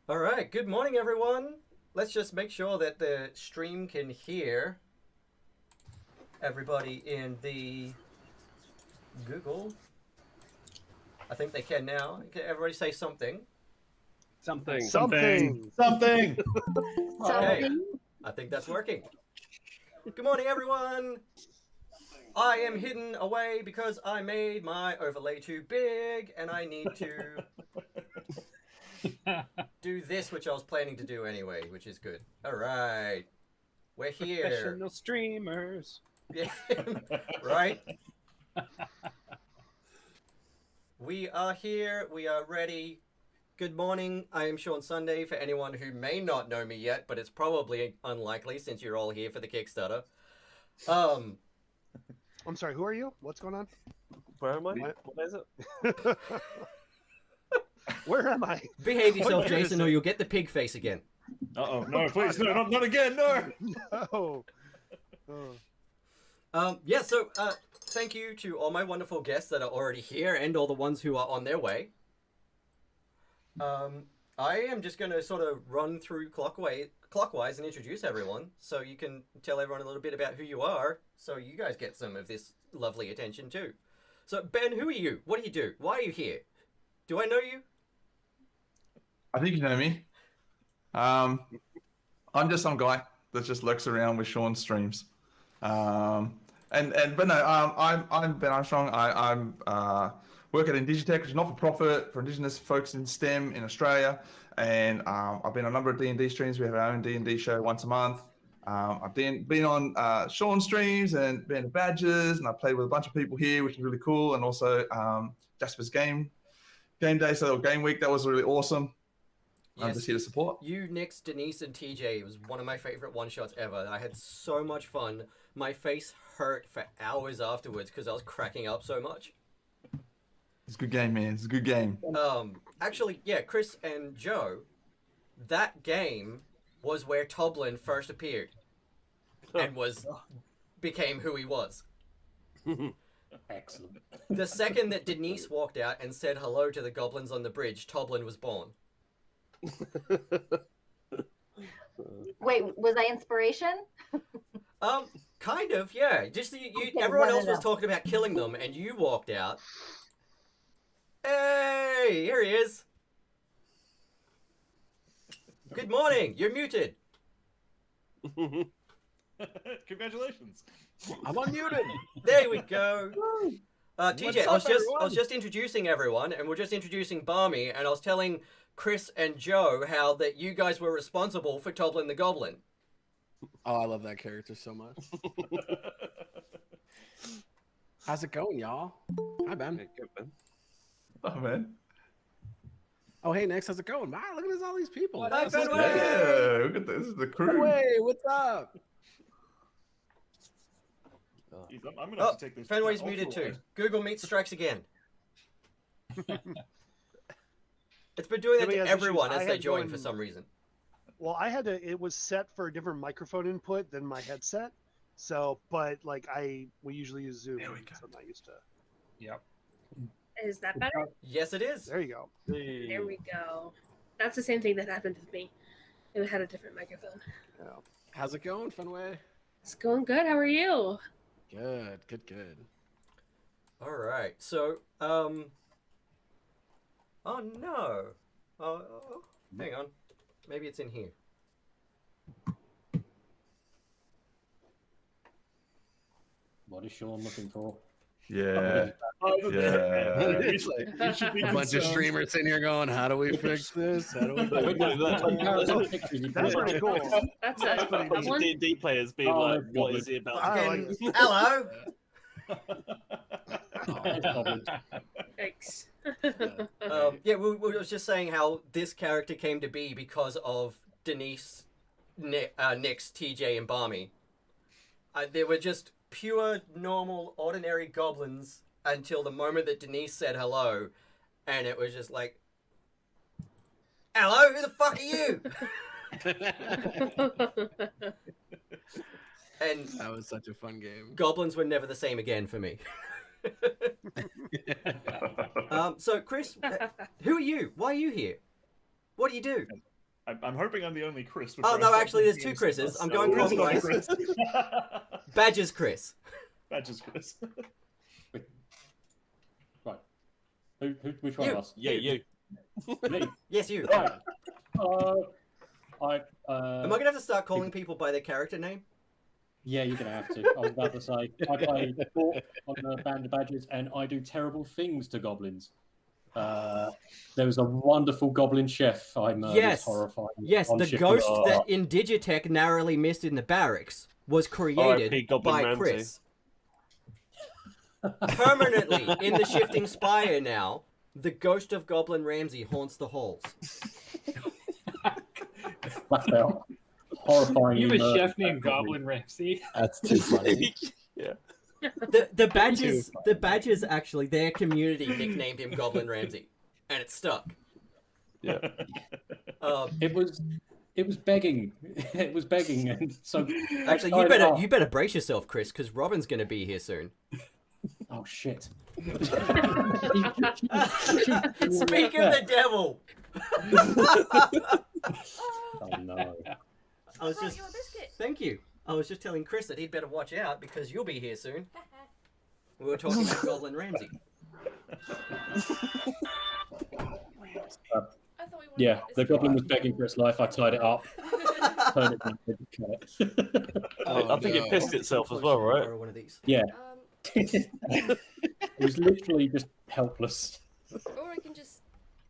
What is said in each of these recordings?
All right, good morning, everyone. Let's just make sure that the stream can hear everybody in the Google. I think they can now. Can everybody say something? Something. Something. Something. Okay, I think that's working. Good morning, everyone. I am hidden away because I made my overlay too big and I need to do this, which I was planning to do anyway, which is good. All right. We're here. Professional streamers. Yeah, right? We are here. We are ready. Good morning. I am Sean Sunday for anyone who may not know me yet, but it's probably unlikely since you're all here for the Kickstarter. I'm sorry, who are you? What's going on? Where am I? What? What is it? Where am I? Behave yourself, What year is Jason, or it? you'll get the pig face again. Uh-oh. No, please, no, not again, no! No. Yeah, so thank you to all my wonderful guests that are already here and all the ones who are on their way. I am just going to sort of run through clockwise and introduce everyone so you can tell everyone a little bit about who you are so you guys get some of this lovely attention too. So, Ben, who are you? What do you do? Why are you here? Do I know you? I think you know me. I'm just some guy that just lurks around with Sean's streams. But no, I'm Ben Armstrong. I'm work at Indigitech, which is not for profit for Indigenous folks in STEM in Australia, and I've been on a number of D&D streams. We have our own D&D show once a month. I've been on Sean's streams and been badges, and I played with a bunch of people here, which is really cool, and also Jasper's game day, so game week. That was really awesome. I'm Yes. just here to support. You, Nix, Denise, and TJ was one of my favorite one-shots ever. I had so much fun. My face hurt for hours afterwards because I was cracking up so much. It's a good game, man. It's a good game. Actually, yeah, Chris and Joe, that game was where Toblin first appeared and became who he was. Excellent. The second that Denise walked out and said hello to the goblins on the bridge, Toblin was born. Wait, was I inspiration? Kind of, yeah. Just Okay, everyone no, else no, was no. talking about killing them, and you walked out. Hey, here he is. Good morning. You're muted. Congratulations. I'm unmuted. There we go. TJ, What's up, I everyone? was just introducing everyone, and we're just introducing Barmy, and I was telling Chris and Joe how that you guys were responsible for Toblin the Goblin. Oh, I love that character so much. How's it going, y'all? Hi, Ben. Oh, man. Oh, hey, Next. How's it going? Wow, look at all these people. Hi, This is Fenway. great. Yeah, look at this. This is the crew. Fenway, what's up? I'm gonna Oh, have to take this. Fenway's muted too. Google Meet strikes again. It's been doing that Nobody to has everyone issues. as I they had join one- for some reason. Well, it was set for a different microphone input than my headset. So, but like we usually use Zoom, There we go. so I'm not used to. Yep. Is that better? Yes, it is. There you go. There we go. That's the same thing that happened with me. It had a different microphone. Yeah. How's it going, Fenway? It's going good. How are you? Good, good, good. All right. So, oh no. Hang on. Maybe it's in here. What is Sean looking for? Yeah. Oh, Yeah. A bunch of streamers sitting here going, "How do we fix this? How do we?" That's pretty cool. That's That's a pretty that neat. one. D&D players being Oh, like, that's what lovely. is he about I to like do? it. Hello. Thanks. Yeah, we was just saying how this character came to be because of Denise, Nix, TJ, and Barmy. They were just pure, normal, ordinary goblins until the moment that Denise said hello, and it was just like, hello, who the fuck are you? And That was such a fun game. goblins were never the same again for me. So, Chris, who are you? Why are you here? What do you do? I'm hoping I'm the only Chris. Oh, no, actually, there's two Chris's. I'm going There's another clockwise. Chris. Badger's Chris. Badger's Chris. Right. Which one You. of us? Yeah, you. Me. Yes, you. Right. Am I going to have to start calling people by their character name? Yeah, you're gonna have to. I was about to say I play Fort on the Band of Badgers, and I do terrible things to goblins. There was a wonderful goblin chef I murdered. Yes. Horrifying. Yes, on the shift. ghost that in Digitech narrowly missed in the barracks was created R.I.P. Goblin by Ramsay. Chris. Permanently in the Shifting Spire now, the ghost of Goblin Ramsay haunts the halls. Flat out. Horrifying. You have a chef named Goblin Ramsay. That's too funny. Yeah. The badgers actually, their community nicknamed him Goblin Ramsay, and it stuck. Yeah. It was begging. It was begging, and so Actually, you better brace yourself, Chris, because Robin's going to be here soon. Oh shit! Speak of the devil. Oh no! I was just thank you. I was just telling Chris that he'd better watch out because you'll be here soon. We were talking about Goblin Ramsay. Yeah, the goblin was begging for its life. I tied it up. Turned it and cut it. I think it pissed itself as well, right? One of these. Yeah. It was literally just helpless. Or I can just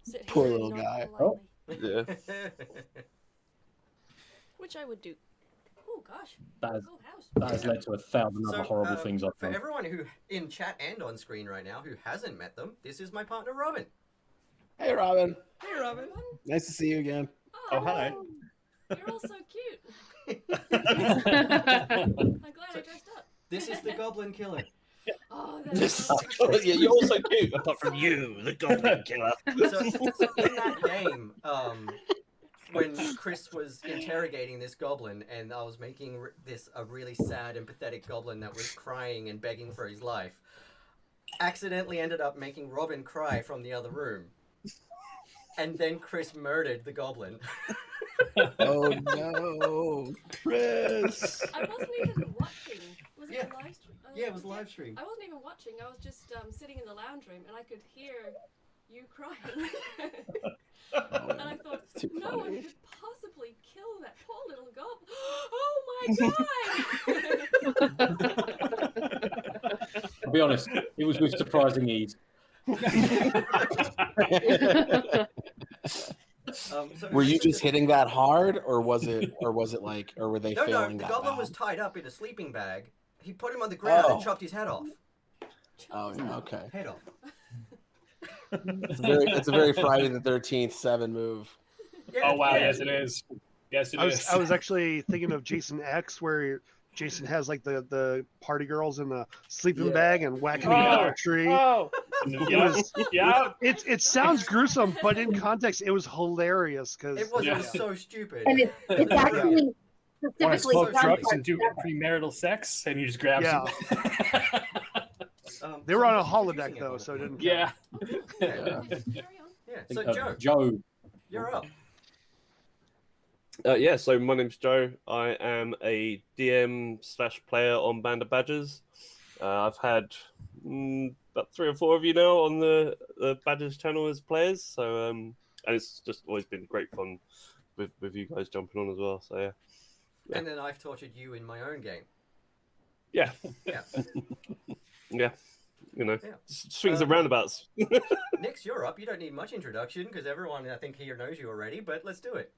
sit here Poor and little nod guy. politely, Yeah. which I would do. Oh gosh, That has, full house. that has led to 1,000 other horrible things I've For done. everyone who in chat and on screen right now who hasn't met them, this is my partner Robin. Hey, Robin. Hey, Robin. Nice to see you again. Oh, hi. You're all so cute. I'm glad I dressed up. This is the Goblin Killer. Oh, This that's is, yeah, you're also cute, apart from you, the Goblin Killer. So in that game, when Chris was interrogating this goblin, and I was making a really sad and pathetic goblin that was crying and begging for his life, accidentally ended up making Robin cry from the other room. And then Chris murdered the goblin. Oh no, Chris! I wasn't even watching. Was it a live stream? Yeah, it was live stream. I wasn't even watching. I was just sitting in the lounge room, and I could hear you crying. And I thought, no one could possibly kill that poor little goblin. Oh my god! I'll be honest, it was with surprising ease. So Were you just hitting that hard, or was it like, or were they No, failing the that goblin bad? was tied up in a sleeping bag. He put him on the ground and Oh. chopped his head off. Oh, yeah, okay. Head off. It's a very Friday the 13th 7 move. Yeah, Oh wow, yeah. yes it is. Yes it is. I was actually thinking of Jason X, where Jason has like the party girls in the sleeping bag and whacking them out of a tree. Oh, yeah. It sounds gruesome, but in context, it was hilarious because It was so stupid. And it's actually Want to specifically smoke done drugs for and do premarital sex, and you just grab Yeah. some. They were on a so holodeck introducing though, so it didn't. Yeah. Yeah. I So think, Joe, you're up. Yeah, so my name's Joe. I am a DM/player on Band of Badgers. I've had about 3 or 4 of you now on the Badgers channel as players. So and it's just always been great fun with you guys jumping on as well. So yeah. And then I've tortured you in my own game. Yeah. Yeah. Yeah. You know, Yeah. swings and roundabouts. Nix, you're up. You don't need much introduction because everyone I think here knows you already, but let's do it.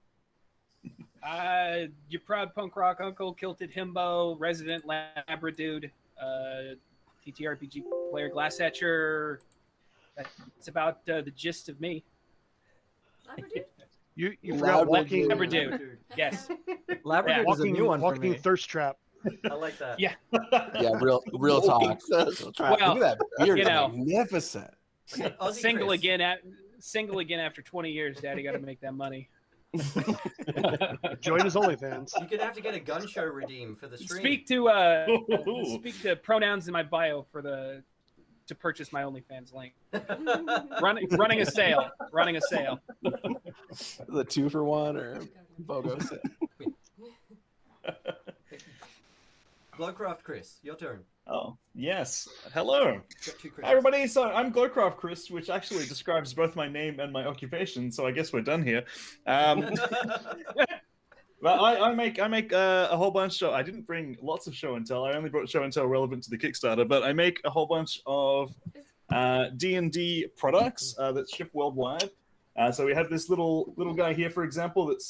Your proud punk rock uncle, kilted himbo, resident labradude, TTRPG player, glass etcher. That's about the gist of me. Labradude? You forgot walking Labradude. Yes. Labradude Yeah. is a new one for me. Thirst trap. I like that. Yeah. Yeah, real talk. Well, Look at that beard, you know, magnificent. Aussie single Chris. again after 20 years. Daddy got to make that money. Join his OnlyFans. You're gonna have to get a gun show redeem for the stream. Speak to pronouns in my bio to purchase my OnlyFans link. Running a sale. The 2-for-1 or BOGO set. Glowcraft Chris, your turn. Oh, yes. Hello. Got 2 Hi, everybody. So I'm Glowcraft Chris, which actually describes both my name and my occupation. So I guess we're done here. But I make a whole bunch of. I didn't bring lots of show and tell. I only brought show and tell relevant to the Kickstarter. But I make a whole bunch of D&D products that ship worldwide. So we have this little guy here, for example, that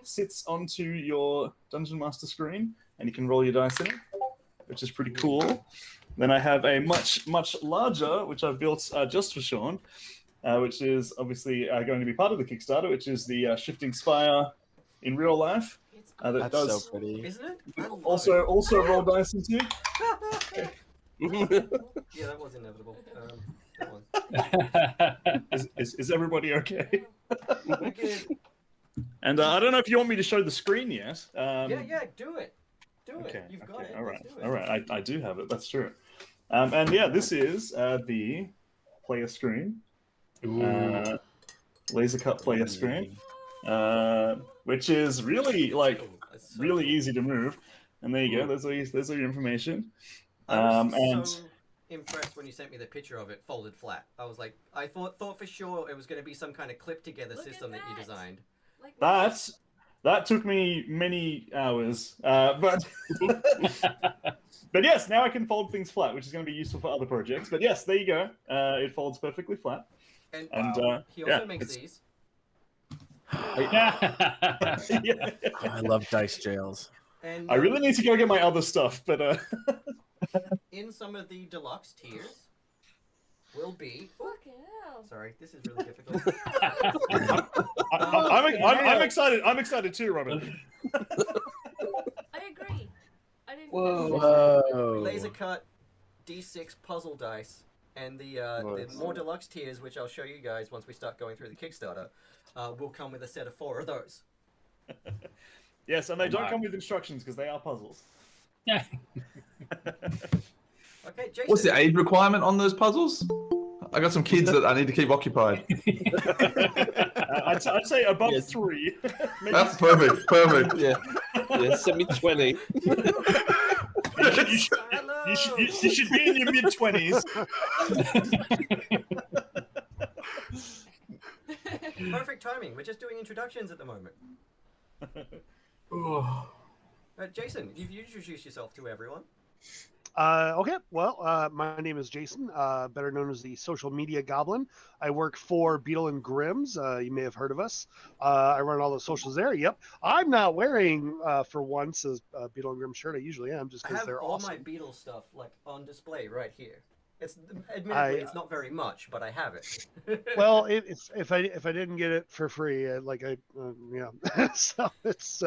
sits onto your Dungeon Master screen, and you can roll your dice in it, which is pretty cool. Then I have a much larger, which I've built just for Sean, which is obviously going to be part of the Kickstarter, which is the Shifting Spire in real life. That That's does so pretty. Isn't it? also roll dice into. Yeah, that was inevitable. That one. Is everybody okay? We're good. And I don't know if you want me to show the screen yet. Yeah, do it. Do it. Okay. You've got Okay. it. All right. Let's do it. All right. I do have it. That's true. And yeah, this is the player screen. Laser cut player screen, which is really That's so really cool. easy to move. And there you go. There's all your information. I was And so impressed when you sent me the picture of it folded flat. I was like, I thought for sure it was going to be some kind of clip together Look system at that you that. designed. Like that took me many hours, but but yes, now I can fold things flat, which is going to be useful for other projects. But yes, there you go. It folds perfectly flat. And he also yeah, makes it's- these. Yeah. I love dice jails. And I really need to go get my other stuff, but in some of the deluxe tiers will be. fucking hell. Sorry, this is really difficult. I'm excited. I'm excited too, Robin. I agree. I didn't. Whoa. Laser cut D6 puzzle dice, and the more deluxe tiers, which I'll show you guys once we start going through the Kickstarter, will come with a set of 4 of those. Yes, and they don't come with instructions because they are puzzles. Yeah. Okay, Jason. What's the age requirement on those puzzles? I got some kids that I need to keep occupied. I'd say above Yes. 3. Maybe That's perfect. Perfect. Yeah. Yeah, send me 20. Hello. you should be in your mid-20s. Perfect timing. We're just doing introductions at the moment. Jason, you've introduced yourself to everyone. Okay, well, my name is Jason, better known as the social media goblin. I work for Beetle and Grimm's. You may have heard of us. I run all the socials there. Yep. I'm not wearing, for once, a Beetle and Grimm shirt. I usually am, just I because have they're all awesome. my Beatles stuff on display right here. It's admittedly it's not very much, but I have it. Well, if I didn't get it for free, yeah. So it's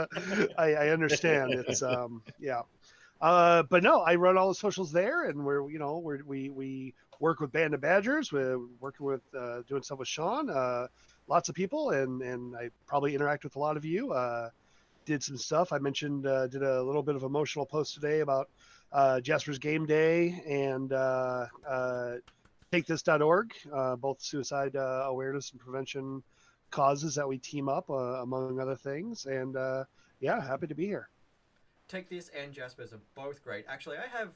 I understand. It's yeah. But no, I run all the socials there, and we work with Band of Badgers. We're working with doing stuff with Sean, lots of people, and I probably interact with a lot of you. Did some stuff. I mentioned did a little bit of emotional post today about Jasper's Game Day and TakeThis.org, both suicide awareness and prevention causes that we team up, among other things. And yeah, happy to be here. Take This and Jaspers are both great. Actually, I have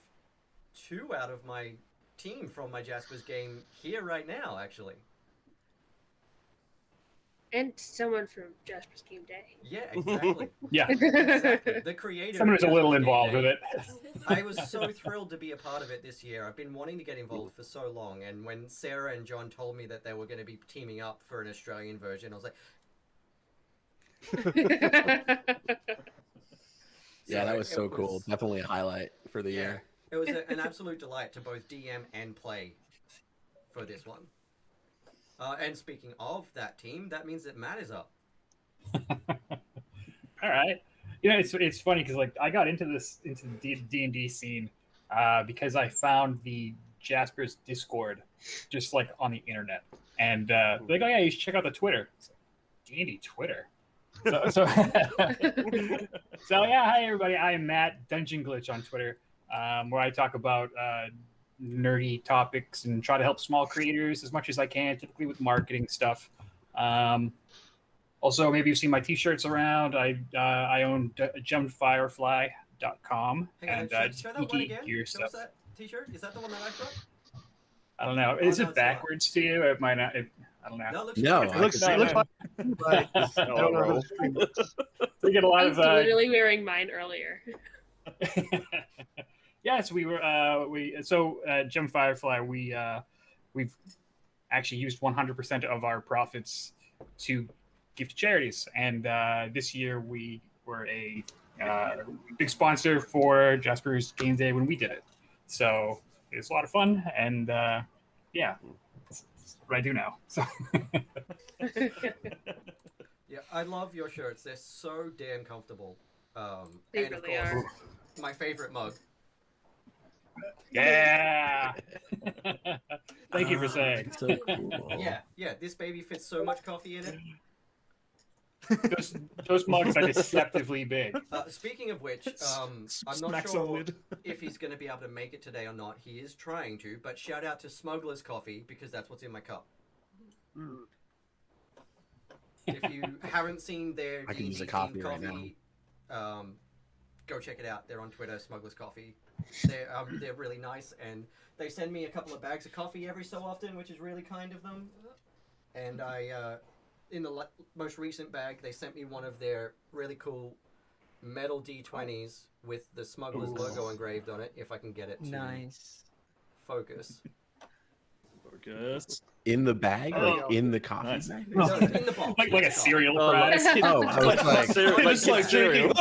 2 out of my team from my Jaspers game here right now, actually. And someone from Jasper's Game Day. Yeah, exactly. Yeah. Exactly. The creator. Someone who's a of little Jasper's Game involved Day. with it. I was so thrilled to be a part of it this year. I've been wanting to get involved for so long, and when Sarah and John told me that they were going to be teaming up for an Australian version, I was like, Yeah, that was it so cool. Definitely a highlight for the year. It was an absolute delight to both DM and play for this one. And speaking of that team, that means that Matt is up. All right. It's funny because like I got into the D&D scene because I found the Jasper's Discord just like on the internet, and like, oh yeah, you should check out the Twitter. D&D Twitter. So yeah, hi everybody. I am Matt, Dungeon Glitch on Twitter, where I talk about nerdy topics and try to help small creators as much as I can, typically with marketing stuff. Also, maybe you've seen my T-shirts around. I own jumpedfirefly.com Hang on, and show that one again. gear Show us stuff. that T-shirt. Is that the one that I've got? I don't know. Oh, Is no, it it's backwards to you? It might not. I don't know. No, it looks No, good. It looks fine, but I don't know how the stream looks. We get a lot I of. was literally wearing mine earlier. Yes, we were. Jump Firefly. We've actually used 100% of our profits to give to charities, and this year we were a big sponsor for Jasper's Game Day when we did it. So it was a lot of fun, and yeah, that's what I do now. So. Yeah, I love your shirts. They're so damn comfortable. They and of really course, are. my favorite mug. Yeah. Thank you for saying. So cool. Yeah. This baby fits so much coffee in it. Those mugs are deceptively big. Speaking of which, I'm not Smacks on sure lid. if he's going to be able to make it today or not. He is trying to, but shout out to Smuggler's Coffee because that's what's in my cup. If you haven't seen their I can use D&D a coffee themed right coffee, go check it out. They're on Twitter, Smuggler's Coffee. They're really nice, and they send me a couple of bags of coffee every so often, which is really kind of them. And I, in the most recent bag, they sent me one of their really cool metal D20s with the Smuggler's logo engraved on it. If I can get it to focus. Focus. In the bag, like Oh. in the coffee Nice. bag. No, in the box. Like a cereal Oh, prize. Oh, I was like, It's like cereal.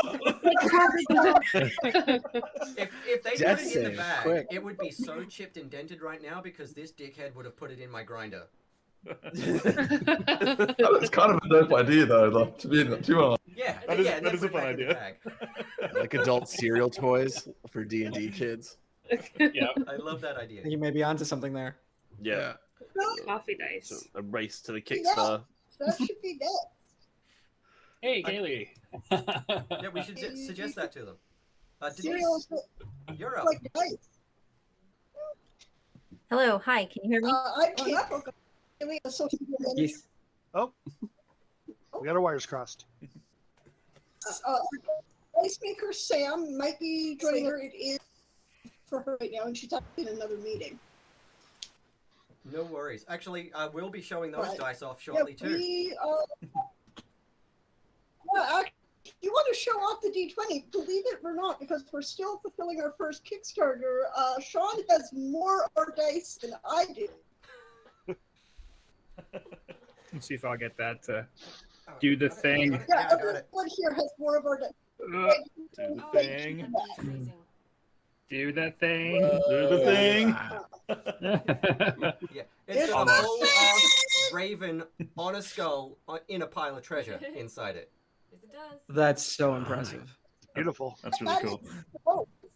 If they put Death it in the save, bag, quick. it would be so chipped and dented right now because this dickhead would have put it in my grinder. That was kind of a dope idea, though. Like, to be too honest. Yeah, That is- yeah, and that then is a put it fun back in the idea. bag. like adult cereal toys for D&D kids. Yeah. I love that idea. You may be onto something there. Yeah. Coffee dice. So a race to the Kickstarter. That should be that. Hey, Kaylee. Yeah, we should suggest that to them. Cereal Denise, you're up. like dice. Hello, hi, can you hear me? I can't. We have social media. Yes. Oh, we got our wires crossed. Ice Maker Sam might be joining her. It is for her right now, and she's in another meeting. No worries. Actually, I will be showing those Right. dice off shortly too. You want to show off the D20, believe it or not, because we're still fulfilling our first Kickstarter. Sean has more art dice than I do. Let's see if I'll get that to do the thing. Yeah, I got everyone it. here has more of our dice. Uh, Do the thing. Amazing. do the thing. Do the thing. Yeah, it's got a full-ass raven on a skull in a pile of treasure inside it. Yes, it does. That's so impressive. Beautiful. That's really cool.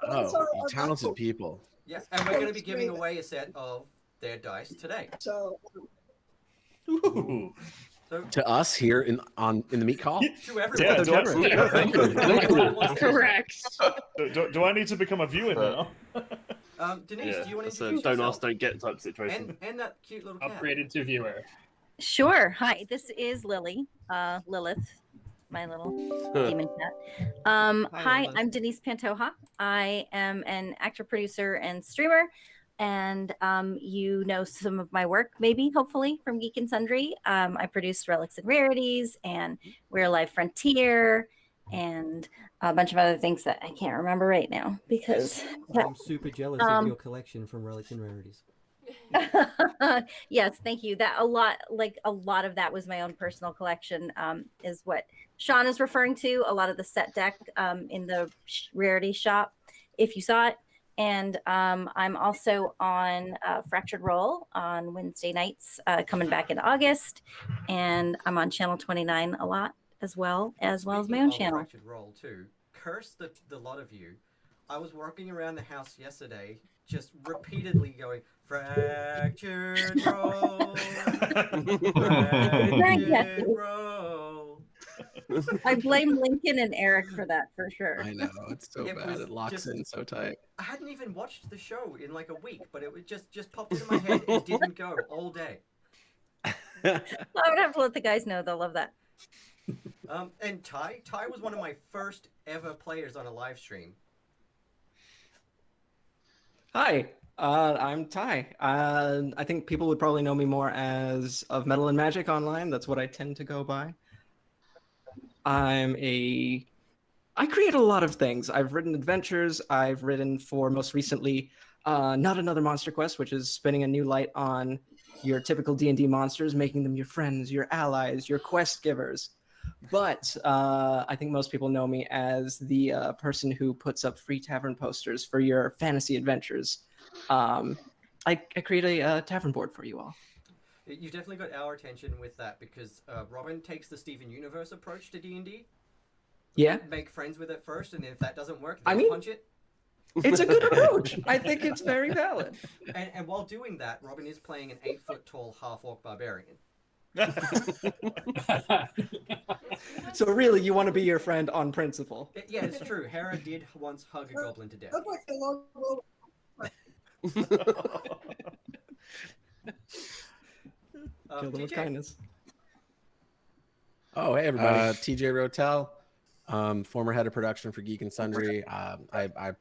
That's Oh, our you talented people. Yeah, and we're going to be giving away a set of their dice today. So Ooh. So To us here in the meat call. to everyone. Yeah, do I- Thank you. Everyone wants to- Correct. Do I need to become a viewer now? Denise, Yeah. do you want That's to a introduce don't yourself? ask, don't get type situation. And that cute little cat. Upgraded to viewer. Sure, hi, this is Lily, Lilith, my little demon cat. Hi, Lilith. I'm Denise Pantoja. I am an actor, producer, and streamer. And you know some of my work, maybe, hopefully, from Geek and Sundry. I produced Relics and Rarities and We're Alive Frontier and a bunch of other things that I can't remember right now because I'm super jealous of your collection from Relics and Rarities. yes, thank you. That a lot of that was my own personal collection, is what Sean is referring to. A lot of the set deck in the rarity shop, if you saw it. And I'm also on Fractured Roll on Wednesday nights, coming back in August, and I'm on Channel 29 a lot as well as my own Speaking of channel. Fractured Roll too. Curse the lot of you. I was walking around the house yesterday, just repeatedly going fractured roll, fractured roll. I blame Lincoln and Eric for that for sure. I know, it's so It bad. was It locks just- in so tight. I hadn't even watched the show in like a week, but it would just popped into my head and didn't go all day. I would have to let the guys know they'll love that. And Ty was one of my first ever players on a live stream. Hi, I'm Ty. I think people would probably know me more as of Metal and Magic online. That's what I tend to go by. I create a lot of things. I've written adventures. I've written for, most recently, Not Another Monster Quest, which is spinning a new light on your typical D&D monsters, making them your friends, your allies, your quest givers. But I think most people know me as the person who puts up free tavern posters for your fantasy adventures. I create a tavern board for you all. You've definitely got our attention with that because Robin takes the Steven Universe approach to D&D. Yeah. Make friends with it first, and if that doesn't work, then punch it. It's a good approach. I think it's very valid. And while doing that, Robin is playing an 8-foot-tall half-orc barbarian. So really, you want to be your friend on principle. Yeah, it's true. Hera did once hug a goblin to death. That's like a long roll. Kill them with kindness. Oh, hey everybody. TJ Rotel, former head of production for Geek and Sundry. I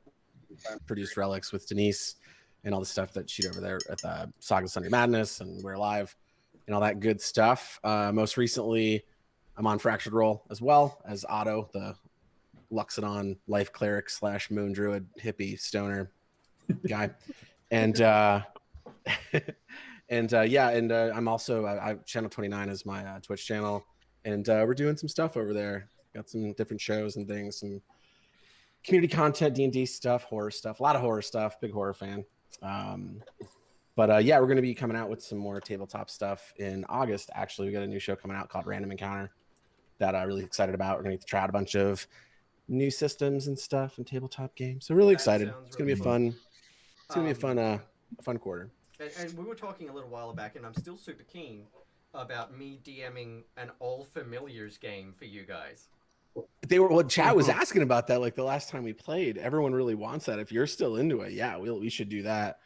produced Relics with Denise and all the stuff that she did over there at the Saga Sunday Madness and We're Live and all that good stuff. Most recently, I'm on Fractured Roll as well as Otto, the Luxodon life cleric / moon druid hippie stoner guy. And I'm also Channel 29 is my Twitch channel, and we're doing some stuff over there. Got some different shows and things, some community content, D&D stuff, horror stuff, a lot of horror stuff. Big horror fan. But we're going to be coming out with some more tabletop stuff in August. Actually, we got a new show coming out called Random Encounter that I'm really excited about. We're going to try out a bunch of new systems and stuff and tabletop games. So really excited. It's going to be a fun. It's going to be a fun quarter. And we were talking a little while back, and I'm still super keen about me DMing an All Familiars game for you guys. Chad was asking about that like the last time we played. Everyone really wants that. If you're still into it, yeah, we should do that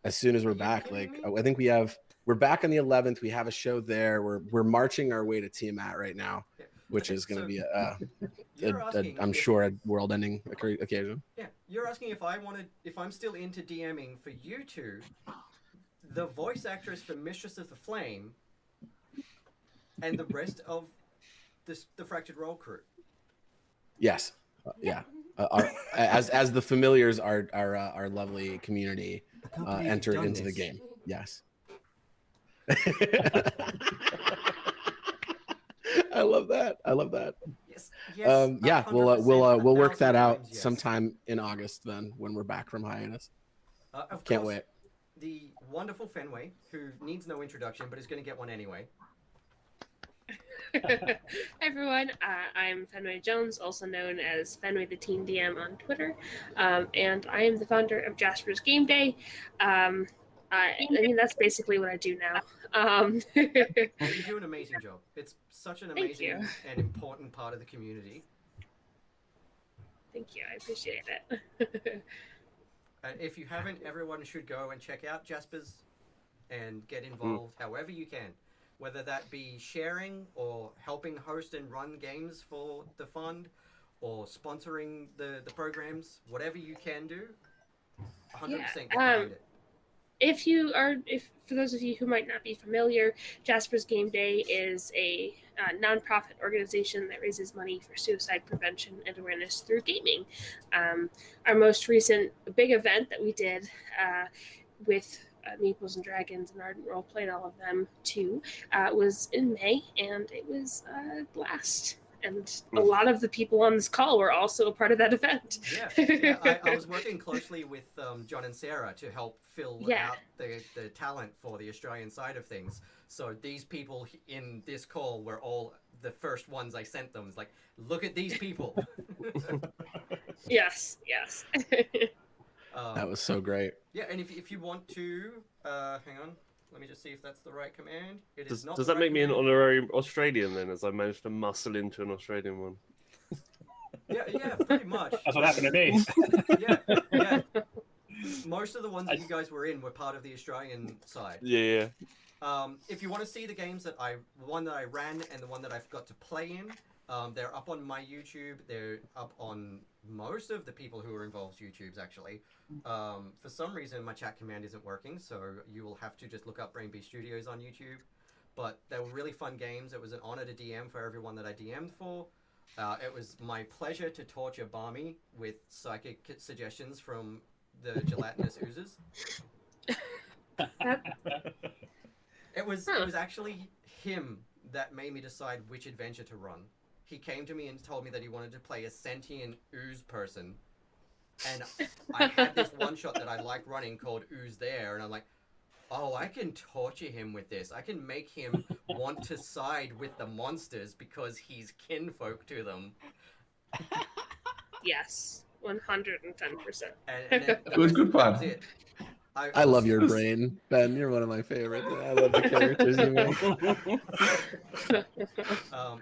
as soon as we're back. Like I think we're back on the 11th. We have a show there. We're marching our way to Tiamat right now, which is going to be I'm sure a world-ending occasion. Yeah, you're asking if I'm still into DMing for you two, the voice actress for Mistress of the Flame, and the rest of the Fractured Roll crew. Yes, yeah. As the familiars, our lovely community enter into the game. Yes. I love that. Yes. Yeah, we'll work that out sometime in August then when we're back from hiatus. Can't wait. The wonderful Fenway, who needs no introduction but is going to get one anyway. Hi everyone, I'm Fenway Jones, also known as Fenway the Teen DM on Twitter, and I am the founder of Jasper's Game Day. I mean, that's basically what I do now. You do an amazing job. It's such an amazing and important part of the community. Thank you, I appreciate it. If you haven't, everyone should go and check out Jasper's and get involved however you can. Whether that be sharing or helping host and run games for the fund or sponsoring the programs, whatever you can do, 100% get behind it. If for those of you who might not be familiar, Jasper's Game Day is a nonprofit organization that raises money for suicide prevention and awareness through gaming. Our most recent big event that we did with Meeples and Dragons and Ardent Roleplay and all of them too was in May, and it was a blast. And a lot of the people on this call were also a part of that event. Yeah. I was working closely with John and Sarah to help fill out the talent for the Australian side of things. So these people in this call were all the first ones I sent them. It's like, look at these people. Yes. That was so great. Yeah, and if you want to, hang on. Let me just see if that's the right command. It is not. Does that make me an honorary Australian then, as I managed to muscle into an Australian one? Yeah, pretty much. That's what happened to me. Yeah. Most of the ones that you guys were in were part of the Australian side. Yeah. If you want to see the games the one that I ran and the one that I've got to play in, they're up on my YouTube. They're up on most of the people who are involved's YouTubes, actually. For some reason, my chat command isn't working, so you will have to just look up Brain Beast Studios on YouTube. But they were really fun games. It was an honor to DM for everyone that I DM'd for. It was my pleasure to torture Barmy with psychic suggestions from the gelatinous oozes. It was actually him that made me decide which adventure to run. He came to me and told me that he wanted to play a sentient ooze person. And I had this one shot that I like running called Ooze There, and I'm like, oh, I can torture him with this. I can make him want to side with the monsters because he's kinfolk to them. Yes, 110%. And it was good fun. That was it. I love your brain, Ben. You're one of my favorites. I love the characters you make.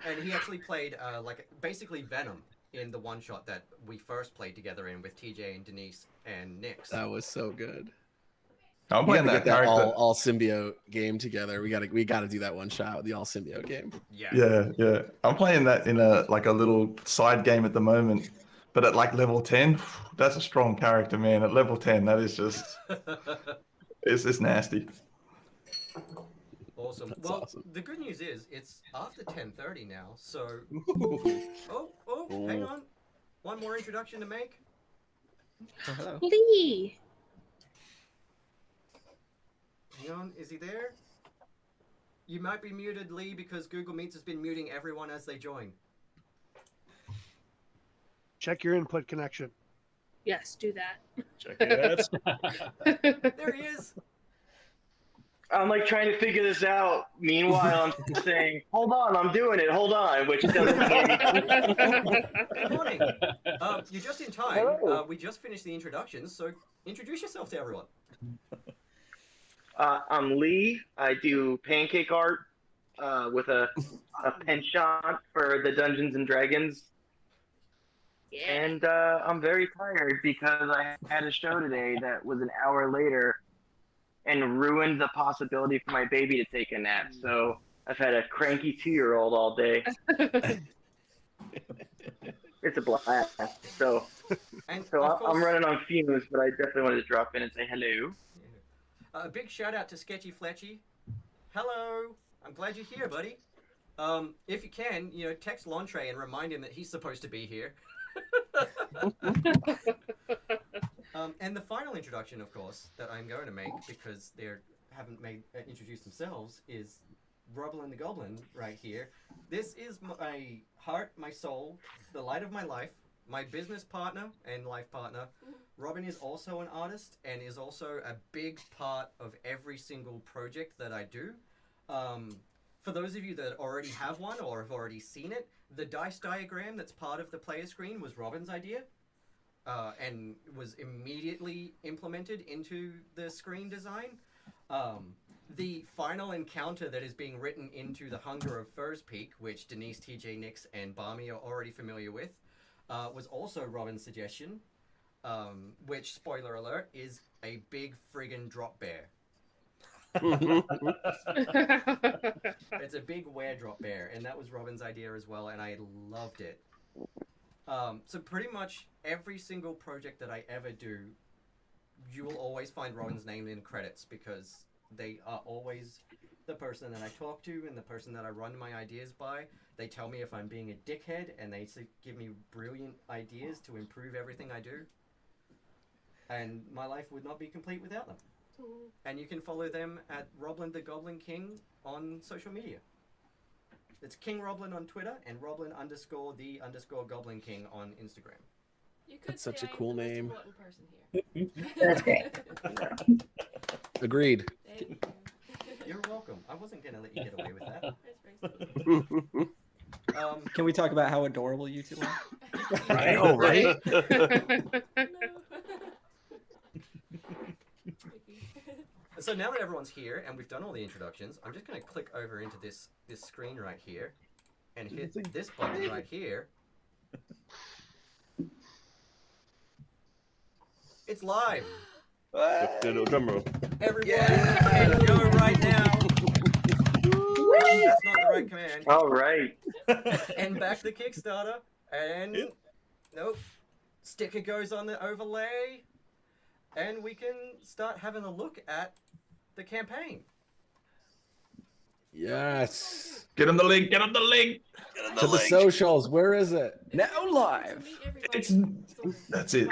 And he actually played basically Venom in the one shot that we first played together in with TJ and Denise and Nix. That was so good. I'm playing that character. character. All symbiote game together. We gotta do that one shot with the all symbiote game. Yeah. I'm playing that in a little side game at the moment. But at like level 10, that's a strong character, man. At level 10, that is just it's nasty. Awesome. That's well, awesome. The good news is it's after 10:30 now, so hang on. One more introduction to make. Hello. Lee. Hang on, is he there? You might be muted, Lee, because Google Meets has been muting everyone as they join. Check your input connection. Yes, do that. Check it. There he is. I'm like trying to figure this out. Meanwhile, I'm saying, "Hold on, I'm doing it. Hold on," which doesn't mean anything. Good morning. You're just in time. Hello. We just finished the introductions, so introduce yourself to everyone. I'm Lee. I do pancake art with a penchant for the Dungeons and Dragons. Yeah. And I'm very tired because I had a show today that was an hour later and ruined the possibility for my baby to take a nap. So I've had a cranky 2-year-old all day. It's a blast. So I'm running on fumes, but I definitely wanted to drop in and say hello. A big shout out to Sketchy Fletchy. Hello. I'm glad you're here, buddy. If you can, text Lontre and remind him that he's supposed to be here. And the final introduction, of course, that I'm going to make because they haven't introduced themselves is Roblin the Goblin right here. This is my heart, my soul, the light of my life, my business partner and life partner. Robin is also an artist and is also a big part of every single project that I do. For those of you that already have one or have already seen it, the dice diagram that's part of the player screen was Robin's idea and was immediately implemented into the screen design. The final encounter that is being written into the Hunger of Fur's Peak, which Denise, TJ, Nix, and Barmy are already familiar with, was also Robin's suggestion, which, spoiler alert, is a big friggin' drop bear. It's a big were-drop bear, and that was Robin's idea as well, and I loved it. So pretty much every single project that I ever do, you will always find Robin's name in credits because they are always the person that I talk to and the person that I run my ideas by. They tell me if I'm being a dickhead, and they give me brilliant ideas to improve everything I do. And my life would not be complete without them. And you can follow them at Roblin the Goblin King on social media. It's King Roblin on Twitter and Roblin_the_Goblin King on Instagram. You could That's such say a I'm cool the most name. important person here. That's great. Agreed. Thank you. You're welcome. I wasn't going to let you get away with that. That's very sweet. Can we talk about how adorable you two are? I know, right? No. So now that everyone's here and we've done all the introductions, I'm just going to click over into this screen right here and hit this button right here. It's live. Do a little drum roll. Everyone can go right now That's not the right command. All right. And back the Kickstarter. And nope. Sticker goes on the overlay. And we can start having a look at the campaign. Yes. Get him the link. Get him the link. To the socials. Where is it? Now live. It's that's it.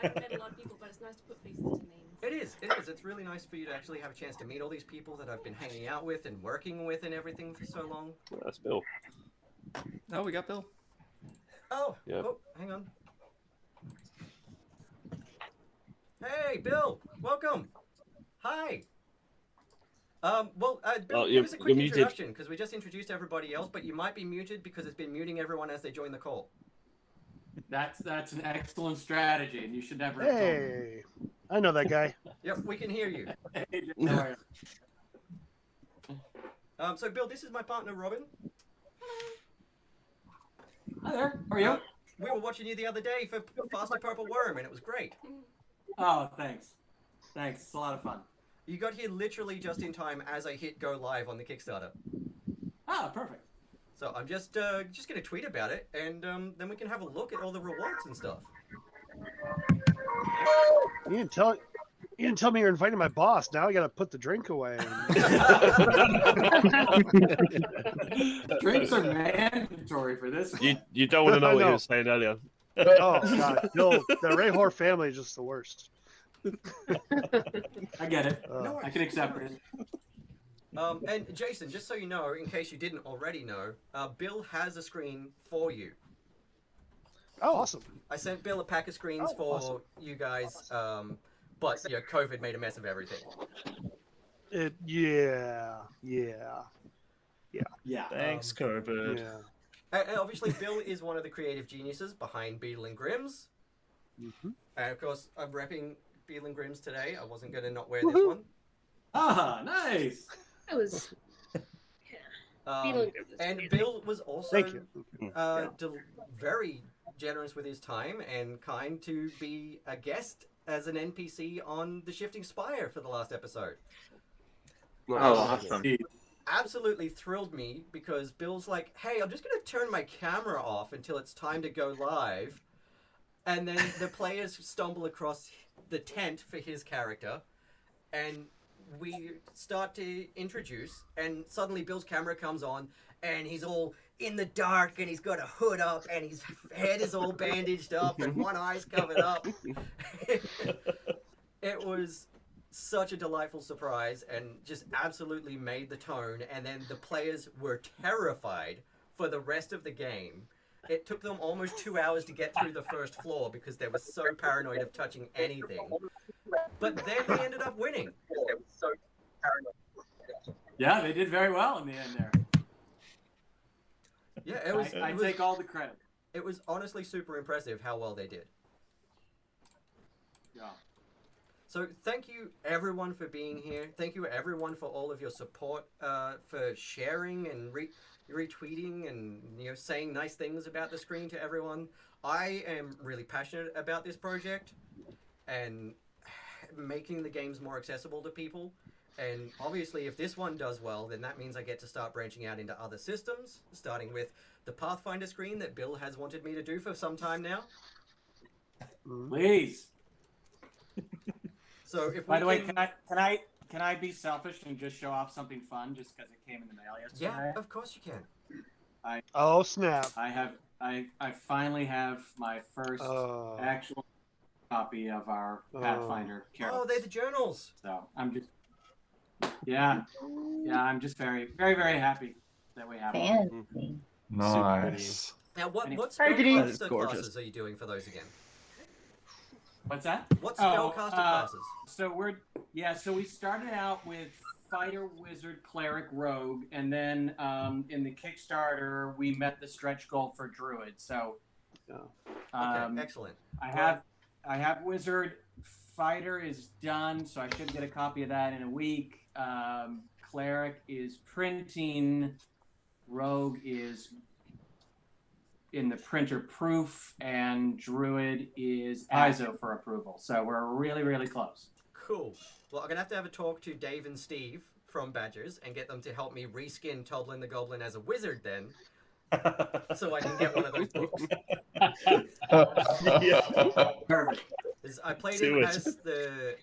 I've met a lot of people, but it's nice to put faces to names. It is. It's really nice for you to actually have a chance to meet all these people that I've been hanging out with and working with and everything for so long. That's Bill. Oh, we got Bill. Oh, Yeah. oh, hang on. Hey, Bill. Welcome. Hi. Bill, Oh, give us a you're quick muted. introduction, because we just introduced everybody else, but you might be muted because it's been muting everyone as they join the call. That's an excellent strategy, and you should never have told me. Hey, I know that guy. Yep, we can hear you. Hey, how are you? So, Bill, this is my partner, Robin. Hi there. How are you? We were watching you the other day for Faster Purple Worm, and it was great. Oh, thanks. Thanks. It's a lot of fun. You got here literally just in time as I hit go live on the Kickstarter. Ah, perfect. So I'm just going to tweet about it, and then we can have a look at all the rewards and stuff. You didn't tell me you're inviting my boss. Now I got to put the drink away. Drinks are mandatory for this. You don't want to know I what he know. was saying earlier. Oh God, Bill, the Rayhor family is just the worst. I get it. No I can accept it. And Jason, just so you know, in case you didn't already know, Bill has a screen for you. Oh, awesome. I sent Bill a pack of screens for you guys, but COVID made a mess of everything. Yeah. Thanks, COVID. Yeah. And obviously, Bill is one of the creative geniuses behind Beetle and Grimm's. Mm-hmm. And of course, I'm repping Beetle and Grimm's today. I wasn't going to not wear this one. Ah, nice. That was. Beetle and Grimm was And amazing. Bill was also Thank you. very generous with his time and kind to be a guest as an NPC on the Shifting Spire for the last episode. Oh, awesome. Absolutely thrilled me because Bill's like, hey, I'm just going to turn my camera off until it's time to go live. And then the players stumble across the tent for his character, and we start to introduce, and suddenly Bill's camera comes on, and he's all in the dark, and he's got a hood up, and his head is all bandaged up, and one eye's covered up. It was such a delightful surprise, and just absolutely made the tone, and then the players were terrified for the rest of the game. It took them almost 2 hours to get through the first floor because they were so paranoid of touching anything. But then they ended up winning. Yeah, they did very well in the end there. Yeah, it was. I take all the credit. It was honestly super impressive how well they did. Yeah. So thank you everyone for being here. Thank you everyone for all of your support, for sharing and retweeting and saying nice things about the screen to everyone. I am really passionate about this project and making the games more accessible to people. And obviously, if this one does well, then that means I get to start branching out into other systems, starting with the Pathfinder screen that Bill has wanted me to do for some time now. Please. So if By we the way, can can I be selfish and just show off something fun just because it came in the mail yesterday? Yeah, of course you can. Oh snap! I finally have my first actual copy of our Pathfinder characters. Oh, they're the journals. So I'm just I'm just very, very, very happy that we have them. Nice. Now, what That is spellcaster gorgeous. classes are you doing for those again? What's that? What spellcaster classes? So we started out with fighter, wizard, cleric, rogue, and then in the Kickstarter we met the stretch goal for druid. So Okay, excellent. I have wizard. Fighter is done, so I should get a copy of that in a week. Cleric is printing. Rogue is in the printer proof, and Druid is ISO for approval. So we're really, really close. Cool. Well, I'm gonna have to have a talk to Dave and Steve from Badgers and get them to help me reskin Toblin the Goblin as a wizard then, so I can get one of those books. Perfect. I played Do him it. as the,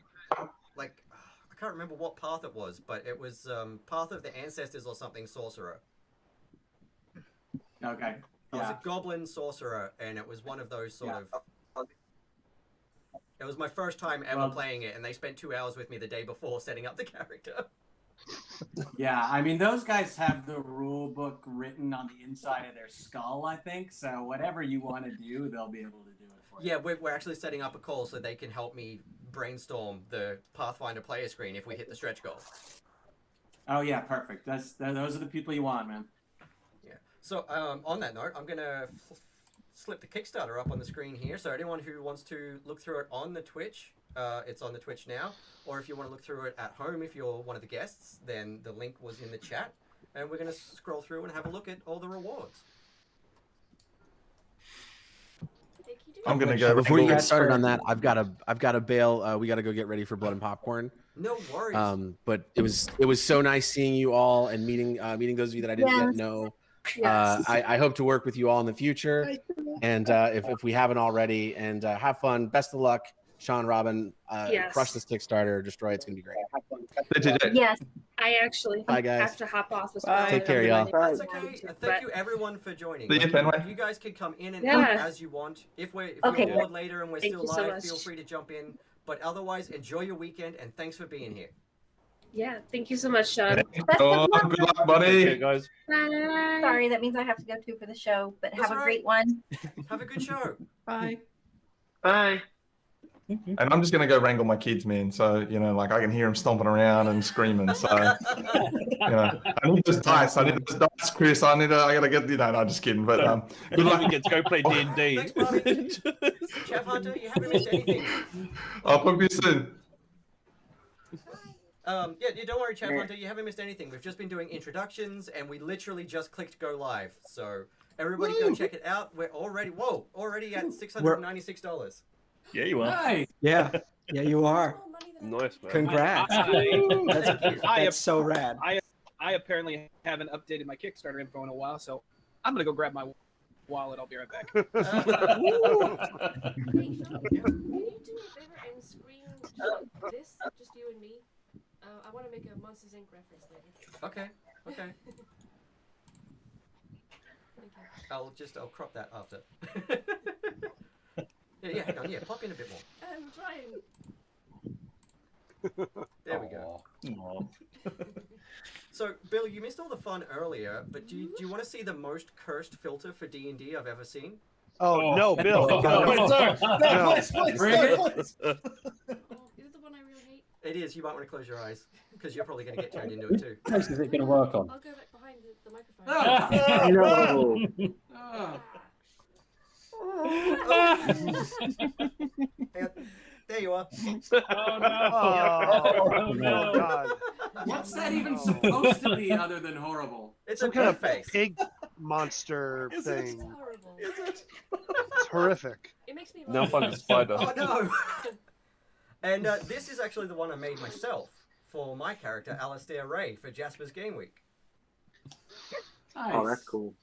like, I can't remember what path it was, but it was Path of the Ancestors or something sorcerer. Okay. I was Yeah. a goblin sorcerer, and it was one of those sort of... It was my first time ever playing it, and they spent 2 hours with me the day before setting up the character. Yeah, I mean, those guys have the rule book written on the inside of their skull, I think. So whatever you want to do, they'll be able to do it for you. Yeah, we're actually setting up a call so they can help me brainstorm the Pathfinder player screen if we hit the stretch goal. Oh yeah, perfect. Those are the people you want, man. Yeah. So on that note, I'm gonna slip the Kickstarter up on the screen here. So anyone who wants to look through it on the Twitch, it's on the Twitch now. Or if you want to look through it at home, if you're one of the guests, then the link was in the chat. And we're gonna scroll through and have a look at all the rewards. I'm gonna go. Before you get started on that, I've got to bail. We got to go get ready for Blood and Popcorn. No worries. But it was so nice seeing you all and meeting those of you that I didn't yet know. I hope to work with you all in the future, and if we haven't already, and have fun. Best of luck, Sean, Robin. Crush this Kickstarter, destroy it. It's gonna be great. Yes. I actually Bye, guys. have to hop off as Bye. well. Take care, y'all. That's okay. Thank you everyone for joining. See you, Fenway. You guys can come in and Yeah. out as you want. If we're bored later and we're Thank still you so live, much. feel free to jump in. But otherwise, enjoy your weekend and thanks for being here. Yeah, thank you so much, Sean. Oh, good luck, buddy. Okay, guys. Bye. Sorry, that means I have to go too for the show, but That's have a all great one. Have a good show. Bye. Bye. And I'm just gonna go wrangle my kids, man. So like I can hear them stomping around and screaming. So I need those dice. I need those dice, Chris. I gotta get. No, just kidding. But good luck. We get to go play D&D. Thanks, Bobby. Chef Hunter, you haven't missed anything. I'll talk to you soon. Yeah, don't worry, Chef Hunter, you haven't missed anything. We've just been doing introductions, and we literally just clicked go live. So everybody go check it out. We're already at $696. Yeah, you are. Nice. Yeah. Yeah, you are. Nice, man. Congrats. That's so rad. I apparently haven't updated my Kickstarter info in a while, so I'm gonna go grab my wallet. I'll be right back. Hey, Sean, can you do me a favor and screen this, just you and me? I want to make a Monsters Inc. reference later. Okay. Thank you. I'll crop that after. yeah, hang on. Yeah, pop in a bit more. I'm trying. There we go. So, Bill, you missed all the fun earlier, but do you want to see the most cursed filter for D&D I've ever seen? Oh, no, Bill. No. Is it the one I really hate? It is. You might want to close your eyes, because you're probably going to get turned into it too. What is it going to work on? I'll go back behind the microphone. No. There you are. Oh, no. no. God. What's that even supposed to be other than horrible? It's Some a kind of face. pig monster It's thing. horrible. It's horrific. It makes me Now laugh. find a spider. Oh no! And this is actually the one I made myself for my character, Alistair Ray, for Jasper's Game Week. Nice. Oh, that's cool.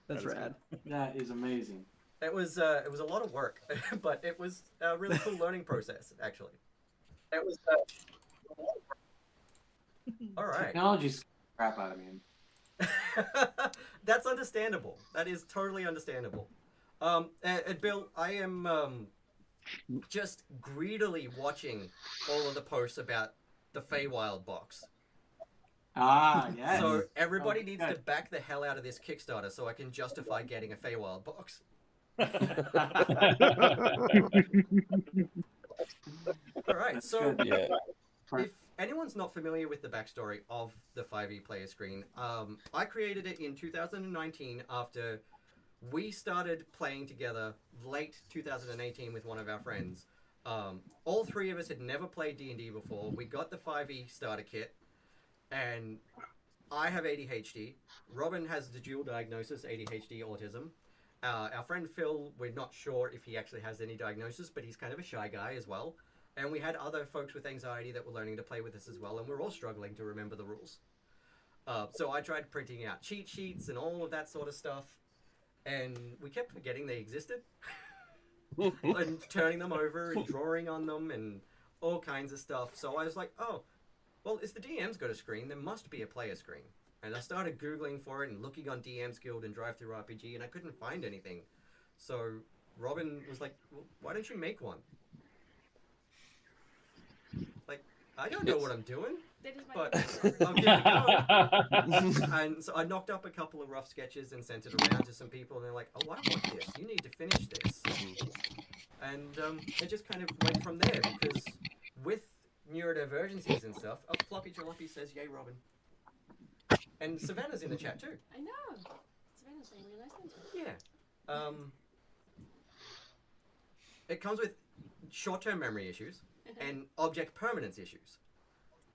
That's rad. That is amazing. It was a lot of work, but it was a really cool learning process, actually. It was. All right. Technology scares the crap out of me. That's understandable. That is totally understandable. And Bill, I am just greedily watching all of the posts about the Feywild box. Ah, yes. So everybody needs to good. back the hell out of this Kickstarter so I can justify getting a Feywild box. All right, so Good. Yeah. if anyone's not familiar with the backstory of the 5e player screen, I created it in 2019 after we started playing together late 2018 with one of our friends. All three of us had never played D&D before. We got the 5e starter kit, and I have ADHD. Robin has the dual diagnosis, ADHD, autism. Our friend Phil, we're not sure if he actually has any diagnosis, but he's kind of a shy guy as well. And we had other folks with anxiety that were learning to play with us as well, and we're all struggling to remember the rules. So I tried printing out cheat sheets and all of that sort of stuff, and we kept forgetting they existed. And turning them over and drawing on them and all kinds of stuff. So I was like, oh, well, if the DM's got a screen, there must be a player screen. And I started Googling for it and looking on DM's Guild and Drive-Thru RPG, and I couldn't find anything. So Robin was like, well, why don't you make one? Like, I don't know what I'm doing, but I'll give it a go. And so I knocked up a couple of rough sketches and sent it around to some people, and they're like, oh, I want this. You need to finish this. And it just kind of went from there, because with neurodivergencies and stuff, oh, Floppy Jalopy says, yay, Robin. And Savannah's in the chat too. I know. Savannah's saying really nice things. Yeah. It comes with short-term memory issues and object permanence issues.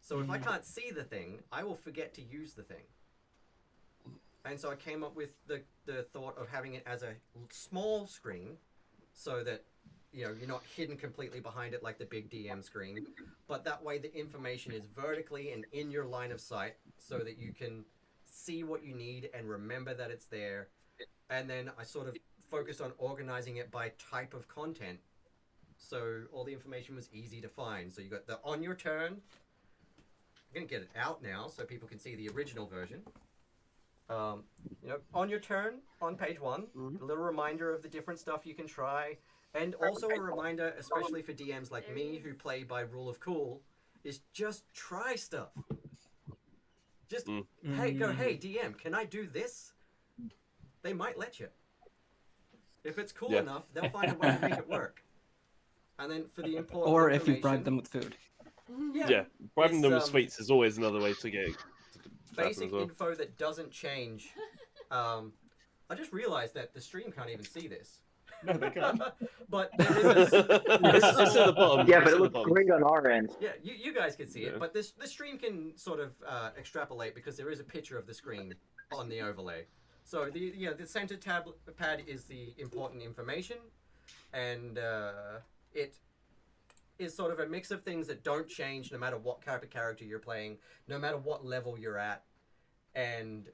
So if I can't see the thing, I will forget to use the thing. And so I came up with the thought of having it as a small screen, so that you're not hidden completely behind it like the big DM screen, but that way the information is vertically and in your line of sight, so that you can see what you need and remember that it's there. And then I sort of focused on organizing it by type of content, so all the information was easy to find. So you got the on your turn. I'm gonna get it out now so people can see the original version. On your turn on page 1, a little reminder of the different stuff you can try, and also a reminder, especially for DMs like me who play by rule of cool, is just try stuff. Just hey DM, can I do this? They might let you. If it's cool enough, they'll find a way to make it work. And then for the important or if you bribe them with food. Yeah, bribing them with sweets is always another way to get basic info that doesn't change. I just realized that the stream can't even see this. No, they can't. But there is it's at the bottom. Yeah, but it looks great on our end. Yeah, you guys can see it, but the stream can sort of extrapolate, because there is a picture of the screen on the overlay. So the center pad is the important information, and it is sort of a mix of things that don't change no matter what type of character you're playing, no matter what level you're at. And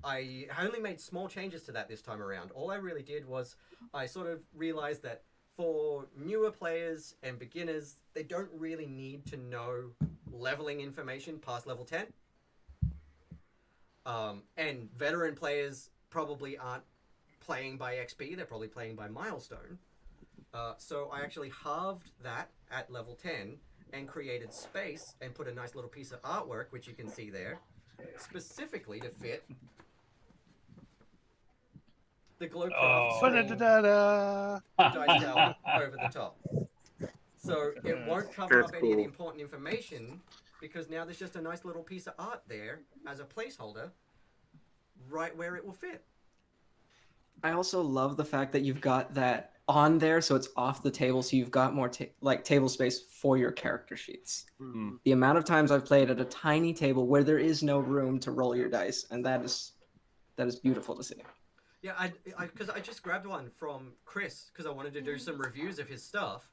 I only made small changes to that this time around. All I really did was I sort of realized that for newer players and beginners, they don't really need to know leveling information past level 10. And veteran players probably aren't playing by XP, they're probably playing by milestone. So I actually halved that at level 10 and created space and put a nice little piece of artwork, which you can see there, specifically to fit the Glowcraft dice tower over the top. So it won't cover up any of the important information, because now there's just a nice little piece of art there as a placeholder right where it will fit. I also love the fact that you've got that on there, so it's off the table, so you've got more table space for your character sheets. The amount of times I've played at a tiny table where there is no room to roll your dice, and that is beautiful to see. Yeah, because I just grabbed one from Chris because I wanted to do some reviews of his stuff,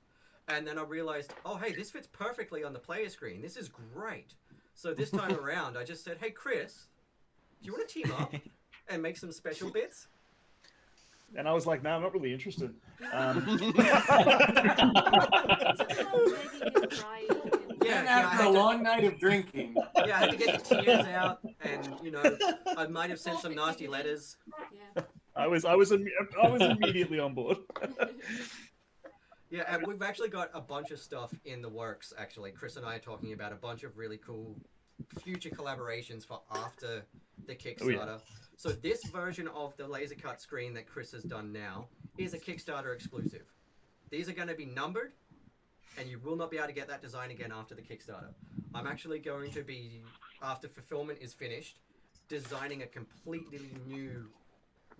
and then I realized, oh hey, this fits perfectly on the player screen. This is great. So this time around, I just said, hey Chris, do you want to team up and make some special bits? And I was like, no, I'm not really interested. After a long night of drinking. Yeah, I had to get the tears out, and I might have sent some nasty letters. Yeah. I was immediately on board. Yeah, and we've actually got a bunch of stuff in the works. Actually, Chris and I are talking about a bunch of really cool future collaborations for after the Kickstarter. Oh, yeah. So this version of the laser cut screen that Chris has done now is a Kickstarter exclusive. These are going to be numbered, and you will not be able to get that design again after the Kickstarter. I'm actually going to be, after fulfillment is finished, designing a completely new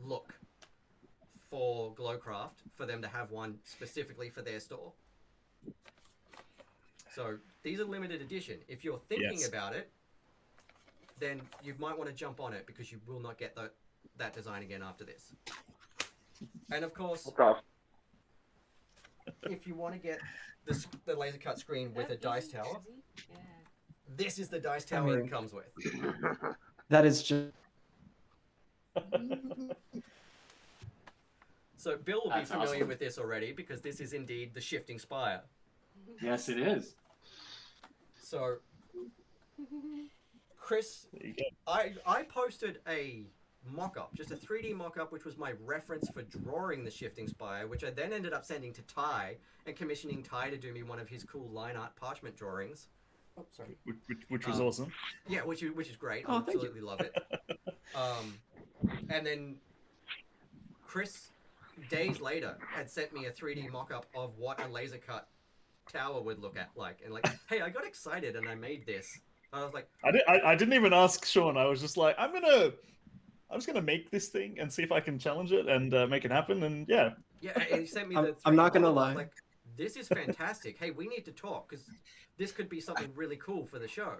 look for Glowcraft for them to have one specifically for their store. So these are limited edition. If you're thinking about it, then you might want to jump on it, because you will not get that design again after this. And of course, if you want to get the laser cut screen with a dice tower, this is the dice tower it comes with. That is just. So Bill will be That's familiar awesome. with this already because this is indeed the shifting spire. Yes, it is. So, Chris, I posted a mock-up, just a 3D mock-up, which was my reference for drawing the shifting spire, which I then ended up sending to Ty and commissioning Ty to do me one of his cool line art parchment drawings. Oh, sorry. Which was awesome. Yeah, which is great. Oh, I thank you. absolutely love it. And then Chris, days later, had sent me a 3D mock-up of what a laser cut tower would look like, and like, hey, I got excited and I made this. I was like, I didn't even ask Sean. I was just like, I'm just gonna make this thing and see if I can challenge it and make it happen. And yeah. Yeah, and he sent me the. I'm not gonna model. I lie. was like, this is fantastic. Hey, we need to talk because this could be something really cool for the show.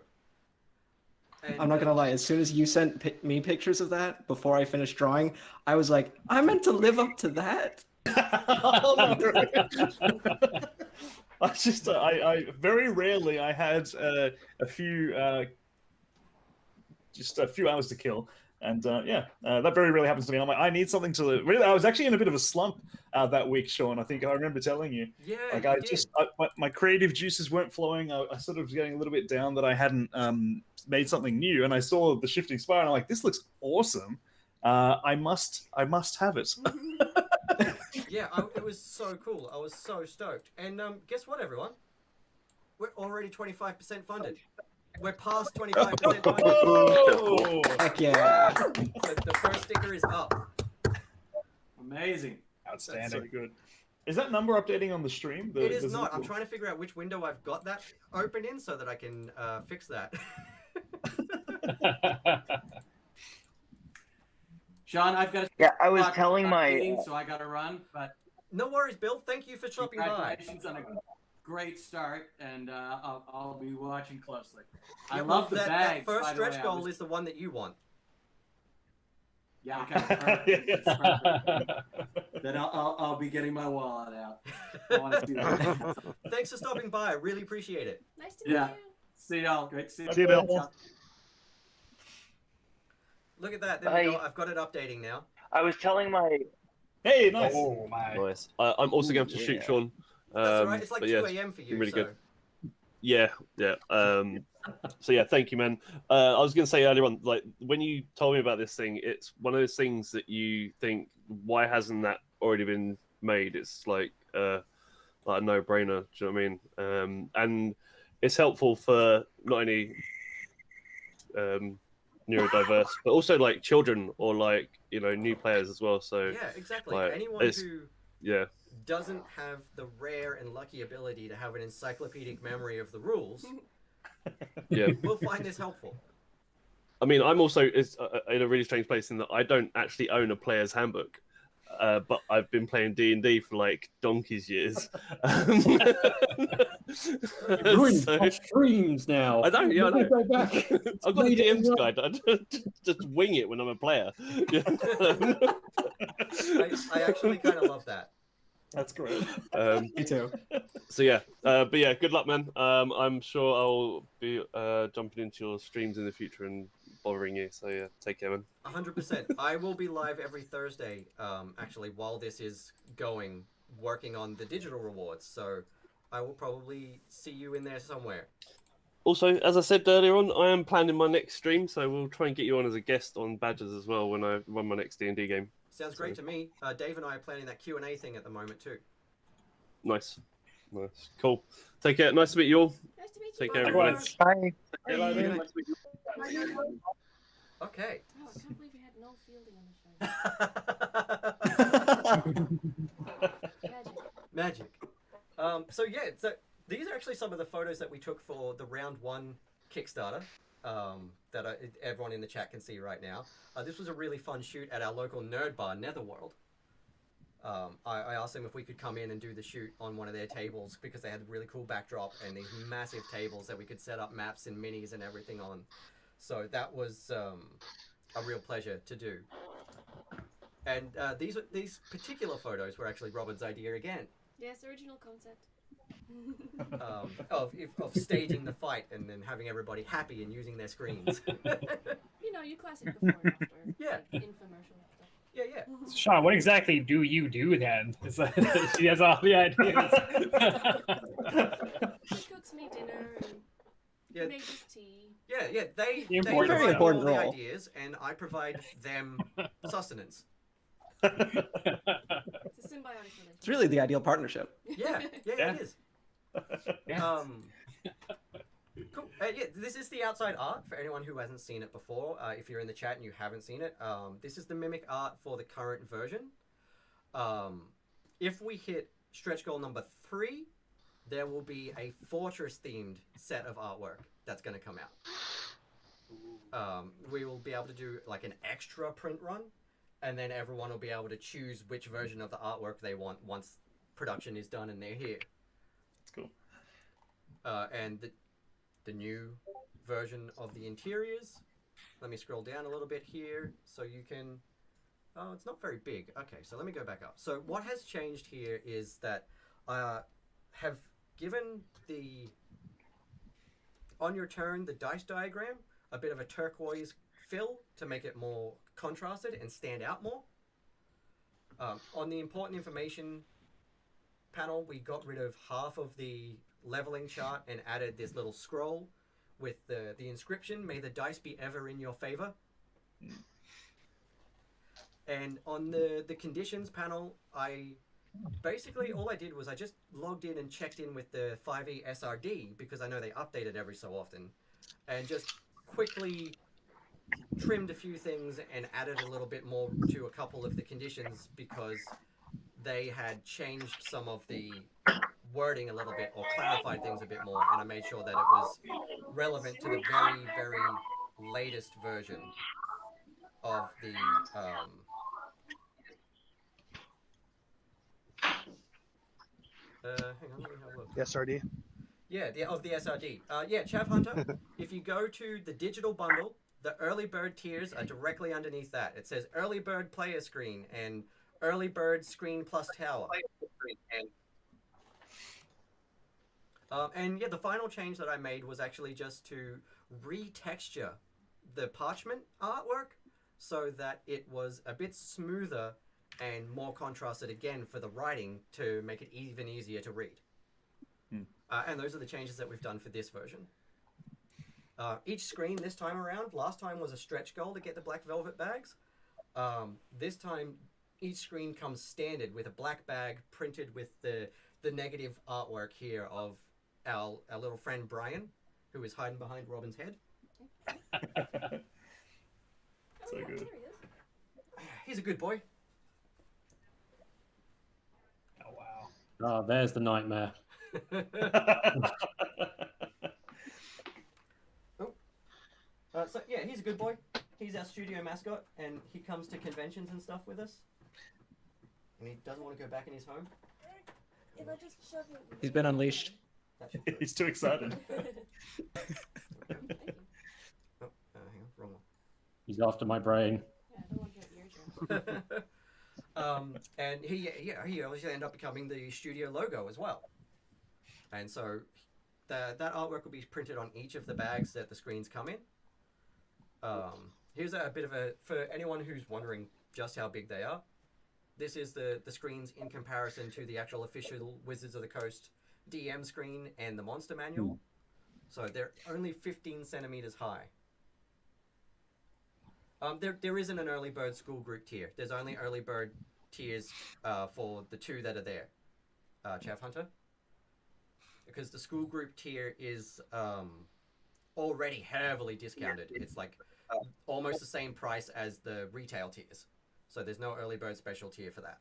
And, I'm not gonna lie. As soon as you sent me pictures of that before I finished drawing, I was like, I meant to live up to that. I very rarely I had a few just a few hours to kill, and that very rarely happens to me. I'm like, I need something to really. I was actually in a bit of a slump that week, Sean. I think I remember telling you. Yeah, like you my creative juices weren't flowing. I sort of was getting a little bit down that I hadn't made something new, and I saw the shifting spire, and I'm like, this looks awesome. I must have it. Yeah, it was so cool. I was so stoked. And guess what, everyone? We're already 25% funded. We're past 25% funded. Oh! Heck yeah. The first sticker is up. Amazing. Outstanding. So good. Is that number updating on the stream? It is not. I'm trying to figure out which window I've got that open in so that I can fix that. Sean, I've got. Yeah, I was telling my. So I got to run, but. No worries, Bill. Thank you for stopping by. Congratulations on a great start, and I'll be watching closely. I Yeah, love the that bags. first by the way. stretch goal is the one that you want. Yeah, okay. Perfect. Perfect. Then I'll be getting my wallet out. I want to see that. Thanks for stopping by. I really appreciate it. Nice to meet Yeah. you. See y'all. Great to see you. See you, Bill. Look at that. There we go. I've got it updating now. I was telling my. Hey, nice. Oh my. Nice. I'm also going to shoot Sean. That's all right. It's like but 2 yeah, a.m. for you. really so. good. Yeah. So yeah, thank you, man. I was going to say earlier on, like when you told me about this thing, it's one of those things that you think, why hasn't that already been made? It's like a no-brainer. Do you know what I mean? And it's helpful for not only neurodiverse, but also like children or like new players as well. So Yeah, exactly. like, Anyone who yeah. doesn't have the rare and lucky ability to have an encyclopedic memory of the rules, Yeah. will find this helpful. I mean, I'm also in a really strange place in that I don't actually own a player's handbook, but I've been playing D&D for like donkey's years. Ruined my streams now. I know, yeah, I know. Go back. I've got a DM's guide. I just wing it when I'm a player. I actually kind of love that. That's great. Me too. So yeah, but yeah, good luck, man. I'm sure I'll be jumping into your streams in the future and bothering you. So yeah, take care, man. 100%. I will be live every Thursday, actually, while this is going, working on the digital rewards. So I will probably see you in there somewhere. Also, as I said earlier on, I am planning my next stream, so we'll try and get you on as a guest on Badgers as well when I run my next D&D game. Sounds great to me. Dave and I are planning that Q&A thing at the moment too. Nice. Cool. Take care. Nice to meet you all. Nice to meet you. Take care, everybody. Bye. Okay. Oh, I can't believe you had Noel Fielding on the show. Magic. So yeah, these are actually some of the photos that we took for the round 1 Kickstarter that everyone in the chat can see right now. This was a really fun shoot at our local nerd bar, Netherworld. I asked them if we could come in and do the shoot on one of their tables because they had a really cool backdrop and these massive tables that we could set up maps and minis and everything on. So that was a real pleasure to do. And these particular photos were actually Robin's idea again. Yes, original concept. Of staging the fight and then having everybody happy and using their screens. You know, your classic before and after. Yeah. Like, infomercial stuff. Yeah, yeah. Sean, what exactly do you do then? It's like, she has all the ideas. He cooks me dinner and Yeah. makes us tea. Yeah, yeah. They Very provide important all the role. ideas, and I provide them sustenance. It's a symbiotic relationship. It's really the ideal partnership. Yeah, yeah, it is. Yeah. Cool. Yeah, this is the outside art for anyone who hasn't seen it before. If you're in the chat and you haven't seen it, this is the mimic art for the current version. If we hit stretch goal number 3, there will be a fortress-themed set of artwork that's going to come out. We will be able to do like an extra print run, and then everyone will be able to choose which version of the artwork they want once production is done and they're here. That's cool. And the new version of the interiors. Let me scroll down a little bit here so you can... Oh, it's not very big. Okay, so let me go back up. So what has changed here is that I have given the... On your turn, the dice diagram, a bit of a turquoise fill to make it more contrasted and stand out more. On the important information panel, we got rid of half of the leveling chart and added this little scroll with the inscription, "May the dice be ever in your favor." And on the conditions panel, basically all I did was I just logged in and checked in with the 5e SRD because I know they update it every so often, and just quickly trimmed a few things and added a little bit more to a couple of the conditions because they had changed some of the wording a little bit or clarified things a bit more, and I made sure that it was relevant to the very, very latest version of the hang on, let me have a look. SRD. Yeah, of the SRD. Yeah, Chav Hunter, if you go to the digital bundle, the early bird tiers are directly underneath that. It says early bird player screen and early bird screen plus tower. And yeah, the final change that I made was actually just to retexture the parchment artwork so that it was a bit smoother and more contrasted again for the writing to make it even easier to read. And those are the changes that we've done for this version. Each screen this time around, last time was a stretch goal to get the black velvet bags. This time, each screen comes standard with a black bag printed with the negative artwork here of our little friend Brian, who is hiding behind Robin's head. So good. He's a good boy. Oh wow. Oh, there's the nightmare. So yeah, he's a good boy. He's our studio mascot, and he comes to conventions and stuff with us. And he doesn't want to go back in his home. If I just shove it. He's been unleashed. He's too excited. Hang on, wrong one. He's after my brain. Yeah, I don't want your ear germs. And he obviously ended up becoming the studio logo as well. And so that artwork will be printed on each of the bags that the screens come in. Here's a bit of for anyone who's wondering just how big they are. This is the screens in comparison to the actual official Wizards of the Coast DM screen and the monster manual. So they're only 15 centimeters high. There isn't an early bird school group tier. There's only early bird tiers for the 2 that are there. Chav Hunter? Because the school group tier is already heavily discounted. It's like almost the same price as the retail tiers. So there's no early bird special tier for that.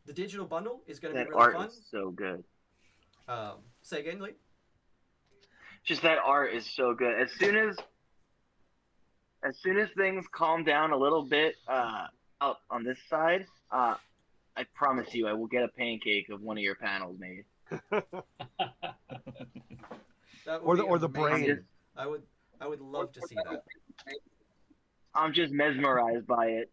The digital bundle is going to be really fun. That art is so good. Say again, Lee? Just that art is so good. As soon as things calm down a little bit out on this side, I promise you I will get a pancake of one of your panels made. Or the brain. I would love to see that. I'm just mesmerized by it.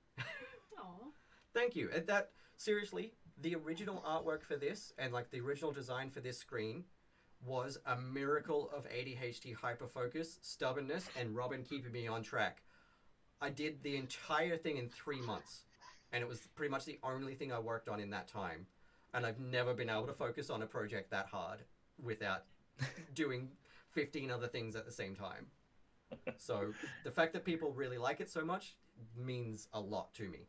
Thank you. That seriously, the original artwork for this and like the original design for this screen was a miracle of ADHD hyperfocus, stubbornness, and Robin keeping me on track. I did the entire thing in 3 months, and it was pretty much the only thing I worked on in that time. And I've never been able to focus on a project that hard without doing 15 other things at the same time. So the fact that people really like it so much means a lot to me.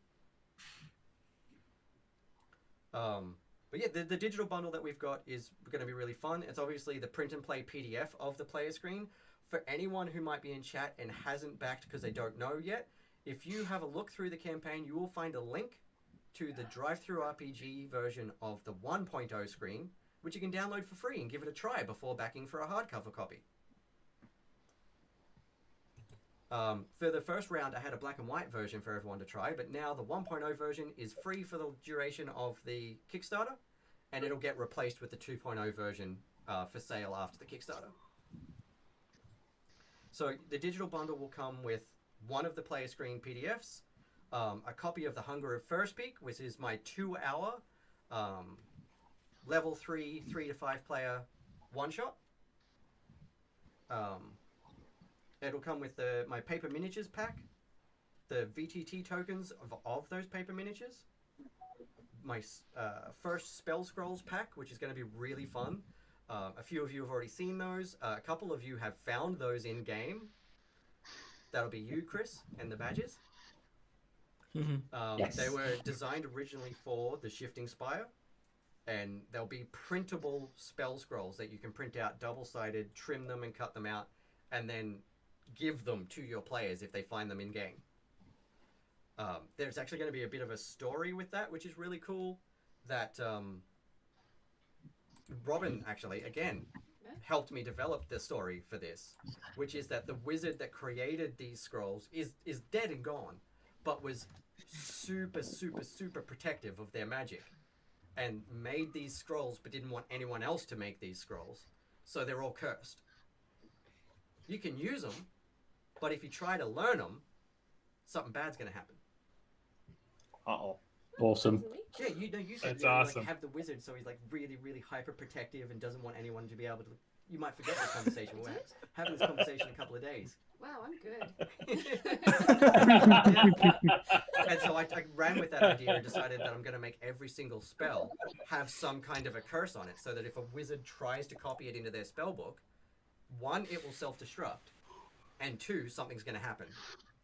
But yeah, the digital bundle that we've got is going to be really fun. It's obviously the print and play PDF of the player screen. For anyone who might be in chat and hasn't backed because they don't know yet, if you have a look through the campaign, you will find a link to the drive-through RPG version of the 1.0 screen, which you can download for free and give it a try before backing for a hardcover copy. For the first round, I had a black and white version for everyone to try, but now the 1.0 version is free for the duration of the Kickstarter, and it'll get replaced with the 2.0 version for sale after the Kickstarter. So the digital bundle will come with one of the player screen PDFs, a copy of The Hunger of First Peak, which is my 2-hour level 3 to 5 player one-shot. It'll come with my paper miniatures pack, the VTT tokens of those paper miniatures, my first spell scrolls pack, which is going to be really fun. A few of you have already seen those. A couple of you have found those in game. That'll be you, Chris, and the badges. Yes. They were designed originally for the Shifting Spire, and they'll be printable spell scrolls that you can print out double-sided, trim them and cut them out, and then give them to your players if they find them in game. There's actually going to be a bit of a story with that, which is really cool. That Robin actually, again, helped me develop the story for this, which is that the wizard that created these scrolls is dead and gone, but was super protective of their magic and made these scrolls but didn't want anyone else to make these scrolls, so they're all cursed. You can use them, but if you try to learn them, something bad's going to happen. Uh-oh. Awesome. Yeah, you know, you said That's you know, awesome. like, have the wizard, so he's like really hyper protective and doesn't want anyone to be able to. You might forget this conversation. We're having this conversation in a couple of days. Wow, I'm good. And so I ran with that idea and decided that I'm going to make every single spell have some kind of a curse on it, so that if a wizard tries to copy it into their spell book, 1, it will self-destruct, and 2, something's going to happen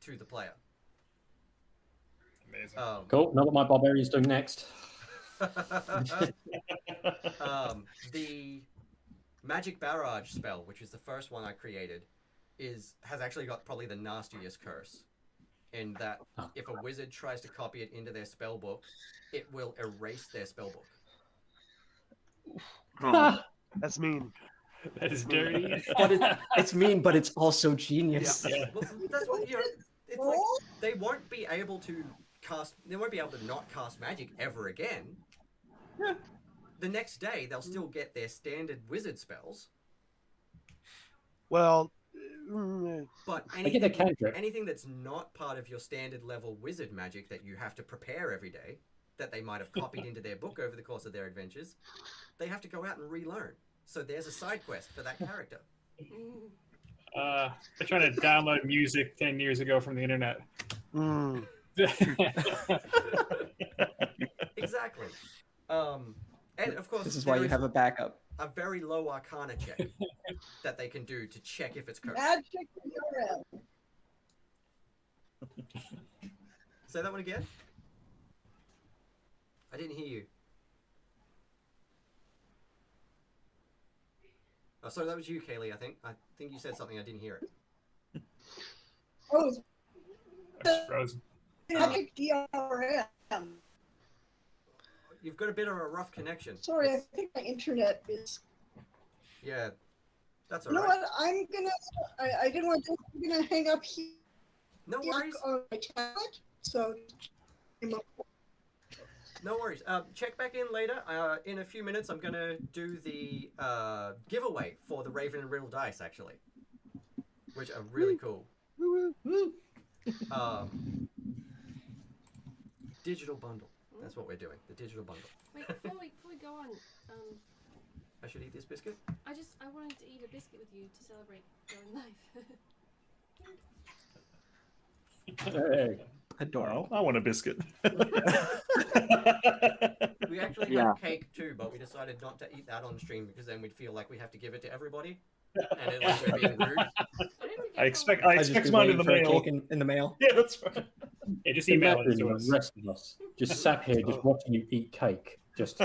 to the player. Amazing. Cool. Know what my barbarian's doing next. The Magic Barrage spell, which is the first one I created, has actually got probably the nastiest curse, in that if a wizard tries to copy it into their spell book, it will erase their spell book. Oh, that's mean. That is dirty. But it's mean, but it's also genius. Yeah. Well, that's what, you know, it's like they won't be able to not cast magic ever again. Yeah. The next day, they'll still get their standard wizard spells. Well, but get a cantrip. anything that's not part of your standard level wizard magic that you have to prepare every day, that they might have copied into their book over the course of their adventures, they have to go out and relearn. So there's a side quest for that character. I tried to download music 10 years ago from the internet. Exactly. And of course, This is why you have a backup. A very low arcana check that they can do to check if it's cursed. Magic in your end. Say that one again. I didn't hear you. Oh, sorry, that was you, Kaylee, I think. I think you said something, I didn't hear it. Oh, It's frozen. Magic DRM. You've got a bit of a rough connection. Sorry, I think my internet is. Yeah, that's You know alright. what? I'm gonna. I didn't want to. I'm gonna hang up here. No worries. On my tablet. So. No worries. Check back in later. In a few minutes, I'm going to do the giveaway for the Raven and Riddle dice, actually, which are really cool. digital bundle. That's what we're doing. The digital bundle. Wait, before we go on, I should eat this biscuit. I wanted to eat a biscuit with you to celebrate going live. Hey. Adorable. I want a biscuit. We actually have cake too, but we decided not to eat that on stream because then we'd feel like we have to give it to everybody, and it, like we're being rude. I expect mine in the mail. In the mail. Yeah, that's right. Yeah, just email it Imagine to the us. rest of us just sat here, just watching you eat cake. Just.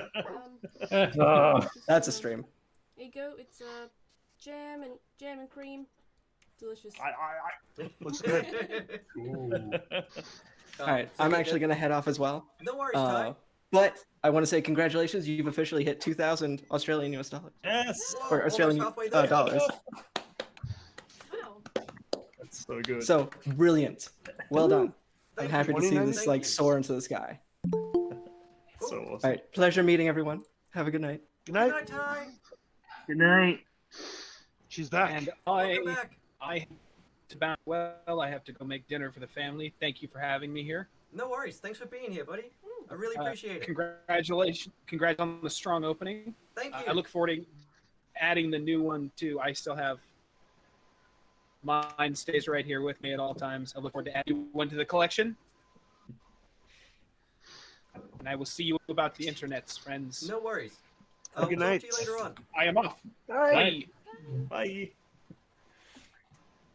That's a stream. There you go. It's jam and cream. Delicious. Looks good. All right, I'm actually going to head off as well. No worries, Ty. But I want to say congratulations. You've officially hit 2,000 Australian US dollars. Yes. Or Australian dollars. Wow. That's so good. So brilliant. Well done. I'm Thank happy you. to see 29, this thank like you. soar into the sky. So awesome. All right, pleasure meeting everyone. Have a good night. Good Good night. night, Ty. Good night. She's back. And Welcome back. I to bounce well. I have to go make dinner for the family. Thank you for having me here. No worries. Thanks for being here, buddy. I really appreciate it. Congratulations! Congrats on the strong opening. Thank you. I look forward to adding the new one too. I still have mine stays right here with me at all times. I look forward to adding one to the collection. And I will see you about the internets, friends. No worries. Have a good talk night. to you later on. I am off. All right. Bye. Bye.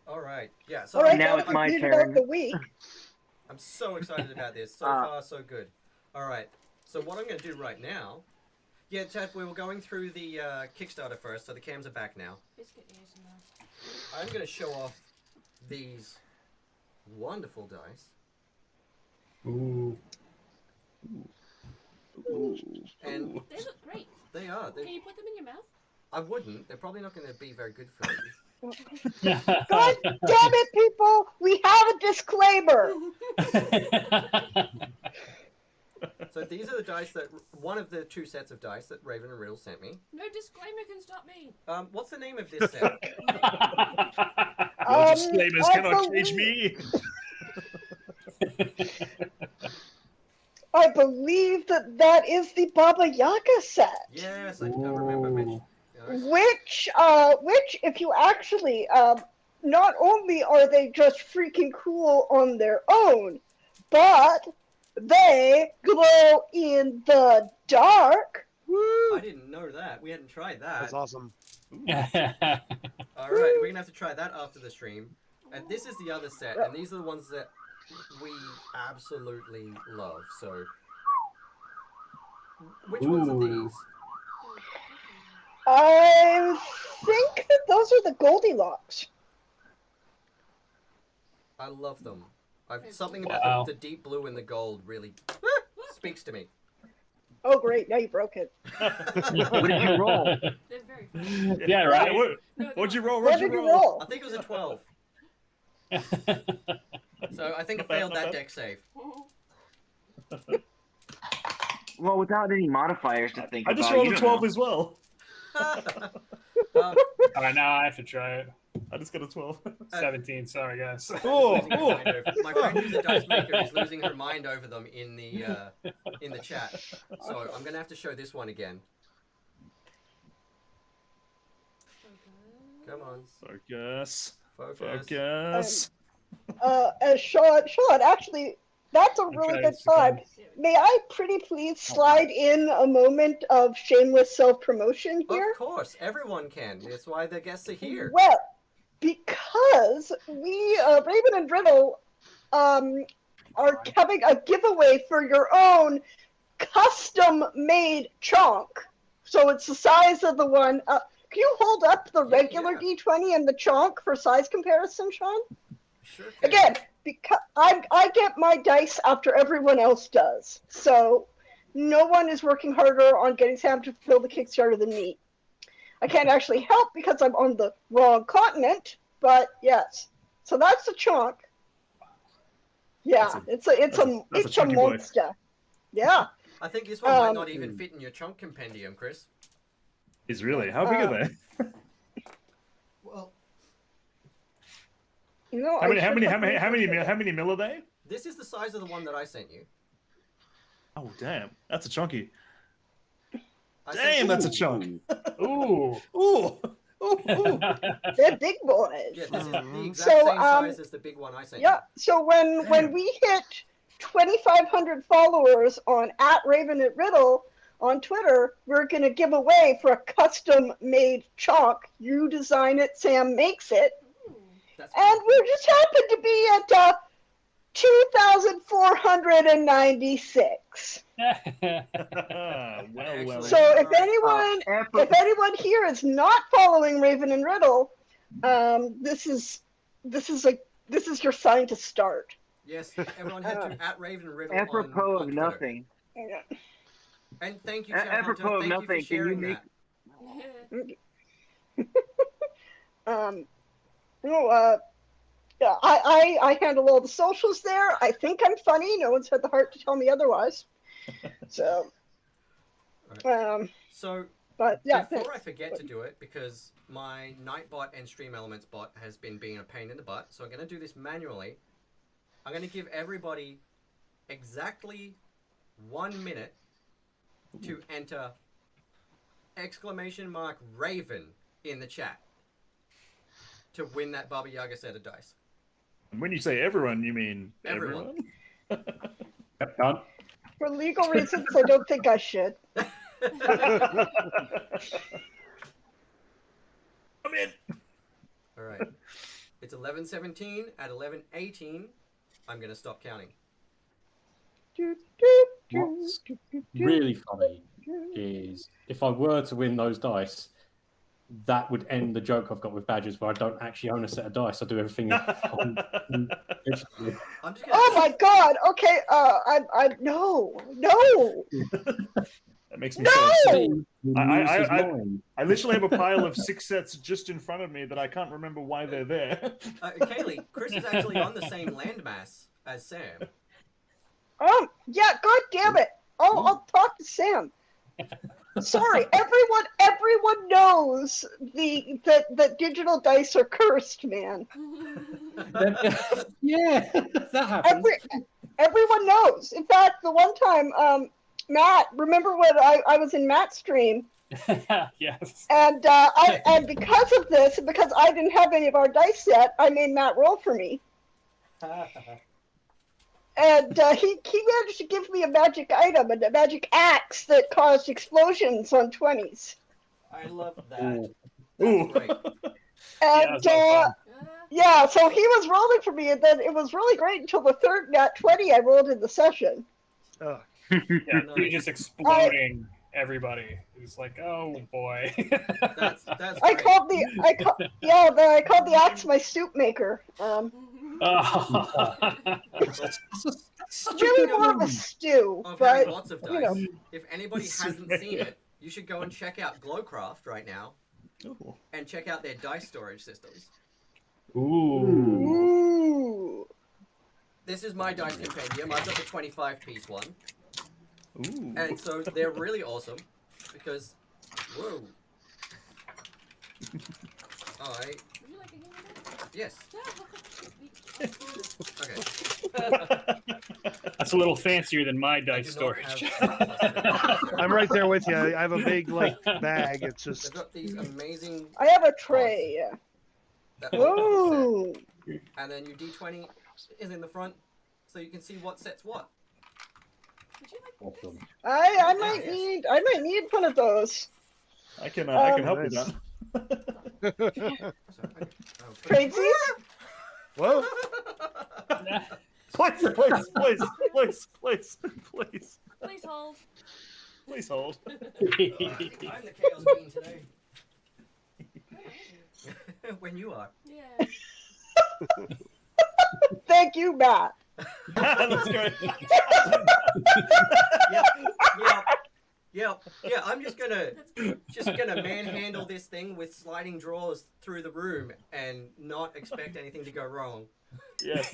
All right. Yeah. So All right, Now guys, it's my we did turn. about the week. I'm so excited about this. So far, so good. All right. So what I'm going to do right now... Yeah, Chad, we were going through the Kickstarter first, so the cams are back now. Biscuit ASMR. I'm going to show off these wonderful dice. Ooh. And They look great. they are. Can you put them in your mouth? I wouldn't. They're probably not going to be very good for you. God damn it, people! We have a disclaimer. So these are the dice that... One of the two sets of dice that Raven and Riddle sent me. No disclaimer can stop me. What's the name of this set? Your disclaimers I cannot change believe- me. I believe that is the Baba Yaga set. Yes, I remember mentioning. Which, if you actually, not only are they just freaking cool on their own, but they glow in the dark. I didn't know that. We hadn't tried that. That's awesome. All right, we're gonna have to try that after the stream. And this is the other set, and these are the ones that we absolutely love. So, which ones are these? I think that those are the Goldilocks. I love them. Something about the deep blue and the gold really speaks to me. Oh, great. Now you broke it. What did you roll? They're very fun. Yeah, right. What'd you roll? What did you roll? I think it was a 12. So I think I failed that deck save. Well, without any modifiers to think I about. just rolled you a don't 12 know. as well. All right, now I have to try it. I just got a 12. 17. Sorry, guys. Losing her mind over- My friend who's a dice maker is losing her mind over them in the chat. So I'm gonna have to show this one again. Come on. Focus. Focus. As Sean, actually, that's a really good time. May I pretty please slide in a moment of shameless self-promotion here? Of course, everyone can. That's why the guests are here. Well, because we, Raven and Riddle, are having a giveaway for your own custom-made chunk. So it's the size of the one. Can you hold up the regular D20 and the chunk for size comparison, Sean? Sure. Again, because I get my dice after everyone else does. So no one is working harder on getting Sam to fulfill the Kickstarter than me. I can't actually help because I'm on the wrong continent, but yes. So that's the chunk. Yeah, it's a monster. Yeah. I think this one might not even fit in your chunk compendium, Chris. Is really? How big are they? Well, you know, how many mil are they? this is the size of the one that I sent you. Oh damn, that's a chunky. I Damn, think- that's a chunk. Ooh. Ooh. Ooh. They're big boys. Yeah, this is the exact So, same size as the big one I sent Yeah. So when we hit 2,500 followers on @Raven@Riddle on Twitter, we're gonna give away for a custom made chalk. You design it, Sam makes it, and we just happen to be at 2,496. well. So if anyone here is not following Raven and Riddle, this is your sign to start. Yes, everyone head to @RavenRiddle Apropos on of Twitter. nothing. Yeah. And thank you, A- Shadow Hunter. apropos of Thank you nothing, for can you sharing make- that. Yeah, I handle all the socials there. I think I'm funny. No one's had the heart to tell me otherwise. So, So, but yeah, before I forget to do it, because my Nightbot and Stream Elements bot has been being a pain in the butt, so I'm going to do this manually. I'm going to give everybody exactly 1 minute to enter !Raven in the chat to win that Baba Yaga set of dice. And when you say everyone, you mean Everyone. Done. for legal reasons, I don't think I should. Come in. All right. It's 11:17. At 11:18, I'm going to stop counting. What's really funny is if I were to win those dice, that would end the joke I've got with badges where I don't actually own a set of dice. I do everything digitally. Oh my God! Okay, no. That makes me No! so upset. lose his I mind. literally have a pile of 6 sets just in front of me that I can't remember why they're there. Kaylee, Chris is actually on the same landmass as Sam. Yeah, God damn it! I'll talk to Sam. Sorry, everyone knows that digital dice are cursed, man. Yeah, that happens. Everyone knows. In fact, the one time, Matt, remember when I was in Matt's stream? Yes. And and because of this, and because I didn't have any of our dice set, I made Matt roll for me. And he managed to give me a magic item, a magic axe that caused explosions on 20s. I love that. Ooh. Great. And yeah, so he was rolling for me, and then it was really great until the third nat 20 I rolled in the session. Oh. Yeah, you're just exploding everybody. It's like, oh boy. That's I called the axe my soup maker. Really more of a stew, Of but having lots of dice. you know. If anybody hasn't seen it, you should go and check out Glowcraft right now, and check out their dice storage systems. Ooh. This is my dice compendium. I've got the 25-piece one. Ooh. And so they're really awesome because, whoa. Would you like a hand with Yes. Okay. That's a little fancier than my dice storage. I'm right there with you. I have a big bag. It's They've just. got these amazing. I have a tray. Yeah. that look Ooh. set. And then your D20 is in the front, so you can see what sets what. Awesome. I might need one of those. I can help you Nice. that. Crazy? Whoa. Please. Please hold. Please hold. I'm the chaos being today. When you are. Yeah. Thank you, Matt. That's great. Yeah. I'm just gonna manhandle this thing with sliding drawers through the room and not expect anything to go wrong. Yes.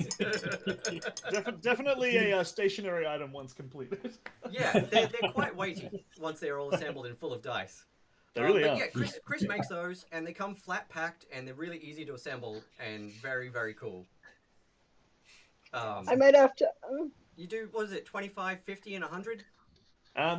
Definitely a stationary item once completed. Yeah, they're quite weighty once they're all assembled and full of dice. They really but are. yeah, Chris makes those, and they come flat packed, and they're really easy to assemble and very, very cool. I might have to. you do, what is it, 25, 50, and 100?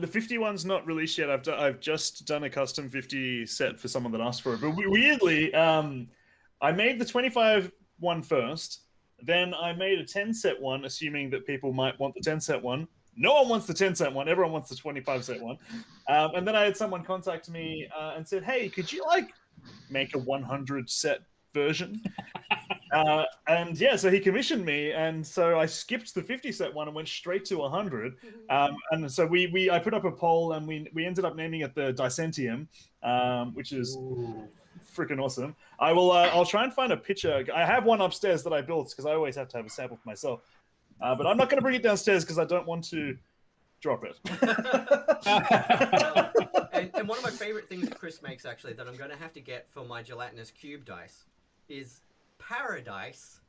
The 50 one's not released yet. I've just done a custom 50 set for someone that asked for it. But weirdly, I made the 25 one first. Then I made a 10 set one, assuming that people might want the 10 set one. No one wants the 10 set one. Everyone wants the 25 set one. And then I had someone contact me and said, "Hey, could you like make a 100 set version?" And yeah, so he commissioned me, and so I skipped the 50 set one and went straight to 100. And so I put up a poll, and we ended up naming it the Dicentium, which is freaking awesome. I'll try and find a picture. I have one upstairs that I built because I always have to have a sample for myself. But I'm not going to bring it downstairs because I don't want to drop it. And one of my favorite things that Chris makes, actually, that I'm going to have to get for my gelatinous cube dice is Paradise,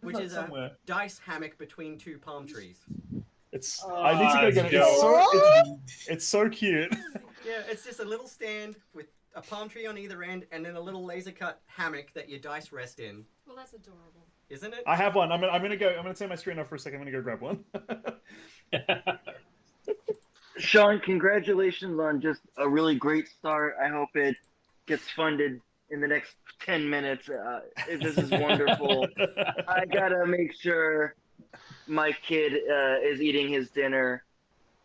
which is a dice hammock between two palm trees. I need to go get it. It's so cute. Yeah, it's just a little stand with a palm tree on either end, and then a little laser cut hammock that your dice rest in. Well, that's adorable. Isn't it? I have one. I'm gonna turn my screen off for a second. I'm gonna go grab one. Sean, congratulations on just a really great start. I hope it gets funded in the next 10 minutes. This is wonderful. I gotta make sure my kid is eating his dinner.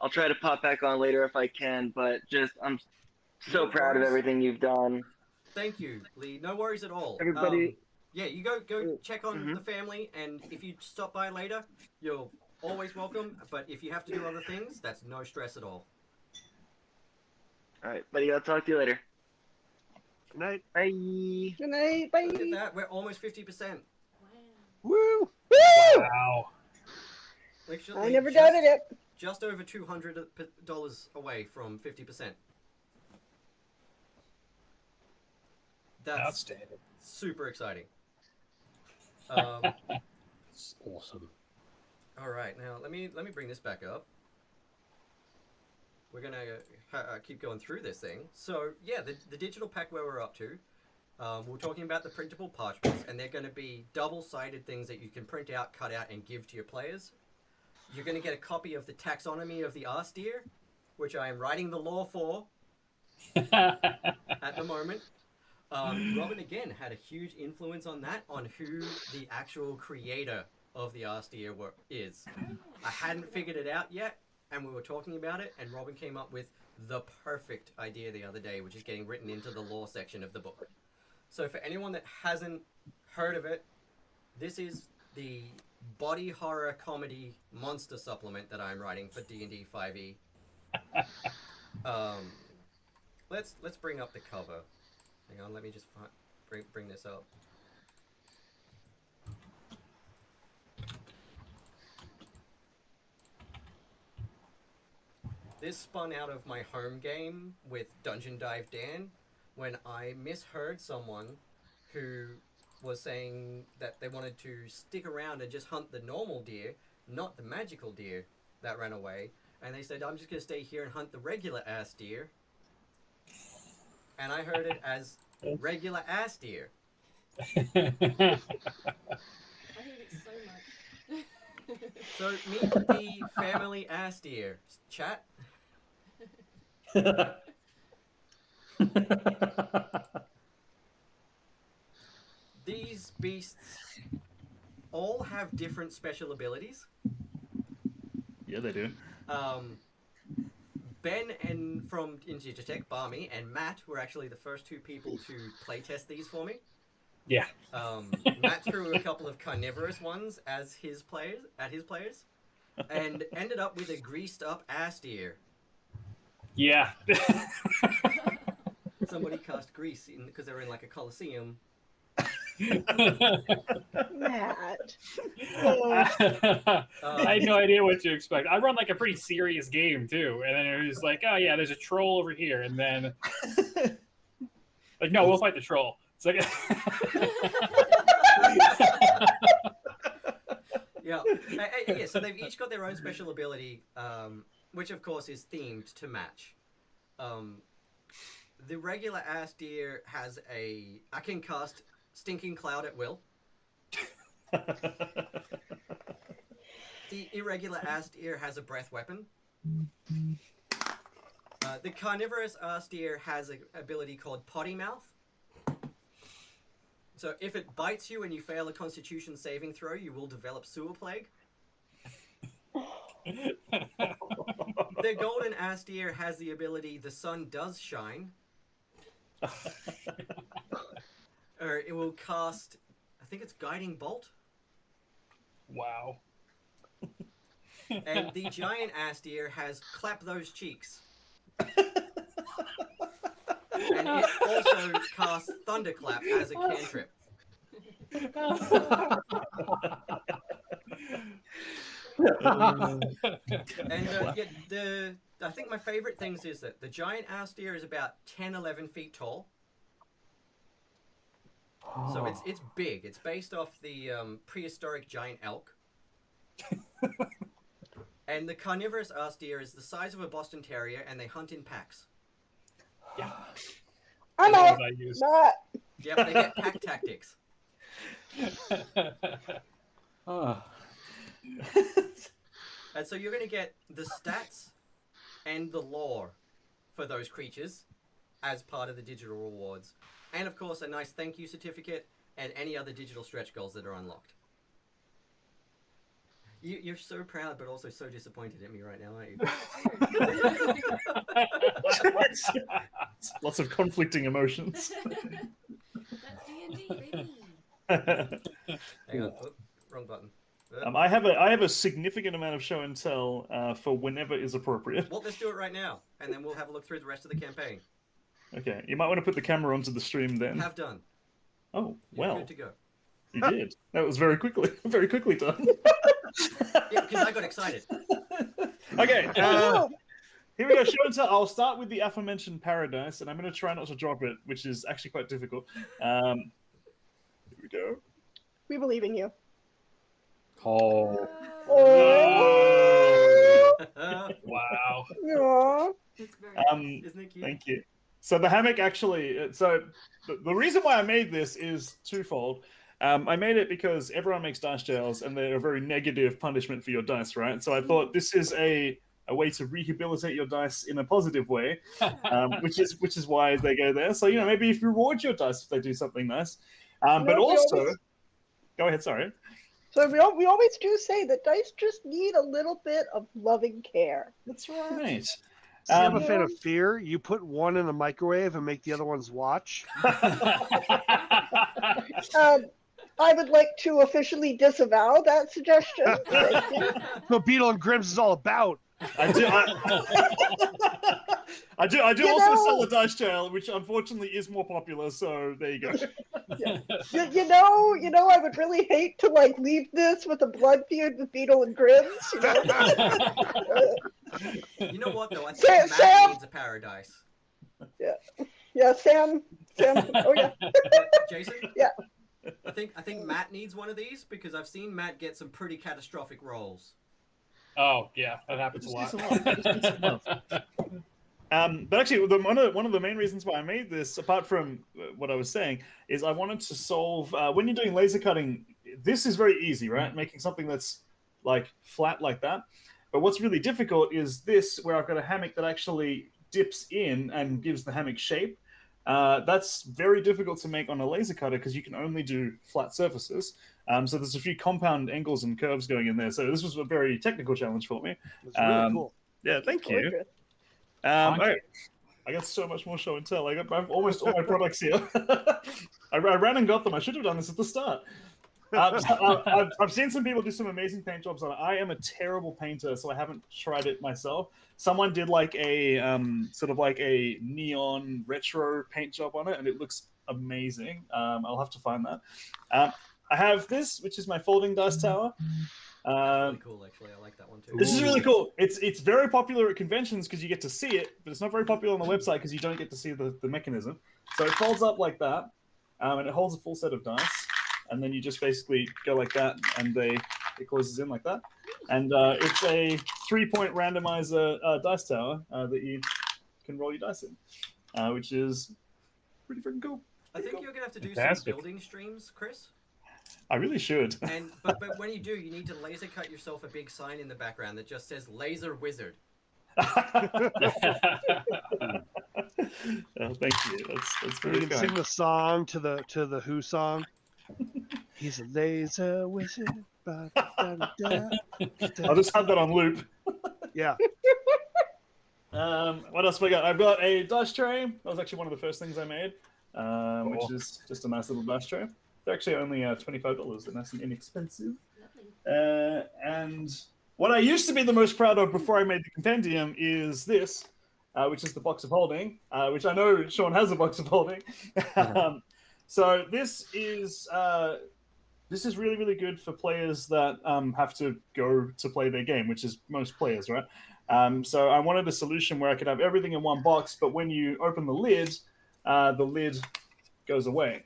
I'll try to pop back on later if I can, but I'm so proud of everything you've done. Thank you, Lee. No worries at all. Everybody. Yeah, you go check on the family, and if you stop by later, you're always welcome. But if you have to do other things, that's no stress at all. All right, buddy. I'll talk to you later. Good night. Bye. Good night. Bye. Look at that. We're almost 50%. Woo! Woo! Wow. Actually, I never doubted it. Just over $200 away from 50%. That's outstanding. Super exciting. It's awesome. All right, now let me bring this back up. We're gonna keep going through this thing. So yeah, the digital pack where we're up to. We're talking about the printable parchments, and they're going to be double-sided things that you can print out, cut out, and give to your players. You're going to get a copy of the Taxonomy of the Arstir, which I am writing the law for at the moment. Robin, again, had a huge influence on that, on who the actual creator of the Arstir is. I hadn't figured it out yet, and we were talking about it, and Robin came up with the perfect idea the other day, which is getting written into the law section of the book. So for anyone that hasn't heard of it, this is the body horror comedy monster supplement that I'm writing for D&D 5e. Let's bring up the cover. Hang on, let me just bring this up. This spun out of my home game with Dungeon Dive Dan, when I misheard someone who was saying that they wanted to stick around and just hunt the normal deer, not the magical deer that ran away. And they said, I'm just going to stay here and hunt the regular ass deer. And I heard it as regular ass deer. I hate it so much. So meet the family ass deer. Chat. These beasts all have different special abilities. Yeah, they do. Ben and from Digitech, Barmy, and Matt were actually the first two people to playtest these for me. Yeah. Matt threw a couple of carnivorous ones as his players, and ended up with a greased up ass deer. Yeah. Somebody cast grease because they were in like a coliseum. Matt. I had no idea what to expect. I run like a pretty serious game too, and then it was like, oh yeah, there's a troll over here, and then like, no, we'll fight the troll. It's like yeah. Yeah, so they've each got their own special ability, which of course is themed to match. The regular ass deer has I can cast Stinking Cloud at will. The irregular ass deer has a breath weapon. The carnivorous ass deer has an ability called potty mouth. So if it bites you and you fail a Constitution saving throw, you will develop sewer plague. The golden ass deer has the ability the sun does shine. Or it will cast, I think it's Guiding Bolt. Wow. And the giant ass deer has Clap Those Cheeks. And it also casts Thunderclap as a cantrip. And I think my favorite things is that the giant ass deer is about 10-11 feet tall. So it's big. It's based off the prehistoric giant elk. And the carnivorous ass deer is the size of a Boston Terrier, and they hunt in packs. Yeah. I'm out. Nah. Yep, they get pack tactics. And so you're going to get the stats and the lore for those creatures as part of the digital rewards. And of course, a nice thank you certificate and any other digital stretch goals that are unlocked. You're so proud, but also so disappointed in me right now, aren't you? Lots of conflicting emotions. That's D&D, baby. Hang on, wrong button. I have a significant amount of show and tell for whenever is appropriate. Well, let's do it right now, and then we'll have a look through the rest of the campaign. Okay, you might want to put the camera onto the stream then. Have done. Oh, You're well. good to go. You did. That was very quickly done. Yeah, because I got excited. Okay, here we go. Show and tell. I'll start with the aforementioned Paradise, and I'm going to try not to drop it, which is actually quite difficult. Here we go. We believe in you. Oh. Oh. Wow. Aw. Isn't it cute? Thank you. So the hammock actually, so the reason why I made this is twofold. I made it because everyone makes dice jails and they're a very negative punishment for your dice, right? So I thought this is a way to rehabilitate your dice in a positive way, which is why they go there. So, you know, maybe if you reward your dice if they do something nice. But also, go ahead, sorry. So we always do say that dice just need a little bit of loving care. That's right. See, I'm a fan of fear. You put one in the microwave and make the other ones watch. I would like to officially disavow that suggestion. No, Beetle and Grimm's is all about. I do also sell a dice jail, which unfortunately is more popular. So there you go. You know, I would really hate to like leave this with a blood feud with Beetle and Grimm's. You know, You know what though? I think Matt needs a paradise. Yeah, Sam. Oh yeah. Jason? Yeah. I think Matt needs one of these because I've seen Matt get some pretty catastrophic rolls. Oh yeah, that happens a lot. But actually, one of the main reasons why I made this, apart from what I was saying, is I wanted to solve when you're doing laser cutting. This is very easy, right? Making something that's like flat like that. But what's really difficult is this, where I've got a hammock that actually dips in and gives the hammock shape. That's very difficult to make on a laser cutter because you can only do flat surfaces. So there's a few compound angles and curves going in there. So this was a very technical challenge for me. It's really cool. Yeah, thank you. Okay. I got so much more show and tell. I have almost all my products here. I ran and got them. I should have done this at the start. I've seen some people do some amazing paint jobs on it. I am a terrible painter, so I haven't tried it myself. Someone did like a sort of like a neon retro paint job on it, and it looks amazing. I'll have to find that. I have this, which is my folding dice tower. That's really cool, actually. I like that one too. This is really cool. It's very popular at conventions because you get to see it, but it's not very popular on the website because you don't get to see the mechanism. So it folds up like that, and it holds a full set of dice. And then you just basically go like that, and it closes in like that. And it's a 3-point randomizer dice tower that you can roll your dice in, which is pretty freaking cool. I think you're going to have to do Fantastic. some building streams, Chris. I really should. And but when you do, you need to laser cut yourself a big sign in the background that just says "Laser Wizard." Oh, thank you. That's very You can kind. sing the song to the Who song. He's a laser wizard. Ba, da, da, da, I'll just have that on loop. Yeah. What else have I got? I've got a dice tray. That was actually one of the first things I made, which is just a nice little dice tray. They're actually only $25. They're nice and inexpensive. And what I used to be the most proud of before I made the compendium is this, which is the box of holding, which I know Sean has a box of holding. So this is really, really good for players that have to go to play their game, which is most players, right? So I wanted a solution where I could have everything in one box, but when you open the lid goes away.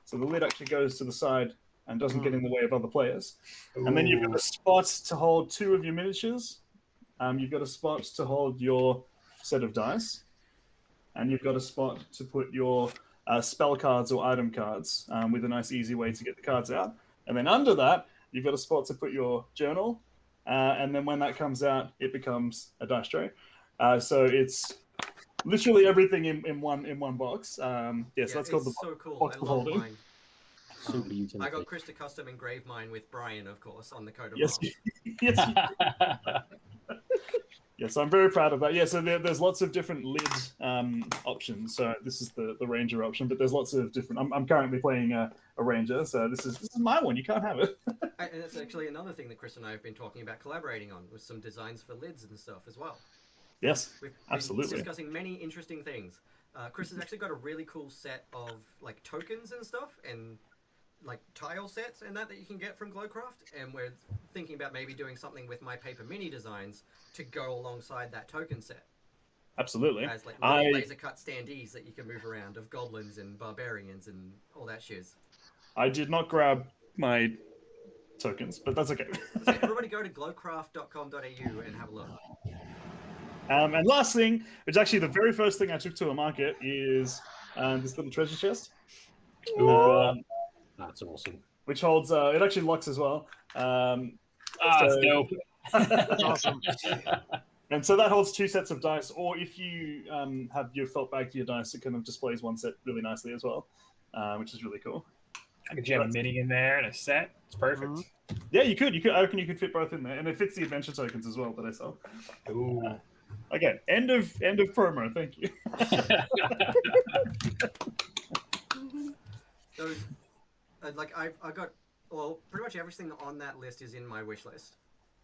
So the lid actually goes to the side and doesn't get in the way of other players. And then you've got a spot to hold 2 of your miniatures. You've got a spot to hold your set of dice. And you've got a spot to put your spell cards or item cards with a nice easy way to get the cards out. And then under that, you've got a spot to put your journal. And then when that comes out, it becomes a dice tray. So it's literally everything in one box. So that's called the so cool. box I of love holding. mine. I got Chris to custom engrave mine with Brian, of course, on the coat of Yes, arms. yes. Yes, I'm very proud of that. Yeah, so there's lots of different lid options. So this is the Ranger option, but there's lots of different. I'm currently playing a Ranger, so this is my one. You can't have it. And that's actually another thing that Chris and I have been talking about collaborating on, with some designs for lids and stuff as well. Yes, We've absolutely. been discussing many interesting things. Chris has actually got a really cool set of like tokens and stuff, and like tile sets and that you can get from Glowcraft, and we're thinking about maybe doing something with my paper mini designs to go alongside that token set. Absolutely. As like little laser cut standees that you can move around of goblins and barbarians and all that shiz. I did not grab my tokens, but that's okay. So everybody go to glowcraft.com.au and have a look. And last thing, which is actually the very first thing I took to a market, is this little treasure chest. That's awesome. Which holds, it actually locks as well. That's dope. That's awesome. And so that holds 2 sets of dice, or if you have your felt bag for your dice, it kind of displays one set really nicely as well, which is really cool. I could jam a mini in there and a set. It's perfect. Yeah, you could. I reckon you could fit both in there, and it fits the adventure tokens as well that I sell. Ooh. Again, end of promo. Thank you. So, like I got, well, pretty much everything on that list is in my wish list.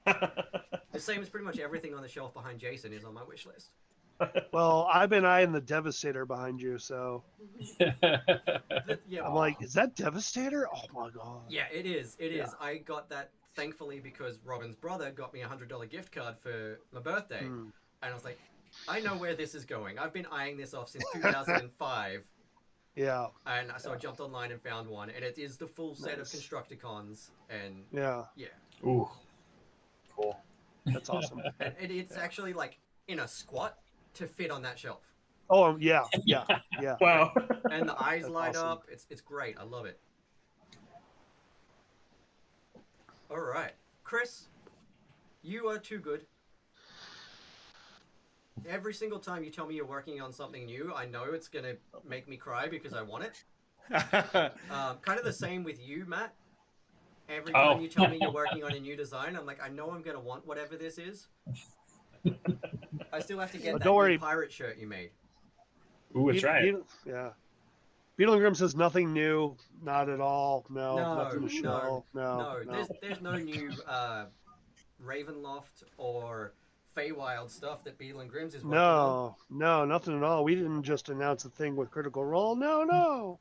The same as pretty much everything on the shelf behind Jason is on my wish list. Well, I've been eyeing the Devastator behind you, so Yeah, I'm like, is that Devastator? Oh my god. Yeah, it is. It is. I got that thankfully because Robin's brother got me a $100 gift card for my birthday, and I was like, I know where this is going. I've been eyeing this off since 2005. Yeah. And so I jumped online and found one, and it is the full set of Constructicons, and Yeah. Ooh. Cool. That's awesome. And it's actually like in a squat to fit on that shelf. Oh yeah. Wow. And the eyes That's light awesome. up. It's great. I love it. All right, Chris, you are too good. Every single time you tell me you're working on something new, I know it's gonna make me cry because I want it. Kind of the same with you, Matt. Every time you tell me you're working on a new design, I'm like, I know I'm gonna want whatever this is. I still have to get that new pirate shirt you made. Ooh, that's right. Yeah. Beetle and Grimm says nothing new, not at all. No, nothing to show. No. There's no new Ravenloft or Feywild stuff that Beetle and Grimm's is working on. No, nothing at all. We didn't just announce a thing with Critical Role. No.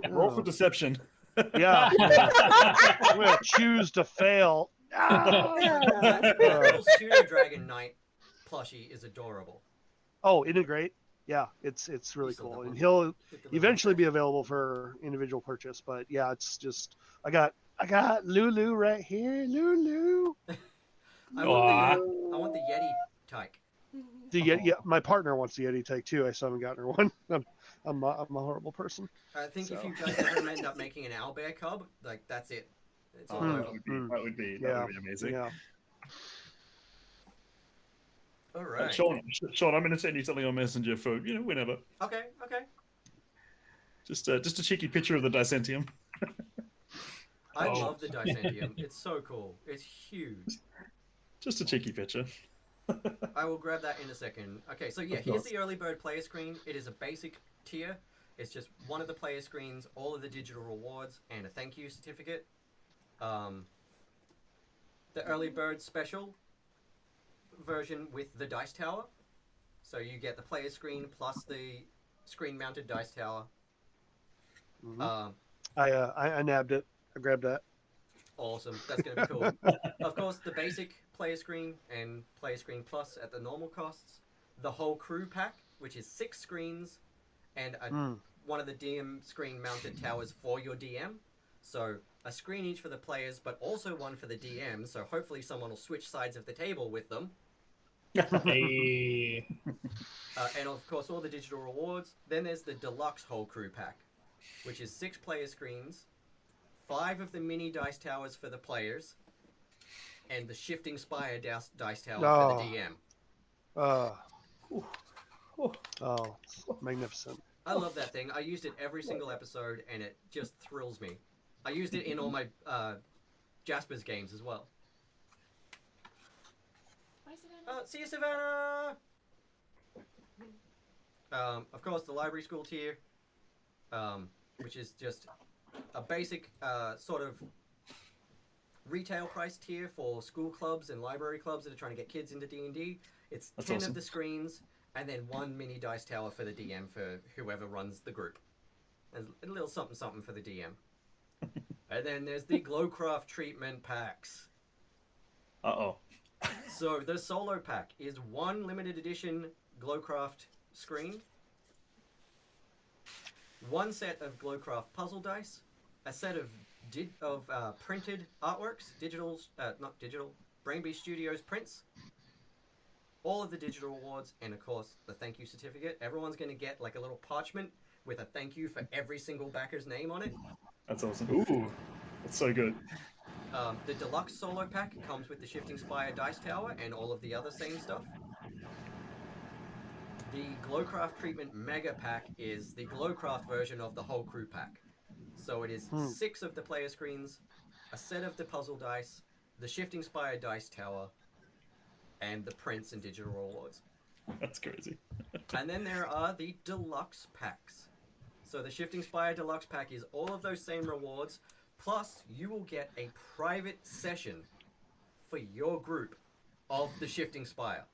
Roll for deception. Yeah. I'm gonna choose to fail. That Studio Dragon Knight plushie is adorable. Oh, isn't it great? Yeah, it's really cool, and he'll eventually be available for individual purchase. But yeah, it's just I got Lulu right here, Lulu. I want the Yeti tyke. The Yeti, yeah, my partner wants the Yeti tyke too. I still haven't gotten her one. I'm a horrible person. I think if So. you guys ever end up making an owlbear cub, like that's it. It's all over. That would be amazing. Yeah. All right. Sean, I'm going to send you something on Messenger for whenever. Okay. Just a cheeky picture of the Dicentium. I love the Dicentium. It's so cool. It's huge. Just a cheeky picture. I will grab that in a second. Okay, so yeah, here's the early bird player screen. It is a basic tier. It's just one of the player screens, all of the digital rewards, and a thank you certificate. The early bird special version with the dice tower. So you get the player screen plus the screen mounted dice tower. I nabbed it. I grabbed that. Awesome. That's going to be cool. Of course, the basic player screen and player screen plus at the normal costs. The whole crew pack, which is 6 screens and one of the DM screen mounted towers for your DM. So a screen each for the players, but also one for the DM. So hopefully someone will switch sides of the table with them. Hey. And of course, all the digital rewards. Then there's the deluxe whole crew pack, which is 6 player screens, 5 of the mini dice towers for the players, and the shifting spire dice tower for the DM. Oh, magnificent. I love that thing. I used it every single episode, and it just thrills me. I used it in all my Jasper's games as well. Bye, Savannah. See you, Savannah! Of course, the library school tier, which is just a basic sort of retail price tier for school clubs and library clubs that are trying to get kids into D&D. It's 10 awesome. of the screens, and then 1 mini dice tower for the DM for whoever runs the group. And a little something something for the DM. And then there's the Glowcraft treatment packs. Uh-oh. So the solo pack is 1 limited edition Glowcraft screen, 1 set of Glowcraft puzzle dice, a set of printed artworks, Brainbeast Studios prints, all of the digital rewards, and of course the thank you certificate. Everyone's going to get like a little parchment with a thank you for every single backer's name on it. That's awesome. Ooh, that's so good. The deluxe solo pack comes with the Shifting Spire dice tower and all of the other same stuff. The Glowcraft treatment mega pack is the Glowcraft version of the whole crew pack. So it is 6 of the player screens, a set of the puzzle dice, the Shifting Spire dice tower, and the prints and digital rewards. That's crazy. And then there are the deluxe packs. So the Shifting Spire deluxe pack is all of those same rewards, plus you will get a private session for your group of the Shifting Spire.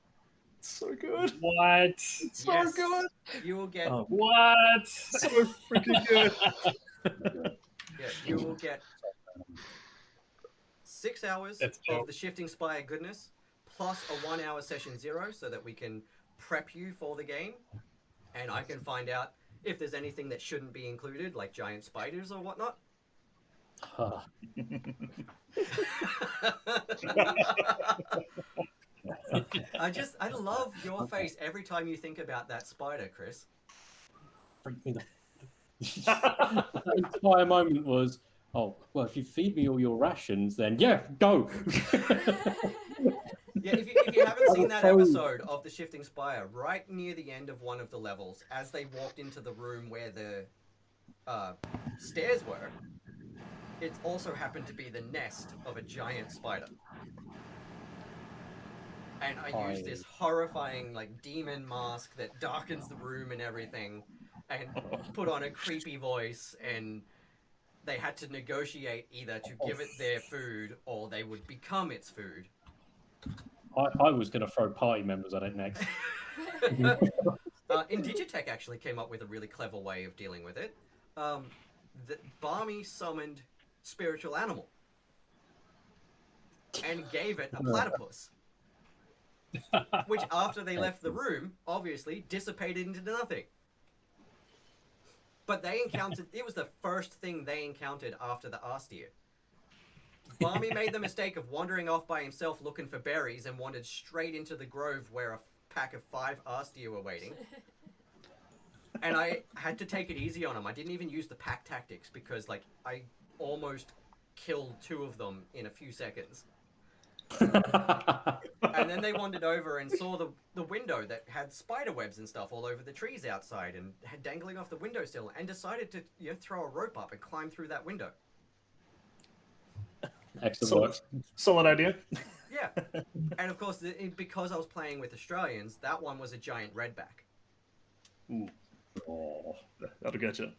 So good. What? So good. You will get what? So freaking good. Yeah, you will get 6 hours of the Shifting Spire goodness, plus a 1 hour session 0, so that we can prep you for the game, and I can find out if there's anything that shouldn't be included, like giant spiders or whatnot. I love your face every time you think about that spider, Chris. Freak me the entire moment was, oh, well, if you feed me all your rations, then yeah, go. Yeah, if you haven't seen that episode of The Shifting Spire, right near the end of one of the levels, as they walked into the room where the stairs were, it also happened to be the nest of a giant spider. And I used this horrifying, like, demon mask that darkens the room and everything, and put on a creepy voice, and they had to negotiate either to give it their food or they would become its food. I was going to throw party members at it next. Indigitech actually came up with a really clever way of dealing with it. That Barmy summoned spiritual animal and gave it a platypus, which after they left the room, obviously dissipated into nothing. But they encountered, it was the first thing they encountered after the Astir. Barmy made the mistake of wandering off by himself looking for berries and wandered straight into the grove where a pack of 5 Astir were waiting. And I had to take it easy on them. I didn't even use the pack tactics because, like, I almost killed 2 of them in a few seconds. And then they wandered over and saw the window that had spider webs and stuff all over the trees outside and had dangling off the windowsill, and decided to throw a rope up and climb through that window. Excellent. Solid idea. Yeah. And of course, because I was playing with Australians, that one was a giant redback. Ooh. Oh, that'll get you.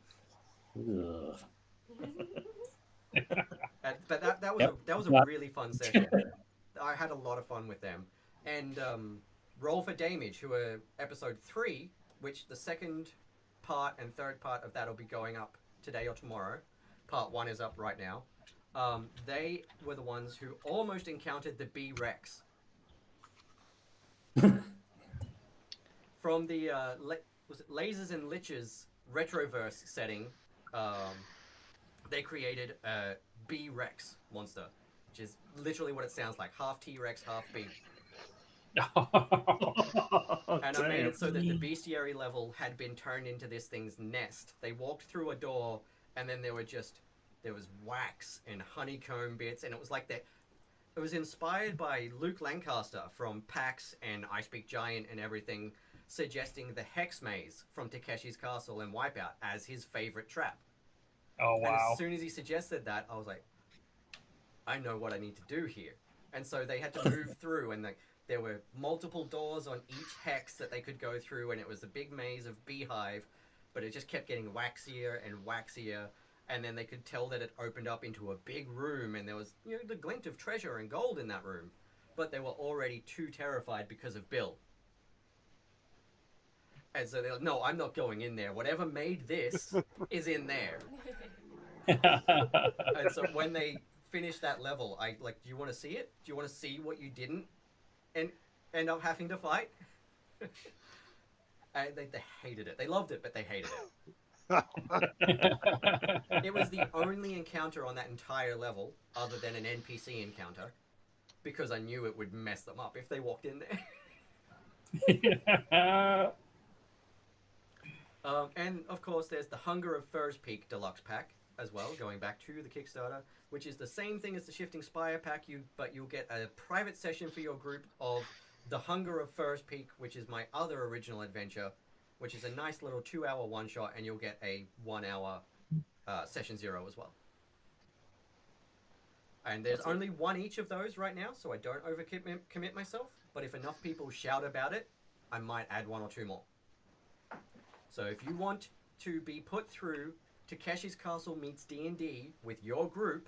But that was that was a really fun session. I had a lot of fun with them. And Roll for Damage, who are episode 3, which the second part and third part of that will be going up today or tomorrow. Part 1 is up right now. They were the ones who almost encountered the B-Rex. From the was it Lasers and Liches Retroverse setting, they created a B-Rex monster, which is literally what it sounds like, half T-Rex, half B. And I made it so that the bestiary level had been turned into this thing's nest. They walked through a door, and then there was wax and honeycomb bits, and it was like that. It was inspired by Luke Lancaster from PAX and I Speak Giant and everything, suggesting the Hex Maze from Takeshi's Castle and Wipeout as his favorite trap. Oh, wow. And as soon as he suggested that, I was like, I know what I need to do here. And so they had to move through, and there were multiple doors on each hex that they could go through, and it was a big maze of beehive, but it just kept getting waxier and waxier, and then they could tell that it opened up into a big room, and there was the glint of treasure and gold in that room, but they were already too terrified because of Bill. And so they're like, no, I'm not going in there. Whatever made this is in there. And so when they finished that level, I do you want to see it? Do you want to see what you didn't and end up having to fight? And they hated it. They loved it, but they hated it. It was the only encounter on that entire level, other than an NPC encounter, because I knew it would mess them up if they walked in there. And of course, there's the Hunger of Furs Peak Deluxe Pack as well, going back to the Kickstarter, which is the same thing as the Shifting Spire Pack, but you'll get a private session for your group of the Hunger of Furs Peak, which is my other original adventure, which is a nice little 2-hour one-shot, and you'll get a 1-hour Session 0 as well. And there's only one each of those right now, so I don't overcommit myself, but if enough people shout about it, I might add 1 or 2 more. So if you want to be put through Takeshi's Castle meets D&D with your group,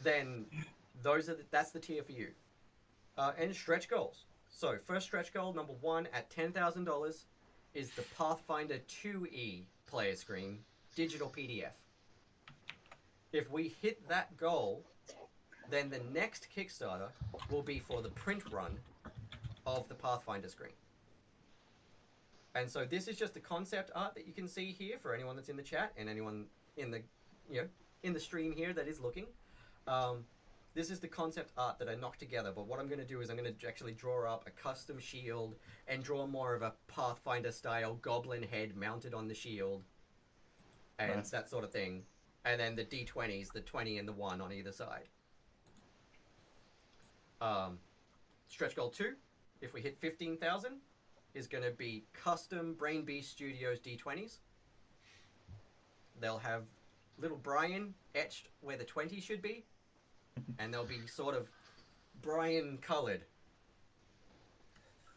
then that's the tier for you. And stretch goals. So first stretch goal, number 1 at $10,000 is the Pathfinder 2E player screen, digital PDF. If we hit that goal, then the next Kickstarter will be for the print run of the Pathfinder screen. And so this is just the concept art that you can see here for anyone that's in the chat and anyone in the in the stream here that is looking. This is the concept art that I knocked together, but what I'm going to do is I'm going to actually draw up a custom shield and draw more of a Pathfinder style goblin head mounted on the shield and that sort of thing. And then the D20s, the 20 and the 1 on either side. Stretch goal 2, if we hit 15,000, is going to be custom Brain Beast Studios D20s. They'll have little Brian etched where the 20 should be, and they'll be sort of Brian colored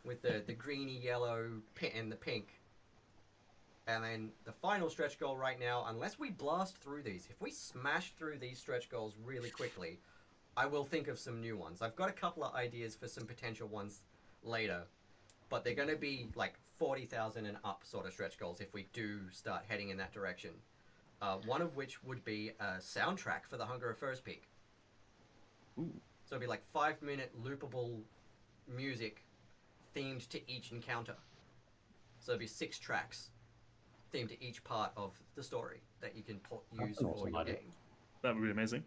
with the greeny yellow and the pink. And then the final stretch goal right now, unless we blast through these, if we smash through these stretch goals really quickly, I will think of some new ones. I've got a couple of ideas for some potential ones later, but they're going to be like 40,000 and up sort of stretch goals if we do start heading in that direction. One of which would be a soundtrack for the Hunger of Furs Peak. Ooh. So it'd be like 5-minute loopable music themed to each encounter. So it'd be 6 tracks themed to each part of the story that you can use for your game. That would be amazing.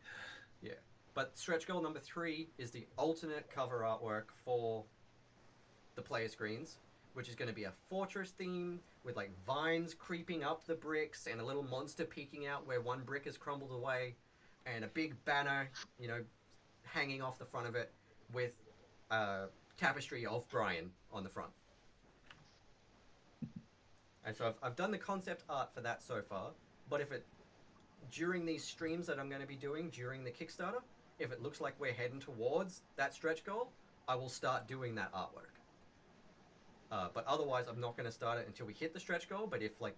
Yeah. But stretch goal number 3 is the alternate cover artwork for the player screens. which is going to be a fortress theme with like vines creeping up the bricks and a little monster peeking out where one brick has crumbled away, and a big banner, you know, hanging off the front of it with tapestry of Brian on the front. And so I've done the concept art for that so far, but if it, during these streams that I'm going to be doing during the Kickstarter, if it looks like we're heading towards that stretch goal, I will start doing that artwork. But otherwise, I'm not going to start it until we hit the stretch goal, but if like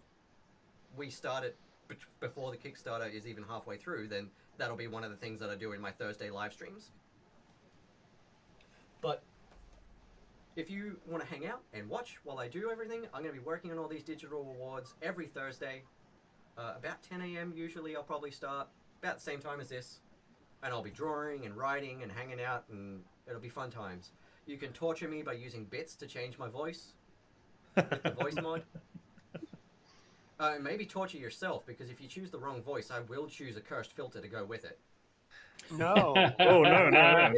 we start it before the Kickstarter is even halfway through, then that'll be one of the things that I do in my Thursday live streams. But if you want to hang out and watch while I do everything, I'm going to be working on all these digital rewards every Thursday. About 10 a.m. usually I'll probably start, about the same time as this. And I'll be drawing and writing and hanging out, and it'll be fun times. You can torture me by using bits to change my voice with the voice mod. Maybe torture yourself, because if you choose the wrong voice, I will choose a cursed filter to go with it. No. Oh, no.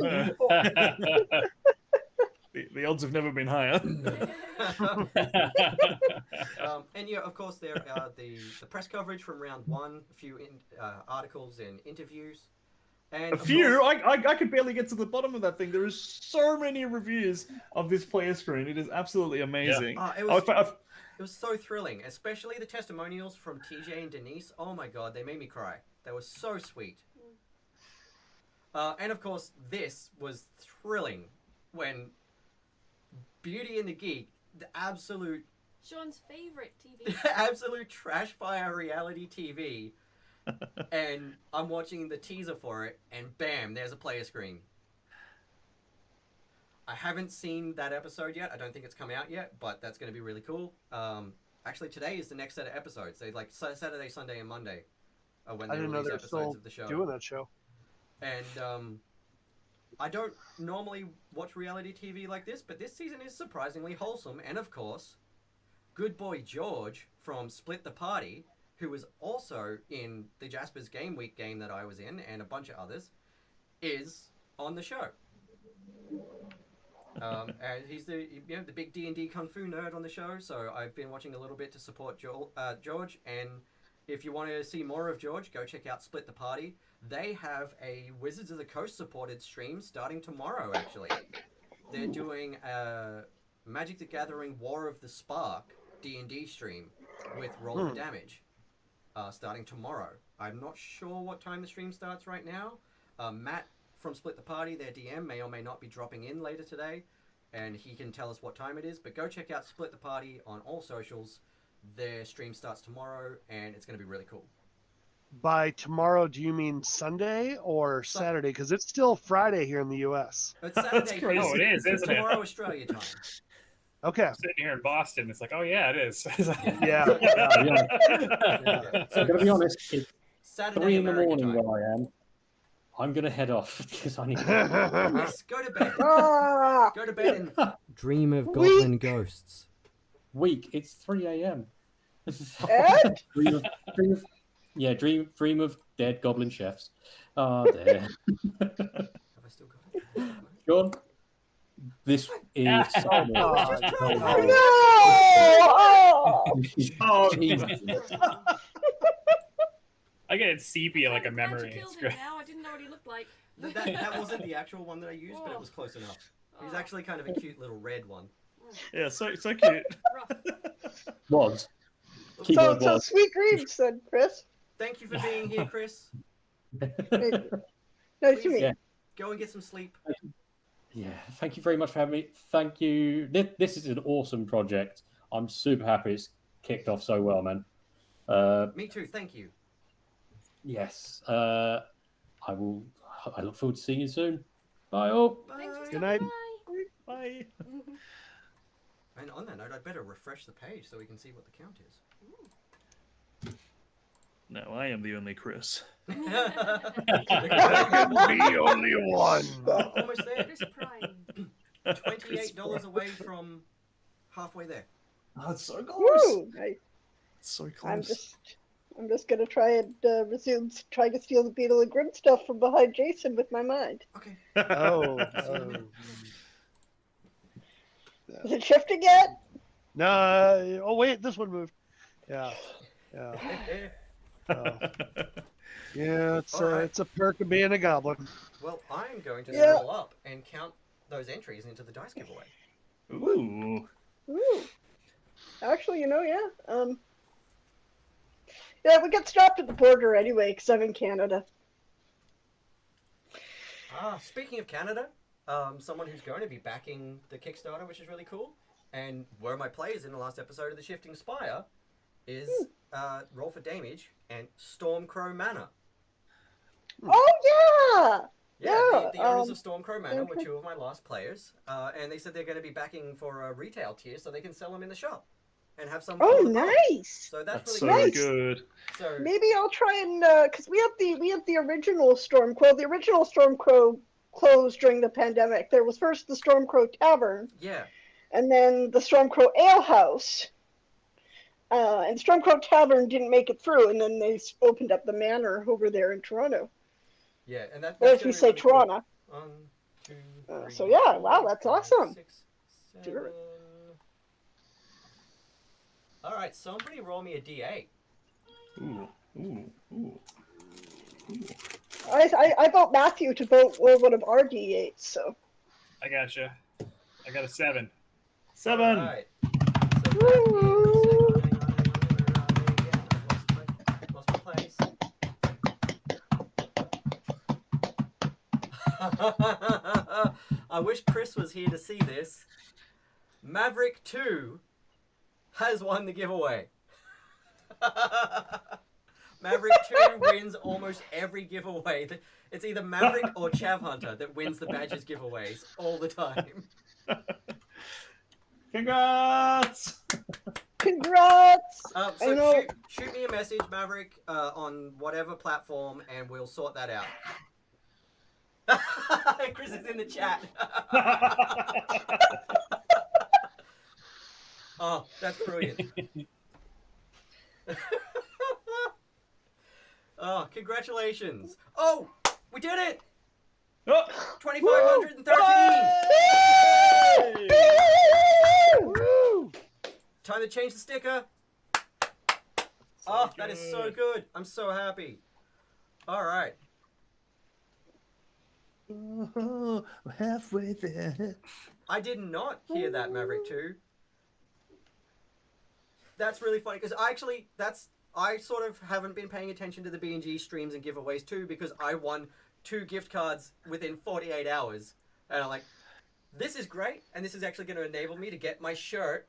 The odds have never been higher. And yeah, of course, there are the press coverage from round one, a few articles and interviews. And a few? I could barely get to the bottom of that thing. There is so many reviews of this player screen. It is absolutely amazing. Yeah. It was so thrilling, especially the testimonials from TJ and Denise. Oh my god, they made me cry. They were so sweet. And of course, this was thrilling when Beauty and the Geek, the absolute... Sean's favorite TV. absolute trash fire reality TV. And I'm watching the teaser for it, and bam, there's a player screen. I haven't seen that episode yet. I don't think it's come out yet, but that's going to be really cool. Actually, today is the next set of episodes. They like Saturday, Sunday, and Monday when they release episodes of the show. Doing that show. And I don't normally watch reality TV like this, but this season is surprisingly wholesome. And of course, good boy George from Split the Party, who was also in the Jasper's Game Week game that I was in, and a bunch of others, is on the show. And he's the big D&D Kung Fu nerd on the show, so I've been watching a little bit to support George, and if you want to see more of George, go check out Split the Party. They have a Wizards of the Coast supported stream starting tomorrow, actually. They're doing a Magic the Gathering War of the Spark D&D stream with Roll for Damage starting tomorrow. I'm not sure what time the stream starts right now. Matt from Split the Party, their DM, may or may not be dropping in later today, and he can tell us what time it is, but go check out Split the Party on all socials. Their stream starts tomorrow, and it's going to be really cool. By tomorrow, do you mean Sunday or Saturday? Because it's still Friday here in the U.S. It's Saturday. That's crazy. Oh, it is, isn't it? Tomorrow, Australia time. Okay. I'm sitting here in Boston, it's like, oh yeah, it is. Yeah. So I'm going to be honest, it's Saturday 3 in the American morning time. where I am. I'm going to head off because I need to... Yes, go to bed. Go to bed and dream of goblin ghosts. Week, it's 3 a.m. Ed? Dream of dead goblin chefs. Oh, there. Have I still got it? John, this is so No! Oh, Jesus. I get it sepia like a I'm glad you memory. killed It's him great. now. I didn't know what he looked like. That wasn't the actual one that I used, but it was close enough. He was actually kind of a cute little red one. Yeah, so cute. Was. So Keyboard was. sweet dreams then, Chris. Thank you for being here, Chris. Nice to meet you. Go and get some sleep. Yeah, thank you very much for having me. Thank you. This is an awesome project. I'm super happy it's kicked off so well, man. Me too, thank you. Yes. I look forward to seeing you soon. Bye all. Good night. Bye. And on that note, I'd better refresh the page so we can see what the count is. No, I am the only Chris. The only one. Almost there. $28 away from halfway there. Oh, it's so close. Woo! Nice. It's so close. I'm just gonna try and resume trying to steal the Beetle and Grim stuff from behind Jason with my mind. Okay. Oh. Is it shifting yet? No. Oh wait, this one moved. Yeah. Yeah. Yeah, it's a perk of being a goblin. Well, I'm going to Yeah. scroll up and count those entries into the dice giveaway. Ooh. Ooh. Actually, yeah, we get stopped at the border anyway because I'm in Canada. Speaking of Canada, someone who's going to be backing the Kickstarter, which is really cool, and were my players in the last episode of the Shifting Spire, is Roll for Damage and Stormcrow Manor. Oh yeah. Yeah, the owners of Stormcrow Manor were 2 of my last players, and they said they're going to be backing for a retail tier so they can sell them in the shop and have some. Oh, fun with them. nice. So that's so really good. So maybe I'll try and because we have the original Stormcrow. The original Stormcrow closed during the pandemic. There was first the Stormcrow Tavern. Yeah. And then the Stormcrow Ale House. And Stormcrow Tavern didn't make it through, and then they opened up the Manor over there in Toronto. Yeah, and that's or as we gonna be say, really cool. Toronto. 1, 2, 3, So yeah, wow, that's 4, awesome. 6, 7. All right, somebody roll me a D8. Ooh. I vote Matthew to vote one of our D8s. So. I gotcha. I got a 7. 7. All right. Lost my place. I wish Chris was here to see this. Maverick 2 has won the giveaway. Maverick 2 wins almost every giveaway. It's either Maverick or Chav Hunter that wins the badges giveaways all the time. Congrats! Congrats! So shoot me a message, Maverick, on whatever platform, and we'll sort that out. Chris is in the chat. Oh, that's brilliant. Oh, congratulations. Oh, we did it! 2,513! Time to change the sticker. Oh, that is so good. I'm so happy. All right. Oh, halfway there. I did not hear that, Maverick 2. That's really funny because I sort of haven't been paying attention to the B&G streams and giveaways too because I won 2 gift cards within 48 hours. And I'm like, this is great. And this is actually going to enable me to get my shirt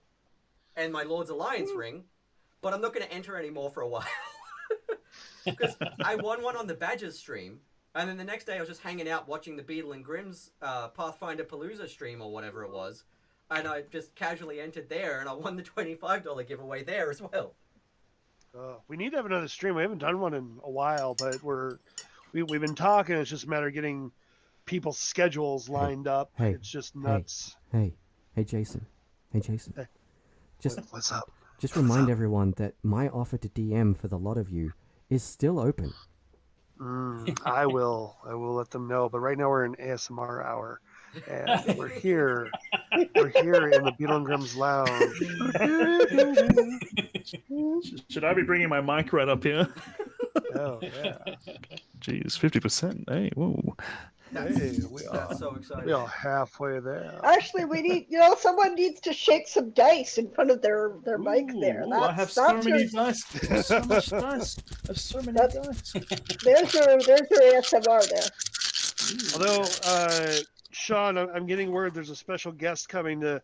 and my Lord's Alliance ring. But I'm not going to enter anymore for a while. Because I won one on the Badgers stream. And then the next day I was just hanging out watching the Beetle and Grimm's Pathfinder Palooza stream or whatever it was. And I just casually entered there and I won the $25 giveaway there as well. We need to have another stream. We haven't done one in a while, but we've been talking. It's just a matter of getting people's schedules lined up. Hey, it's just nuts. Hey, Jason. Hey, Jason. Hey. Just what's up? Just remind everyone that my offer to DM for the lot of you is still open. I will let them know. But right now we're in ASMR hour, and we're here in the Beetle and Grimm's lounge. Should I be bringing my mic right up here? Oh yeah. Jeez, 50%. Hey, whoa. Hey, That's so exciting. We are halfway there. Actually, we need, someone needs to shake some dice in front of their mic there. Ooh, I have so many dice. So much dice. I have so many dice. There's your ASMR there. Although, Sean, I'm getting word there's a special guest coming to.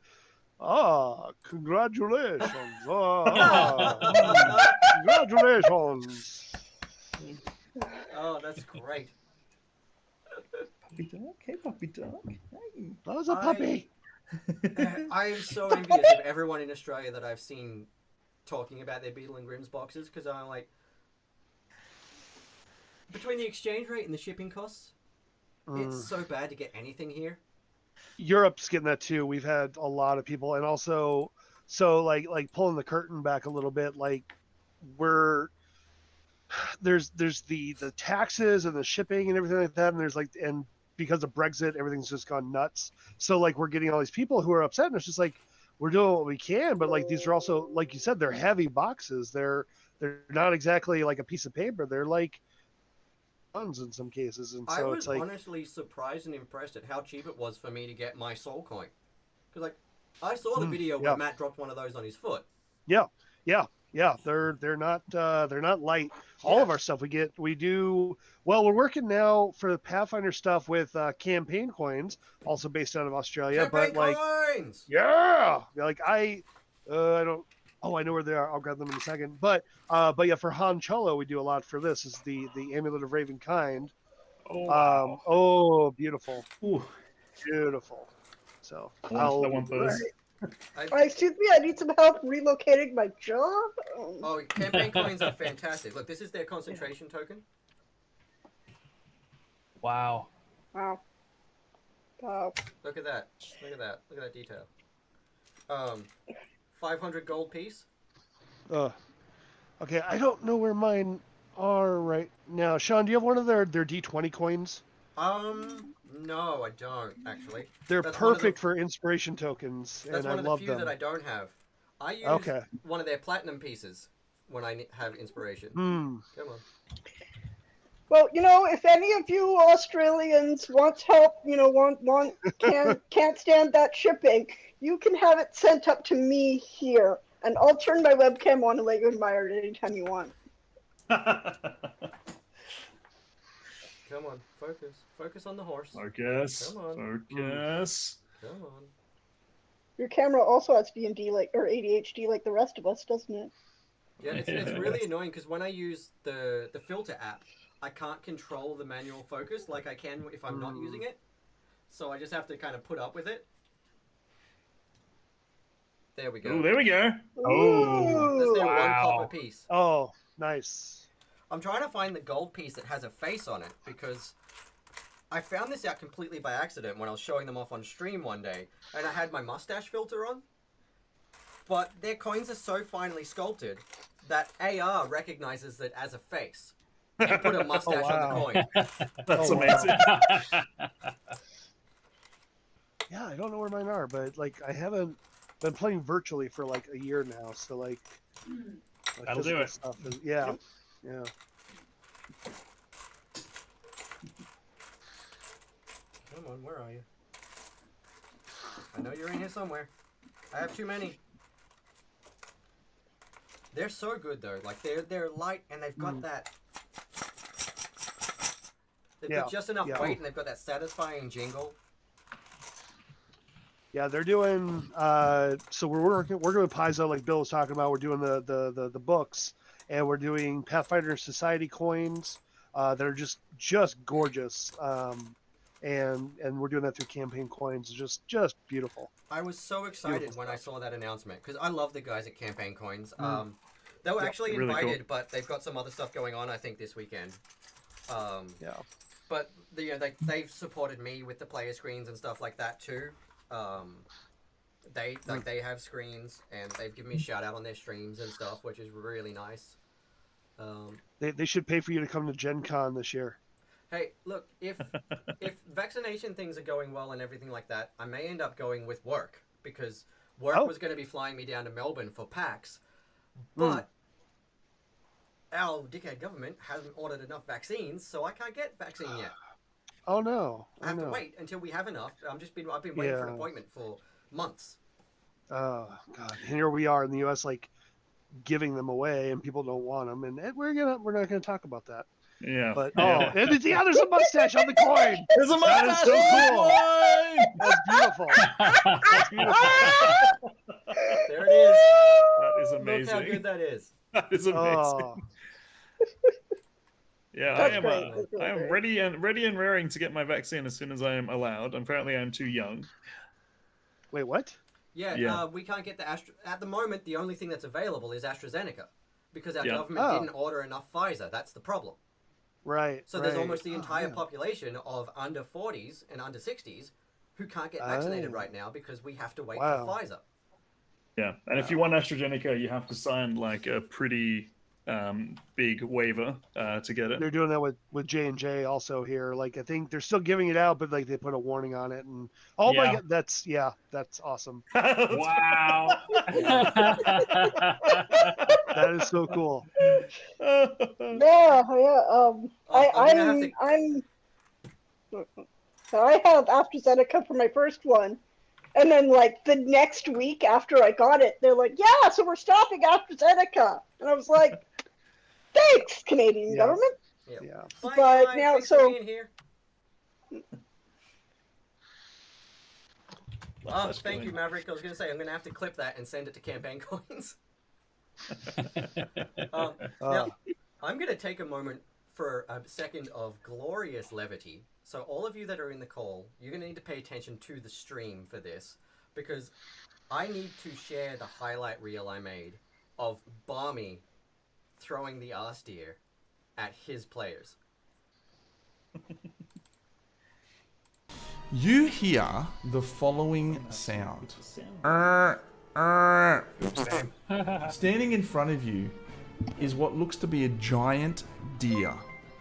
Congratulations! Congratulations! Oh, that's great. Puppy dog? Hey, puppy dog. Hey. That was a puppy. I am so envious of everyone in Australia that I've seen talking about their Beetle and Grimm's boxes because I'm like, between the exchange rate and the shipping costs, it's so bad to get anything here. Europe's getting that too. We've had a lot of people, and also, so like pulling the curtain back a little bit, like there's the taxes and the shipping and everything like that, and there's because of Brexit, everything's just gone nuts. So like we're getting all these people who are upset, and it's just like, we're doing what we can, but like these are also, like you said, they're heavy boxes. They're not exactly like a piece of paper. They're like tons in some cases, and I so was it's like honestly surprised and impressed at how cheap it was for me to get my soul coin. Because like, I saw the video where Matt dropped one of those on his foot. Yeah. They're not light. All of our stuff we do well. We're working now for the Pathfinder stuff with campaign coins, also based out of Australia. Campaign but like, coins! like I don't. Oh, I know where they are. I'll grab them in a second. But yeah, for Han Cholo, we do a lot for this. Is the Amulet of Raven Kind. Oh, wow. Beautiful. Ooh. Beautiful. So I want those. Excuse me, I need some help relocating my job. Oh, campaign coins are fantastic. Look, this is their concentration token. Wow. Wow. Look at that. Look at that. Look at that detail. 500 gold piece. Okay, I don't know where mine are right now. Sean, do you have one of their D20 coins? No, I don't actually. They're That's perfect for inspiration tokens, That's and one I of the love few them. that I don't have. I use one of their platinum pieces when I have inspiration. Come on. Well, if any of you Australians want help, can't stand that shipping, you can have it sent up to me here, and I'll turn my webcam on and let you admire it anytime you want. Come on, focus. Focus on the horse. Focus. Come on. Focus. Come on. Your camera also has D&D or ADHD like the rest of us, doesn't it? Yeah, it's really annoying because when I use the filter app, I can't control the manual focus like I can if I'm not using it. So I just have to kind of put up with it. There we go. Oh, there we go. Oh, that's their one copper piece. Oh, nice. I'm trying to find the gold piece that has a face on it because I found this out completely by accident when I was showing them off on stream one day, and I had my mustache filter on. But their coins are so finely sculpted that AR recognizes it as a face and put a mustache on the coin. That's amazing. Yeah, I don't know where mine are, but like I haven't been playing virtually for like a year now, so like That'll do it. Stuff is, yeah. Come on, where are you? I know you're in here somewhere. I have too many. They're so good though. Like they're light and they've got that. They've got just enough weight and they've got that satisfying jingle. Yeah, they're doing. So we're working with Paizo, like Bill was talking about. We're doing the books, and we're doing Pathfinder Society coins that are just gorgeous. And we're doing that through campaign coins. Just beautiful. I was so excited when I saw that announcement because I love the guys at Campaign Coins. They were actually really invited, cool. but they've got some other stuff going on. I think this weekend. Yeah. But they've supported me with the player screens and stuff like that too. They have screens and they've given me a shout out on their streams and stuff, which is really nice. They should pay for you to come to Gen Con this year. Hey, look, if vaccination things are going well and everything like that, I may end up going with work because work was going to be flying me down to Melbourne for PAX, but our dickhead government hasn't ordered enough vaccines, so I can't get vaccine yet. Oh no! I have to wait until we have enough. I've been waiting for an appointment for months. Oh God! And here we are in the U.S. like giving them away, and people don't want them, and we're not gonna talk about that. Yeah. But and there's a mustache on the coin. There's a mustache. That is so cool. That's beautiful. That's beautiful. There it is. That is amazing. Look how good that is. That is amazing. Yeah, I am ready and raring to get my vaccine as soon as I am allowed. Apparently, I'm too young. Wait, what? Yeah. We can't get at the moment. The only thing that's available is AstraZeneca, because our government didn't order enough Pfizer. That's the problem. Right. So there's almost the entire population of under 40s and under 60s who can't get vaccinated right now because we have to wait for Pfizer. Yeah, and if you want AstraZeneca, you have to sign like a pretty big waiver to get it. They're doing that with J&J also here. Like I think they're still giving it out, but like they put a warning on it, and oh my god, that's awesome. Wow. That is so cool. Yeah. I have AstraZeneca for my first one, and then like the next week after I got it, they're like, "Yeah, so we're stopping AstraZeneca," and I was like, "Thanks, Canadian government." Yeah. But Bye, now, thanks so for being here. Thank you, Maverick. I was going to say, I'm going to have to clip that and send it to campaign coins. Now, I'm going to take a moment for a second of glorious levity. So all of you that are in the call, you're going to need to pay attention to the stream for this, because I need to share the highlight reel I made of Barmy throwing the arse deer at his players. You hear the following sound. Standing in front of you is what looks to be a giant deer,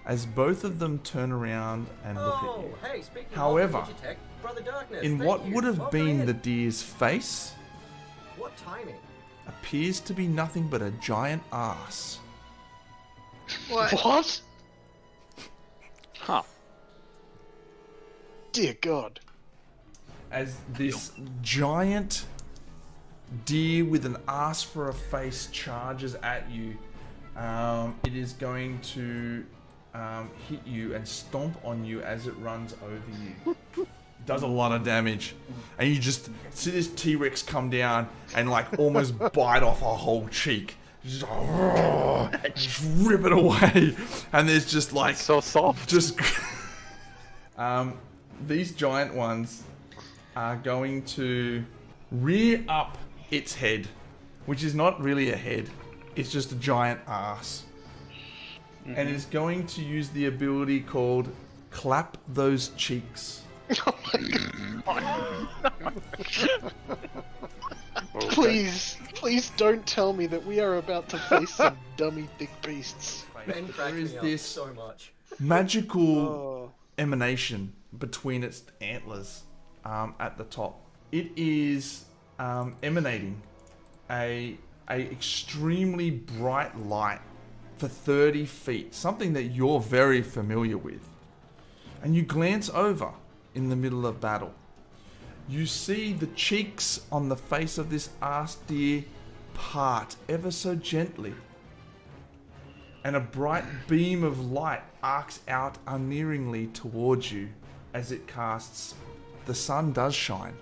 as both of them turn around and look at you. Hey, speaking However, of Digitech, Brother Darkness, in thank what you. would have Welcome been in. the deer's face What timing? appears to be nothing but a giant ass. What? Huh. Dear God. As this giant deer with an ass for a face charges at you, it is going to hit you and stomp on you as it runs over you. Does a lot of damage, and you just see this T-Rex come down and like almost bite off a whole cheek. Just rip it away, and there's just like it's so soft. Just these giant ones are going to rear up its head, which is not really a head; it's just a giant ass, and it's going to use the ability called "Clap Those Cheeks." Please don't tell me that we are about to face some dummy big beasts. There is this so much magical emanation between its antlers at the top. It is emanating a extremely bright light for 30 feet, something that you're very familiar with. And you glance over in the middle of battle. You see the cheeks on the face of this ass deer part ever so gently, and a bright beam of light arcs out unerringly towards you as it casts "The Sun Does Shine."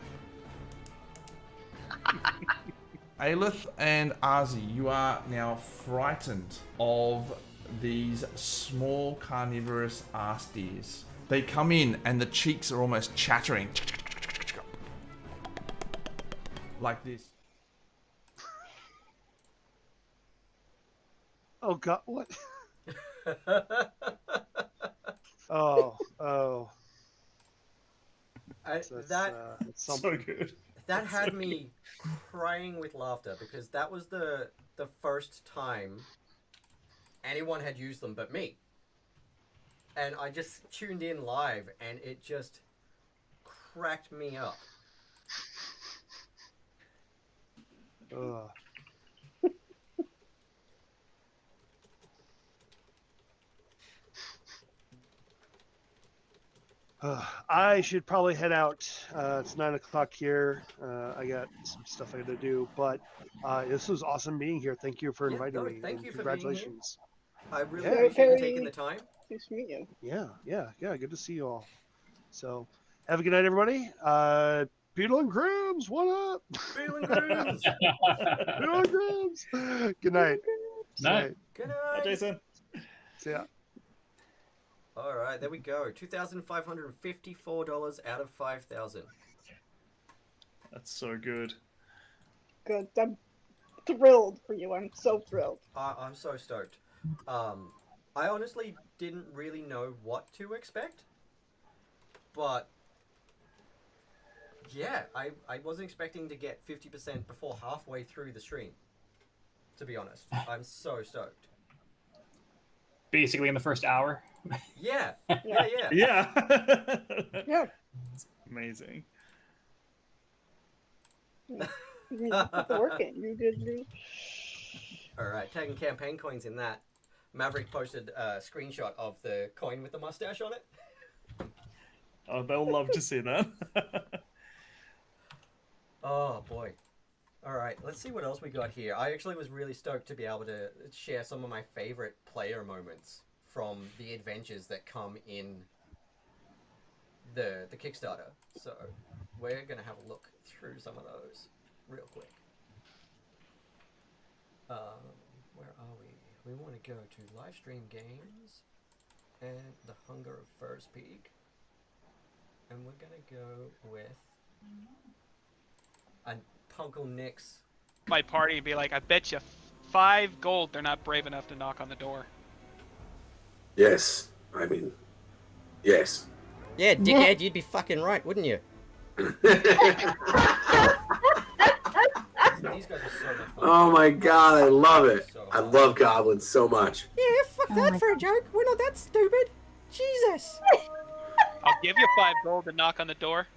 Aelith and Arzi, you are now frightened of these small carnivorous ass deers. They come in and the cheeks are almost chattering like this. Oh god, what? oh. That's so good. That That's had so me crying with laughter, because that was the first time anyone had used them but me. And I just tuned in live, and it just cracked me up. I should probably head out. It's 9 o'clock here. I got some stuff I got to do, but this was awesome being here. Thank you for inviting me. Thank and you for being here. congratulations. I really appreciate you taking the time. Nice to meet you. Yeah. Good to see you all. So, have a good night, everybody. Beetle and Grooms, what up? Beetle and Grooms. Beetle and Grooms. Good night. Night. Good night. Hi, Jason. See ya. All right, there we go. $2,554 out of 5,000. That's so good. Good. I'm thrilled for you. I'm so thrilled. I'm so stoked. I honestly didn't really know what to expect, but yeah, I wasn't expecting to get 50% before halfway through the stream, to be honest. I'm so stoked. basically in the first hour. Yeah, yeah. Yeah. Yeah. Amazing. You put the work in. You did. All right, tagging campaign coins in that. Maverick posted a screenshot of the coin with the mustache on it. Oh, they'll love to see that. Oh boy. All right, let's see what else we got here. I actually was really stoked to be able to share some of my favorite player moments from the adventures that come in the Kickstarter. So we're gonna have a look through some of those real quick. Where are we? We want to go to live stream games and the Hunger of First Peak, and we're gonna go with Punkle Nick's. My party and be like, I bet you 5 gold they're not brave enough to knock on the door. Yes, I mean, yes. Yeah, dickhead, you'd be fucking right, wouldn't you? These guys are so much fun. Oh my god, I love it. I love goblins so much. Yeah, fuck that for a joke. We're not that stupid. Jesus. I'll give you 5 gold to knock on the door.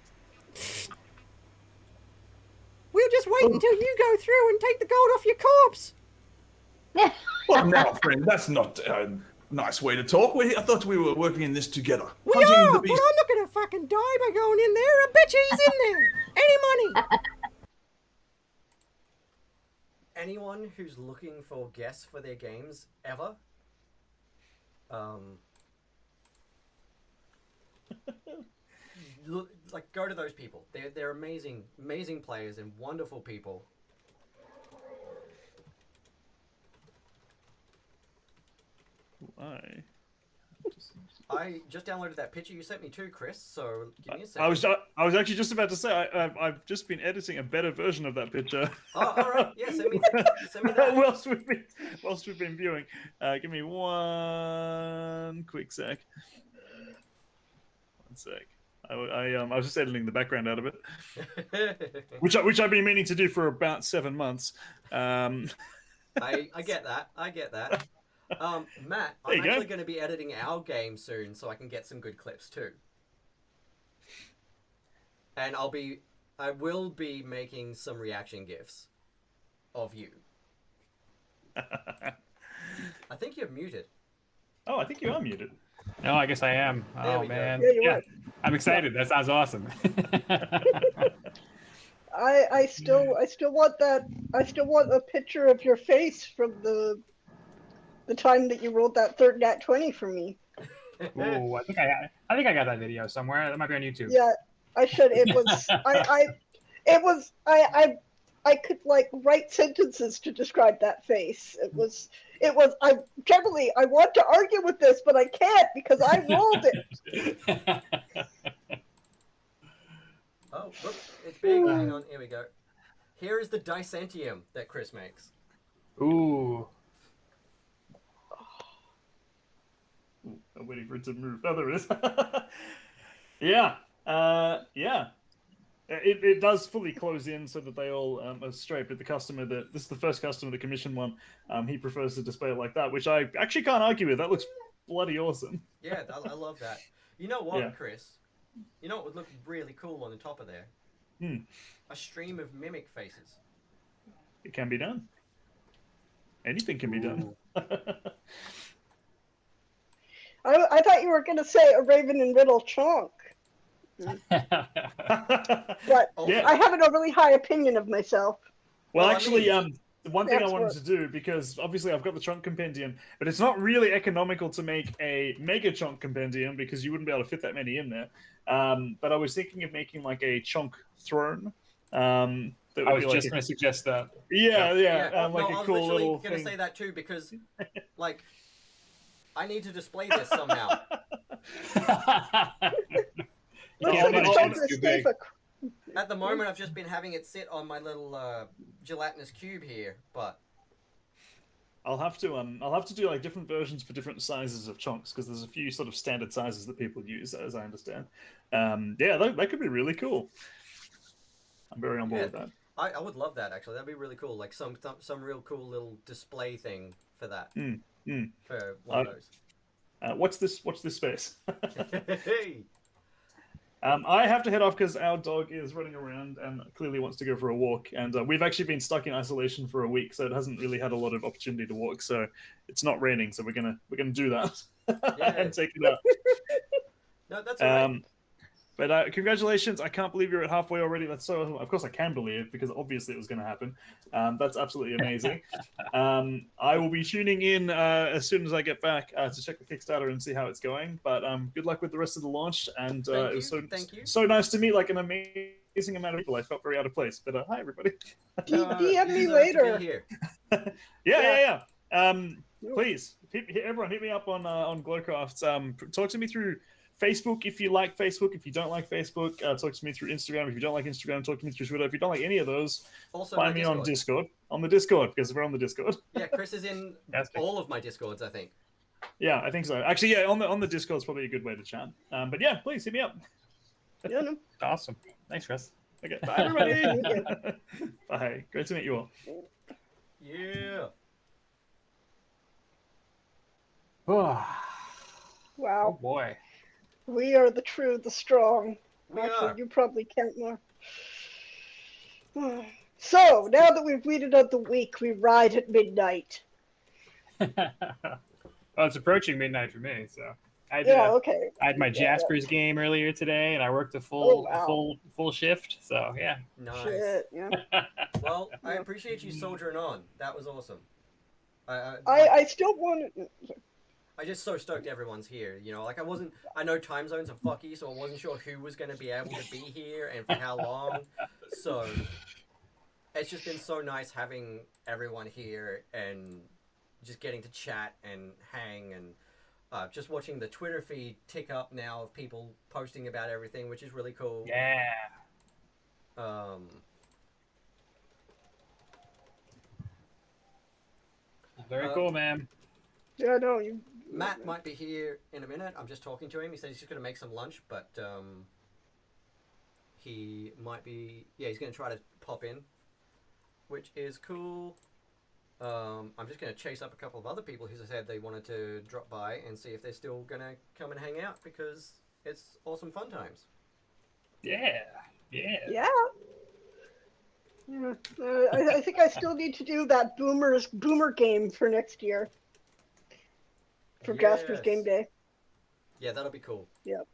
We'll just wait until you go through and take the gold off your corpse. Well, now, friend, that's not a nice way to talk. I thought we were working in this together. We Hunting are, the but beast. I'm not gonna fucking die by going in there. I bet you he's in there. Any money? Anyone who's looking for guests for their games ever, like go to those people. They're amazing players and wonderful people. Why? I just downloaded that picture you sent me too, Chris. So give me a second. I was actually just about to say I've just been editing a better version of that picture. Oh, all right. Yeah, send me that. whilst we've been viewing, give me one quick sec. One sec. I was just editing the background out of it, which I've been meaning to do for about 7 months. I get that. Matt, I'm actually going to be editing our game soon, so I can get some good clips too. And I will be making some reaction gifs of you. I think you're muted. Oh, I think you are muted. No, I guess I am. There Oh we go. man, Yeah, you are. I'm excited. That sounds awesome. I still want that. I still want a picture of your face from the time that you rolled that third nat 20 for me. Ooh, I think I got that video somewhere. That might be on YouTube. Yeah, I should. It was I could like write sentences to describe that face. It was I want to argue with this, but I can't because I rolled it. Oh, look, it's big. Hang on, here we go. Here is the Dicentium that Chris makes. Ooh. I'm waiting for it to move. Oh, there it is. Yeah. Yeah. It does fully close in so that they all are straight, but the customer this is the first customer that commissioned one. He prefers to display it like that, which I actually can't argue with. That looks bloody awesome. Yeah, I love that. You know what, Yeah. Chris? You know what would look really cool on the top of there? A stream of mimic faces. It can be done. Anything can be done. I thought you were going to say a Raven and Riddle chunk. But Yeah. I have an overly high opinion of myself. Well, Well, I actually, mean, the one thing I that's wanted what- to do, because obviously I've got the chunk compendium, but it's not really economical to make a mega chunk compendium because you wouldn't be able to fit that many in there. But I was thinking of making like a chunk throne. That would I was be like just going to suggest that. Yeah. Like no, a I was cool literally little gonna thing. say that too because, like, I need to display this somehow. Looks Yeah, like but it's trying to it's too escape big. At the moment, I've just been having it sit on my little gelatinous cube here, but I'll have to do like different versions for different sizes of chunks because there's a few sort of standard sizes that people use, as I understand. Yeah, that could be really cool. I'm very on board with that. I would love that actually. That'd be really cool. Like some real cool little display thing for that. for one of those. Watch this space. Hey. I have to head off because our dog is running around and clearly wants to go for a walk. And we've actually been stuck in isolation for a week, so it hasn't really had a lot of opportunity to walk. So it's not raining, so we're gonna do that and take it out. No, that's all right. But congratulations! I can't believe you're at halfway already. That's so awesome. Of course, I can believe because obviously it was going to happen. That's absolutely amazing. I will be tuning in as soon as I get back to check the Kickstarter and see how it's going. But good luck with the rest of the launch. And it was so nice to meet like an amazing amount of people. I felt very out of place. But hi, everybody. DM me later. Yeah. Please, everyone, hit me up on Glowcraft. Talk to me through Facebook if you like Facebook. If you don't like Facebook, talk to me through Instagram. If you don't like Instagram, talk to me through Twitter. If you don't like any of those, Also find my me on Discord. On the Discord, because we're on the Discord. Yeah, Chris is in all of my Discords, I think. Yeah, I think so. Actually, yeah, on the Discord is probably a good way to chat. But yeah, please hit me up. Yeah, no. Awesome. Thanks, Chris. Okay, bye everybody. Bye. Great to meet you all. Yeah. Wow. Oh boy. We are the true, the strong. Actually, are. you probably count more. So, now that we've weeded out the week, we ride at midnight. Well, it's approaching midnight for me, so okay. I had my Jaspers game earlier today, and I worked a full shift. So yeah. Nice. Shit, yeah. Well, I appreciate you soldiering on. That was awesome. I still want to. I just so stoked everyone's here. You know, like I know time zones are fucky, so I wasn't sure who was going to be able to be here and for how long. So it's just been so nice having everyone here and just getting to chat and hang and just watching the Twitter feed tick up now of people posting about everything, which is really cool. Yeah. Very cool, man. Yeah, no, Matt might be here in a minute. I'm just talking to him. He said he's just going to make some lunch, but he might be... Yeah, he's going to try to pop in, which is cool. I'm just going to chase up a couple of other people who said they wanted to drop by and see if they're still going to come and hang out because it's awesome fun times. Yeah. I think I still need to do that boomer game for next year. For Jasper's Game Day. Yeah, that'll be cool. Yeah,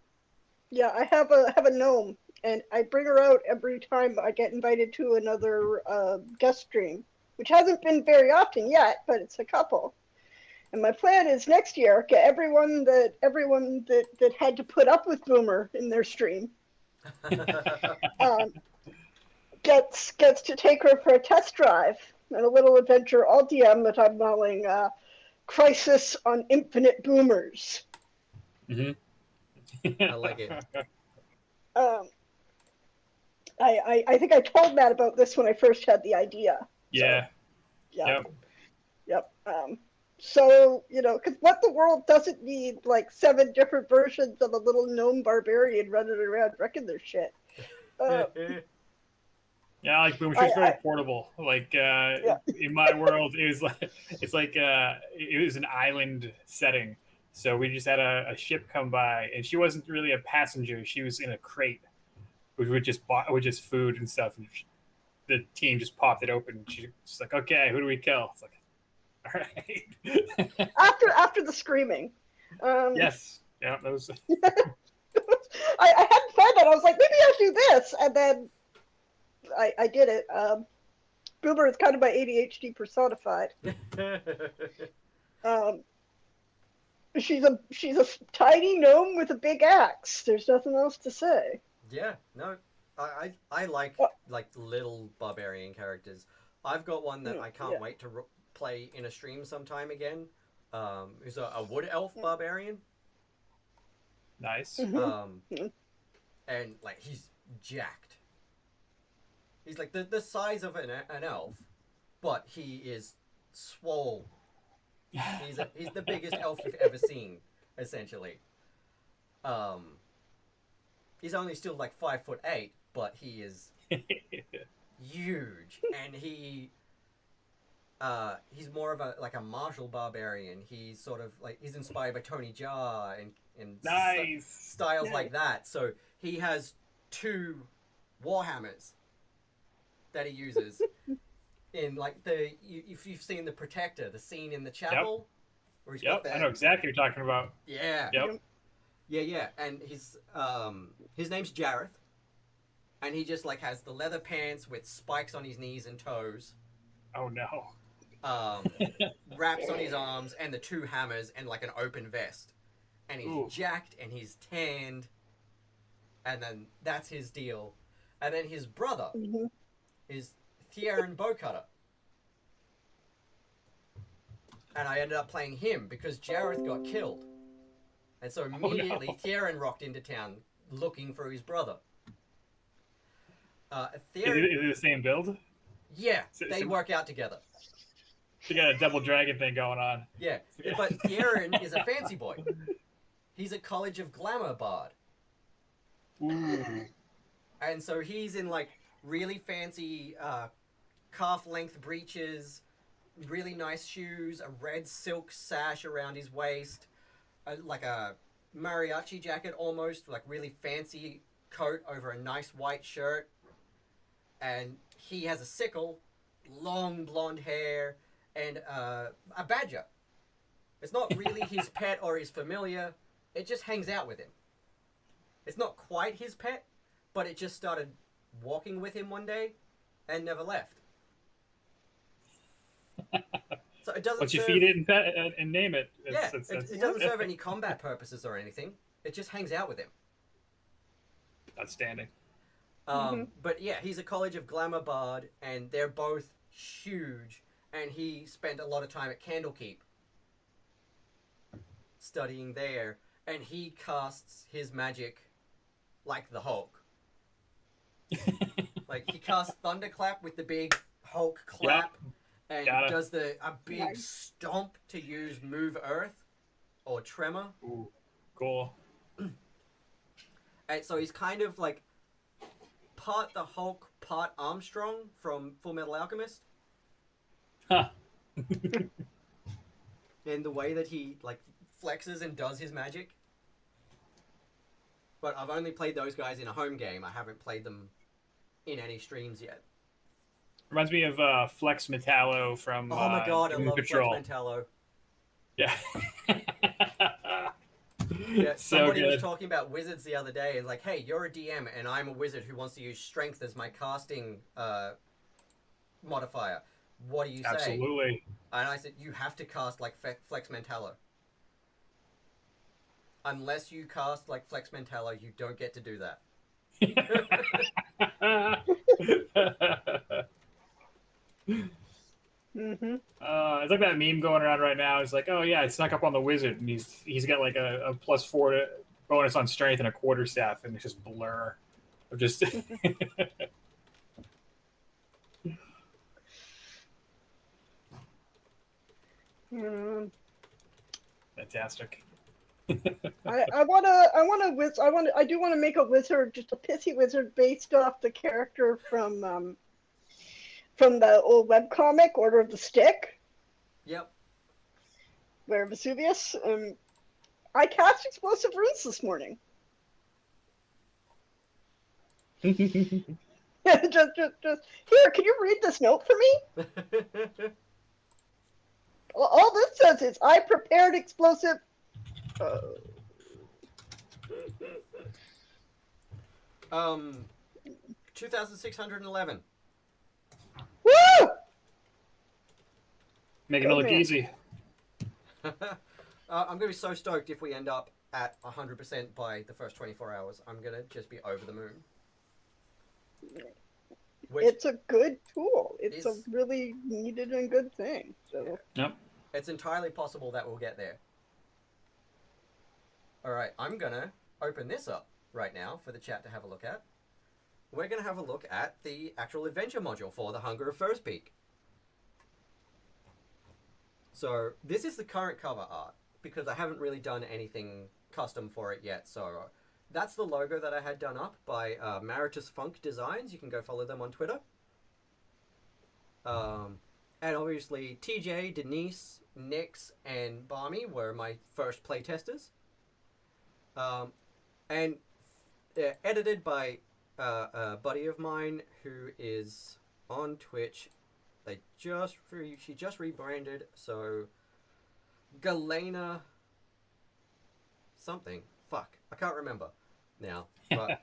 I have a gnome, and I bring her out every time I get invited to another guest stream, which hasn't been very often yet, but it's a couple. And my plan is next year get everyone that had to put up with Boomer in their stream gets to take her for a test drive and a little adventure. I'll DM that I'm calling Crisis on Infinite Boomers. Mm-hmm. I like it. I think I told Matt about this when I first had the idea. Yeah. Yep. So, because what the world doesn't need, like, 7 different versions of a little gnome barbarian running around wrecking their shit. Yeah, like Boomer, she's very portable. Like in my world, it was an island setting. So we just had a ship come by, and she wasn't really a passenger. She was in a crate, with just food and stuff. And the team just popped it open. She's like, "Okay, who do we kill?" It's like, all right. after the screaming. Yes. Yeah. That was. I hadn't thought that. I was like, maybe I'll do this, and then I did it. Boomer is kind of my ADHD personified. She's a tiny gnome with a big axe. There's nothing else to say. Yeah, no, I like little barbarian characters. I've got one that I can't wait to play in a stream sometime again. Who's a wood elf barbarian. Nice. And like he's jacked. He's like the size of an elf, but he is swole. He's the biggest elf you've ever seen, essentially. He's only still like 5'8", but he is huge, and he he's more of a martial barbarian. He's sort of like he's inspired by Tony Jaa and Nice. styles like that. So he has 2 warhammers that he uses in like if you've seen The Protector, the scene in the chapel where he's got that. I know exactly what you're talking about. Yeah. Yep. Yeah, and his name's Jareth, and he just like has the leather pants with spikes on his knees and toes. Oh no. Wraps on his arms and the 2 hammers and like an open vest, and he's jacked and he's tanned, and then that's his deal. And then his brother is Thierin Bowcutter, and I ended up playing him because Jareth got killed, and so immediately Thierin rocked into town looking for his brother. Thierin, Is it the same build? yeah, they work out together. You got a double dragon thing going on. Yeah, but Thierin is a fancy boy. He's a College of Glamour bard. Ooh. And so he's in like really fancy calf-length breeches, really nice shoes, a red silk sash around his waist, like a mariachi jacket almost, like really fancy coat over a nice white shirt. And he has a sickle, long blonde hair, and a badger. It's not really his pet or his familiar. It just hangs out with him. It's not quite his pet, but it just started walking with him one day and never left. So it doesn't. Once you serve... feed it and pet and name it. It doesn't serve any combat purposes or anything. It just hangs out with him. Outstanding. But yeah, he's a College of Glamour bard, and they're both huge. And he spent a lot of time at Candlekeep studying there, and he casts his magic like the Hulk. Like he casts Thunderclap with the big Hulk clap, and does a big stomp to use Move Earth or Tremor. Ooh, cool. And so he's kind of like part the Hulk, part Armstrong from Full Metal Alchemist. Huh. In the way that he like flexes and does his magic. But I've only played those guys in a home game. I haven't played them in any streams yet. Reminds me of Flex Metallo from Oh my god, I Doom love Patrol. Flex Metallo. Yeah. Yeah, So somebody was good. talking about wizards the other day. It's like, hey, you're a DM and I'm a wizard who wants to use strength as my casting modifier. What do you say? Absolutely. And I said, you have to cast like Flex Mentallo. Unless you cast like Flex Mentallo, you don't get to do that. It's like that meme going around right now. It's like, oh yeah, I snuck up on the wizard, and he's got like a +4 bonus on strength and a quarterstaff, and it's just blur of just. Fantastic. I do want to make a wizard, just a pissy wizard based off the character from the old webcomic Order of the Stick. Yep. Where Vesuvius. I cast explosive runes this morning. just here. Can you read this note for me? All this says is I prepared explosive. 2,611. Woo! Making it look easy. I'm gonna be so stoked if we end up at 100% by the first 24 hours. I'm gonna just be over the moon. It's a good tool. It's a really needed and good thing. So. Yep. It's entirely possible that we'll get there. Alright, I'm gonna open this up right now for the chat to have a look at. We're gonna have a look at the actual adventure module for the Hunger of First Peak. So this is the current cover art because I haven't really done anything custom for it yet. So that's the logo that I had done up by Maritus Funk Designs. You can go follow them on Twitter. and obviously TJ, Denise, Nix, and Barmy were my first playtesters. And they're edited by a buddy of mine who is on Twitch. She just rebranded, so Galena something. Fuck, I can't remember now. But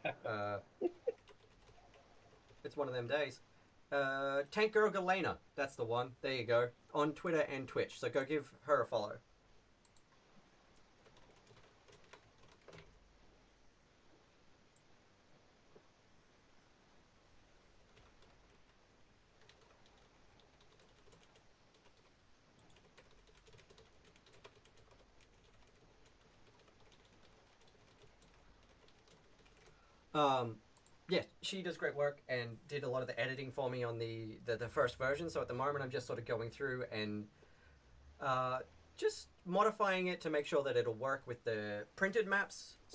it's one of them days. Tank Girl Galena, that's the one. There you go. On Twitter and Twitch, so go give her a follow. Yeah, she does great work and did a lot of the editing for me on the first version. So at the moment, I'm just sort of going through and just modifying it to make sure that it'll work with the printed maps /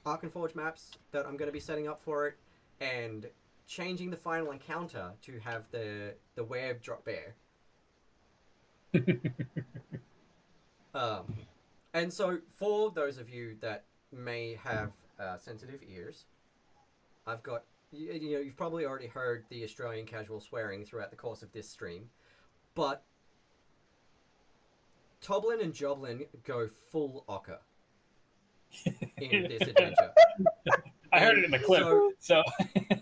Arkenforge maps that I'm going to be setting up for it, and changing the final encounter to have the web drop bear. And so for those of you that may have sensitive ears, I've got, you've probably already heard the Australian casual swearing throughout the course of this stream, but Toblin and Joblin go full ochre in this adventure. I heard it in the clip. So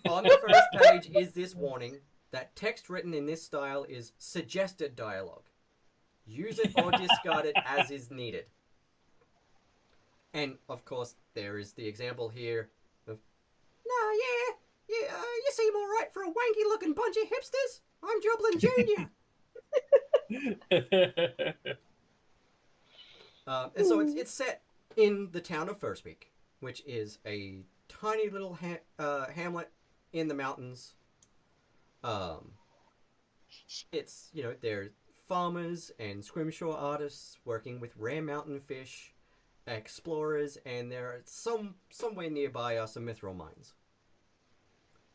on the first page is this warning that text written in this style is suggested dialogue. Use it or discard it as is needed. And of course, there is the example here of, "No, you seem all right for a wanky-looking bunch of hipsters. I'm Joblin Jr." And so it's set in the town of Firstpeak, which is a tiny little hamlet in the mountains. It's, they're farmers and scrimshaw artists working with rare mountain fish, explorers, and there are somewhere nearby are some mithril mines.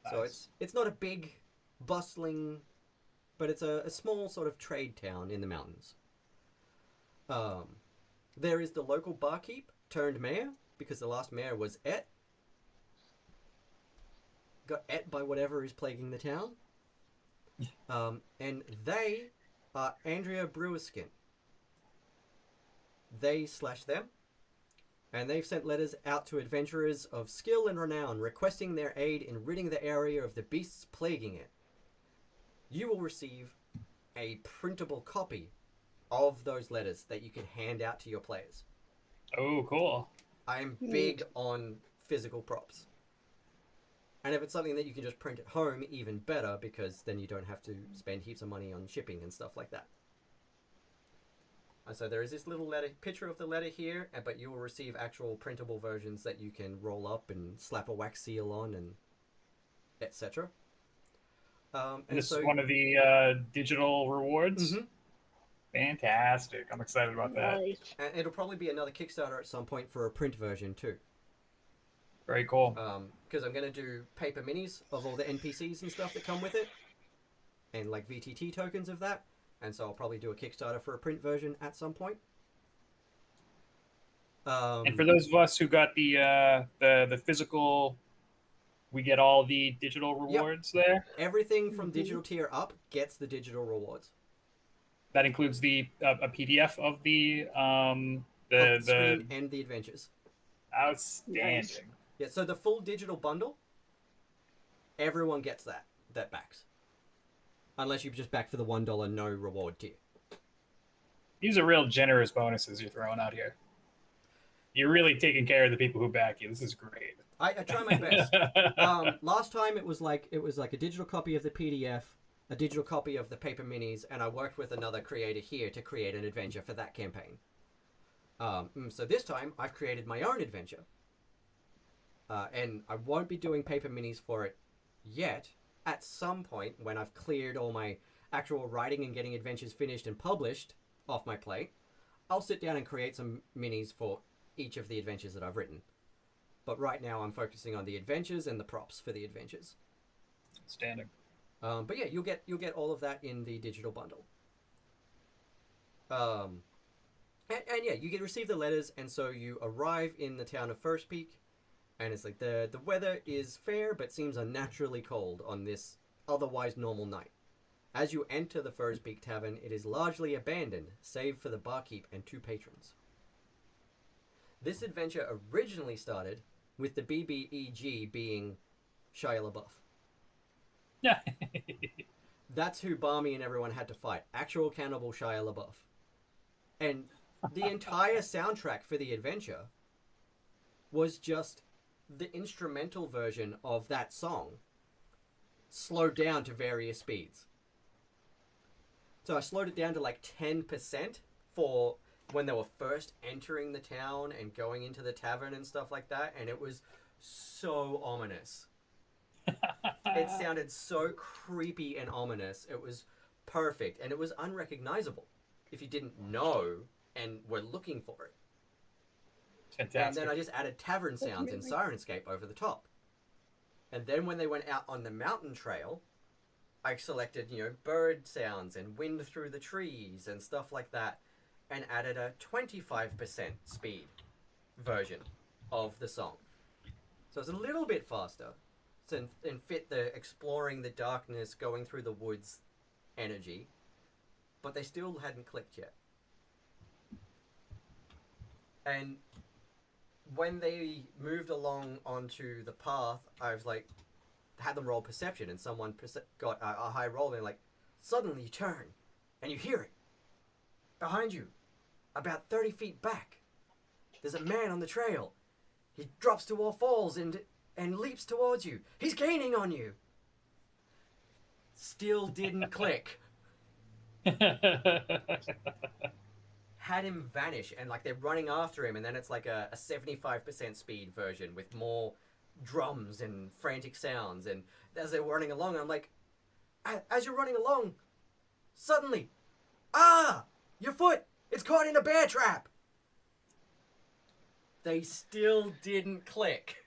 Nice. So it's not a big, bustling, but it's a small sort of trade town in the mountains. There is the local barkeep turned mayor, because the last mayor was got by whatever is plaguing the town. And they are Andrea Brewerskin. They/them. And they've sent letters out to adventurers of skill and renown, requesting their aid in ridding the area of the beasts plaguing it. You will receive a printable copy of those letters that you can hand out to your players. Oh, cool. I'm big on physical props. And if it's something that you can just print at home, even better, because then you don't have to spend heaps of money on shipping and stuff like that. And so there is this little picture of the letter here, but you will receive actual printable versions that you can roll up and slap a wax seal on, and etc. And this is one of the digital rewards? Mm-hmm. Fantastic. I'm excited about that. And it'll probably be another Kickstarter at some point for a print version too. Very cool. Because I'm going to do paper minis of all the NPCs and stuff that come with it, and like VTT tokens of that. And so I'll probably do a Kickstarter for a print version at some point. And for those of us who got the physical, we get all the digital rewards there? Everything from digital tier up gets the digital rewards. That includes a PDF of the screen and the adventures. Outstanding. Nice. Yeah, so the full digital bundle, everyone gets that backs. Unless you just back for the $1 no reward tier. These are real generous bonuses you're throwing out here. You're really taking care of the people who back you. This is great. I try my best. Last time it was like a digital copy of the PDF, a digital copy of the paper minis, and I worked with another creator here to create an adventure for that campaign. So this time I've created my own adventure. And I won't be doing paper minis for it yet. At some point, when I've cleared all my actual writing and getting adventures finished and published off my plate, I'll sit down and create some minis for each of the adventures that I've written. But right now I'm focusing on the adventures and the props for the adventures. Standing. But yeah, you'll get all of that in the digital bundle. And yeah, you receive the letters, and so you arrive in the town of First Peak, and it's like the weather is fair but seems unnaturally cold on this otherwise normal night. As you enter the First Peak Tavern, it is largely abandoned, save for the barkeep and 2 patrons. This adventure originally started with the BBEG being Shia LaBeouf. Yeah. That's who Barmy and everyone had to fight. Actual cannibal Shia LaBeouf. And the entire soundtrack for the adventure was just the instrumental version of that song slowed down to various speeds. So I slowed it down to like 10% for when they were first entering the town and going into the tavern and stuff like that, and it was so ominous. It sounded so creepy and ominous. It was perfect, and it was unrecognizable if you didn't know and were looking for it. Fantastic. And then I just added tavern sounds and Sirenscape over the top. And then when they went out on the mountain trail, I selected, bird sounds and wind through the trees and stuff like that, and added a 25% speed version of the song. So it's a little bit faster and fit the exploring the darkness, going through the woods energy, but they still hadn't clicked yet. And when they moved along onto the path, I was like, had them roll perception, and someone got a high roll, and like, suddenly you turn, and you hear it. Behind you, about 30 feet back, there's a man on the trail. He drops to all fours and leaps towards you. He's gaining on you. Still didn't click. Had him vanish, and like they're running after him, and then it's like a 75% speed version with more drums and frantic sounds, and as they're running along, I'm like, as you're running along, suddenly, your foot, it's caught in a bear trap. They still didn't click.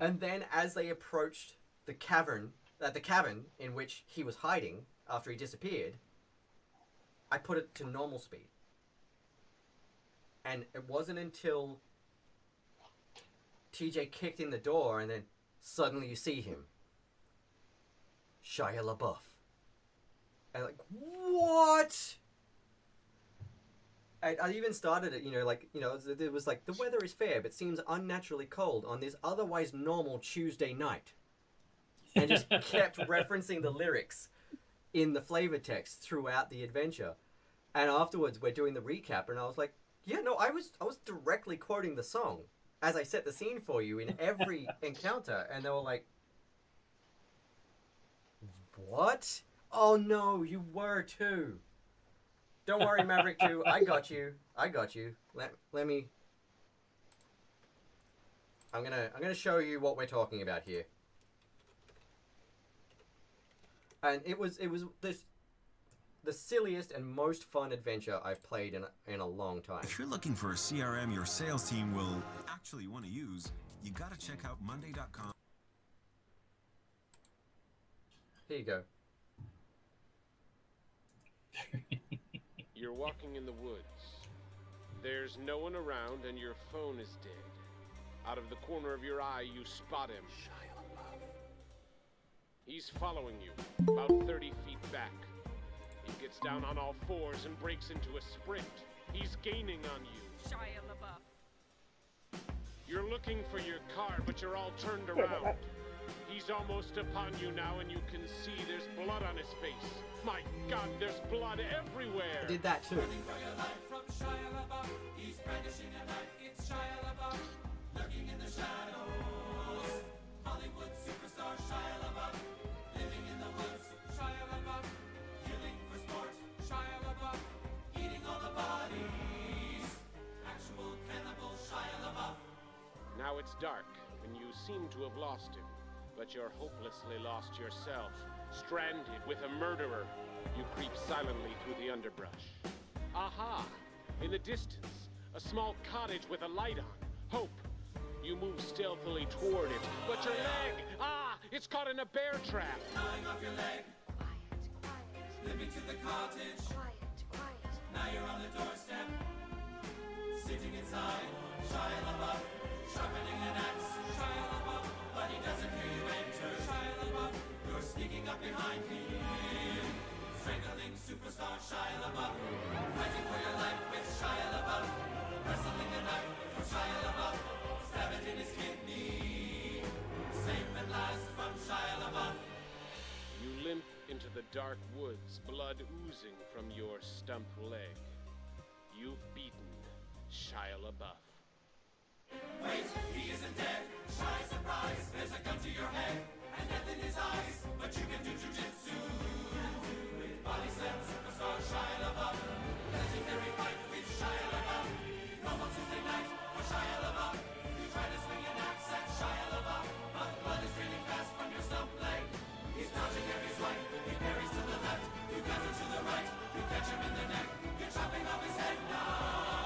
And then as they approached the cabin in which he was hiding after he disappeared, I put it to normal speed. And it wasn't until TJ kicked in the door and then suddenly you see him. Shia LaBeouf. And like, what? I even started it, it was like, the weather is fair, but seems unnaturally cold on this otherwise normal Tuesday night. And just kept referencing the lyrics in the flavor text throughout the adventure. And afterwards, we're doing the recap, and I was like, yeah, no, I was directly quoting the song as I set the scene for you in every encounter. And they were like, what? Oh, no, you were too. Don't worry, Maverick 2. I got you. Let me. I'm gonna show you what we're talking about here. And it was the silliest and most fun adventure I've played in a long time. If you're looking for a CRM your sales team will actually want to use, you gotta check out Monday.com. Here you go. You're walking in the woods. There's no one around and your phone is dead. Out of the corner of your eye, you spot him. He's following you, about 30 feet back. He gets down on all fours and breaks into a sprint. He's gaining on you. Shia LaBeouf. You're looking for your car, but you're all turned around. He's almost upon you now, and you can see there's blood on his face. My God, there's blood everywhere. I did that too. He's brandishing a knife. It's Shia LaBeouf, lurking in the shadows. Hollywood superstar Shia LaBeouf, living in the woods. Shia LaBeouf, killing for sport. Shia LaBeouf, eating all the bodies. Actual cannibal Shia LaBeouf. Now it's dark, and you seem to have lost him. But you're hopelessly lost yourself. Stranded with a murderer. You creep silently through the underbrush. Aha! In the distance, a small cottage with a light on. Hope. You move stealthily toward it, but your leg! It's caught in a bear trap! Gnawing off your leg. Living to the cottage. Quiet, quiet. Now you're on the doorstep. Sitting inside. Shia LaBeouf. Sharpening an axe. Shia LaBeouf. But he doesn't hear you enter. Shia LaBeouf. You're sneaking up behind him. Strangling superstar Shia LaBeouf. Fighting for your life with Shia LaBeouf. Wrestling a knife from Shia LaBeouf. Stab it in his kidney. Safe at last from Shia LaBeouf. You limp into the dark woods, blood oozing from your stump leg. You've beaten Shia LaBeouf. Wait, he isn't dead. Shy surprise, there's a gun to your head and death in his eyes, but you can do jujitsu. Body slam superstar Shia LaBeouf. Legendary fight with Shia LaBeouf. Normal Tuesday night for Shia LaBeouf. You try to swing an axe at Shia LaBeouf, but blood is draining fast from your stump leg. He's dodging every swipe. He parries to the left. You counter to the right. You catch him in the neck. You're chopping off his head now.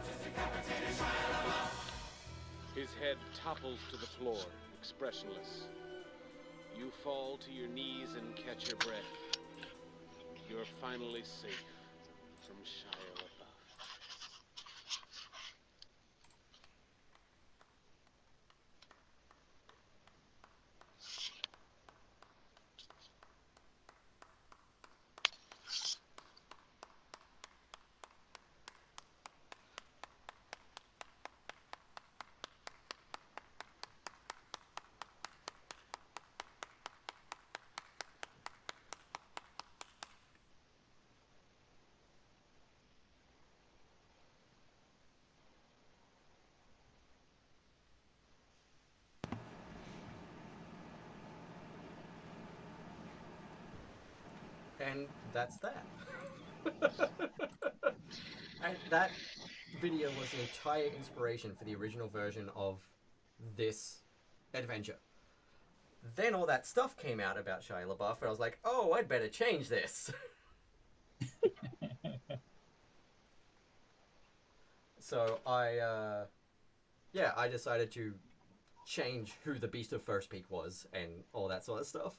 Just decapitated Shia LaBeouf. His head topples to the floor, expressionless. You fall to your knees and catch your breath. You're finally safe from Shia LaBeouf. And that's that. And that video was the entire inspiration for the original version of this adventure. Then all that stuff came out about Shia LaBeouf, and I was like, oh, I'd better change this. So I decided to change who the Beast of First Peak was and all that sort of stuff.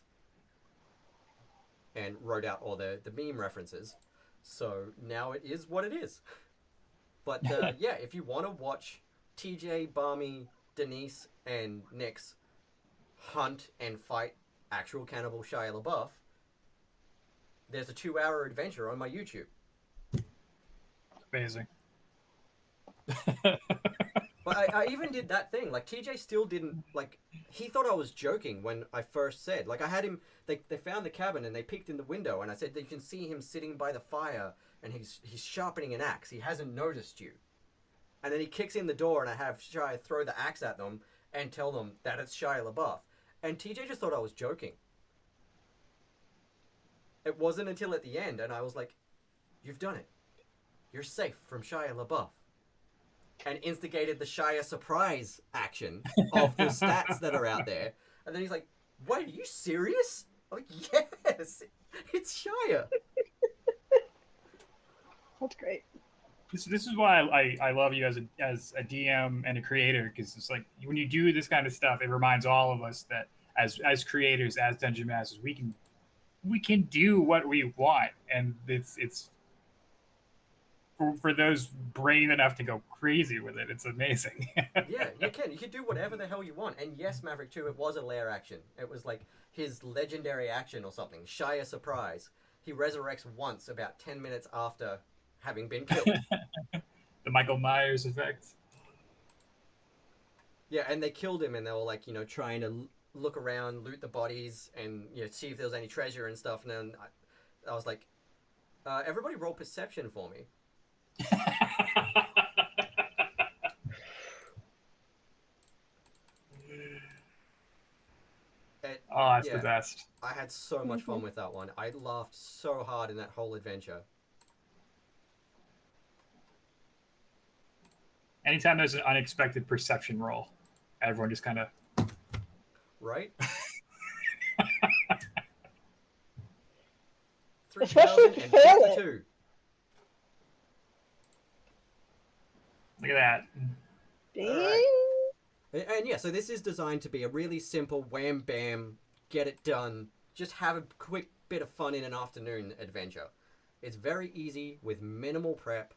And wrote out all the meme references. So now it is what it is. But yeah, if you want to watch TJ, Barmy, Denise, and Nyx hunt and fight actual cannibal Shia LaBeouf, there's a 2-hour adventure on my YouTube. Amazing. But I even did that thing. Like, TJ still didn't, like, he thought I was joking when I first said, like, I had him, they found the cabin and they peeked in the window and I said, you can see him sitting by the fire and he's sharpening an axe. He hasn't noticed you. And then he kicks in the door and I have Shia throw the axe at them and tell them that it's Shia LaBeouf. And TJ just thought I was joking. It wasn't until at the end and I was like, you've done it. You're safe from Shia LaBeouf. And instigated the Shia surprise action of the stats that are out there. And then he's like, wait, are you serious? I'm like, yes, it's Shia. That's great. This is why I love you as a DM and a creator, because it's like when you do this kind of stuff, it reminds all of us that as creators, as dungeon masters, we can do what we want, and it's for those brave enough to go crazy with it. It's amazing. Yeah, you can do whatever the hell you want. And yes, Maverick 2, it was a lair action. It was like his legendary action or something. Shia surprise. He resurrects once about 10 minutes after having been killed. The Michael Myers effect. Yeah, and they killed him and they were like, trying to look around, loot the bodies and, see if there was any treasure and stuff. And then I was like, everybody roll perception for me. It's the best. I had so much fun with that one. I laughed so hard in that whole adventure. Anytime there's an unexpected perception roll, everyone just kind of... Right? Especially if you fail it. 3,052. Look at that. Dang. Right. And yeah, so this is designed to be a really simple wham bam, get it done. Just have a quick bit of fun in an afternoon adventure. It's very easy with minimal prep.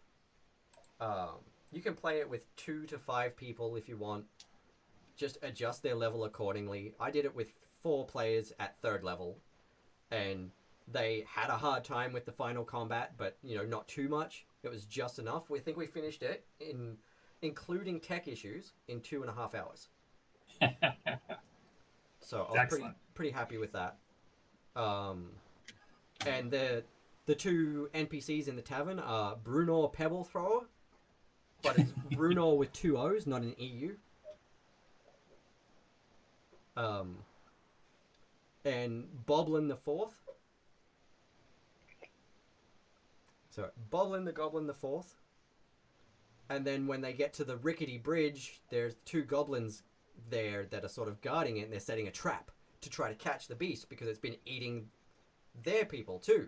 You can play it with 2 to 5 people if you want. Just adjust their level accordingly. I did it with 4 players at 3rd level, and they had a hard time with the final combat, but not too much. It was just enough. We think we finished it including tech issues in 2.5 hours. So I was pretty happy with that. And the 2 NPCs in the tavern are Brunor Pebble Thrower, but it's Brunor with 2 O's, not an EU. And Boblin the 4th. So Boblin the Goblin the 4th. And then when they get to the rickety bridge, there's 2 goblins there that are sort of guarding it, and they're setting a trap to try to catch the beast because it's been eating their people too.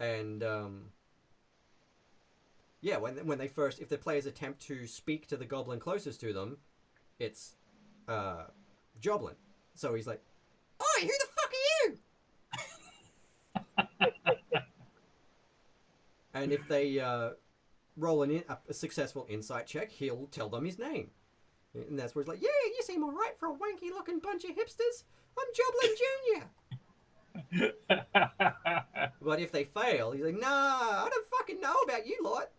And yeah, when they first, if the players attempt to speak to the goblin closest to them, it's Joblin. So he's like, "Oi, who the fuck are you?" And if they roll a successful insight check, he'll tell them his name. And that's where he's like, "Yeah, you seem alright for a wanky looking bunch of hipsters. I'm Joblin Jr." But if they fail, he's like, "Nah, I don't fucking know about you lot."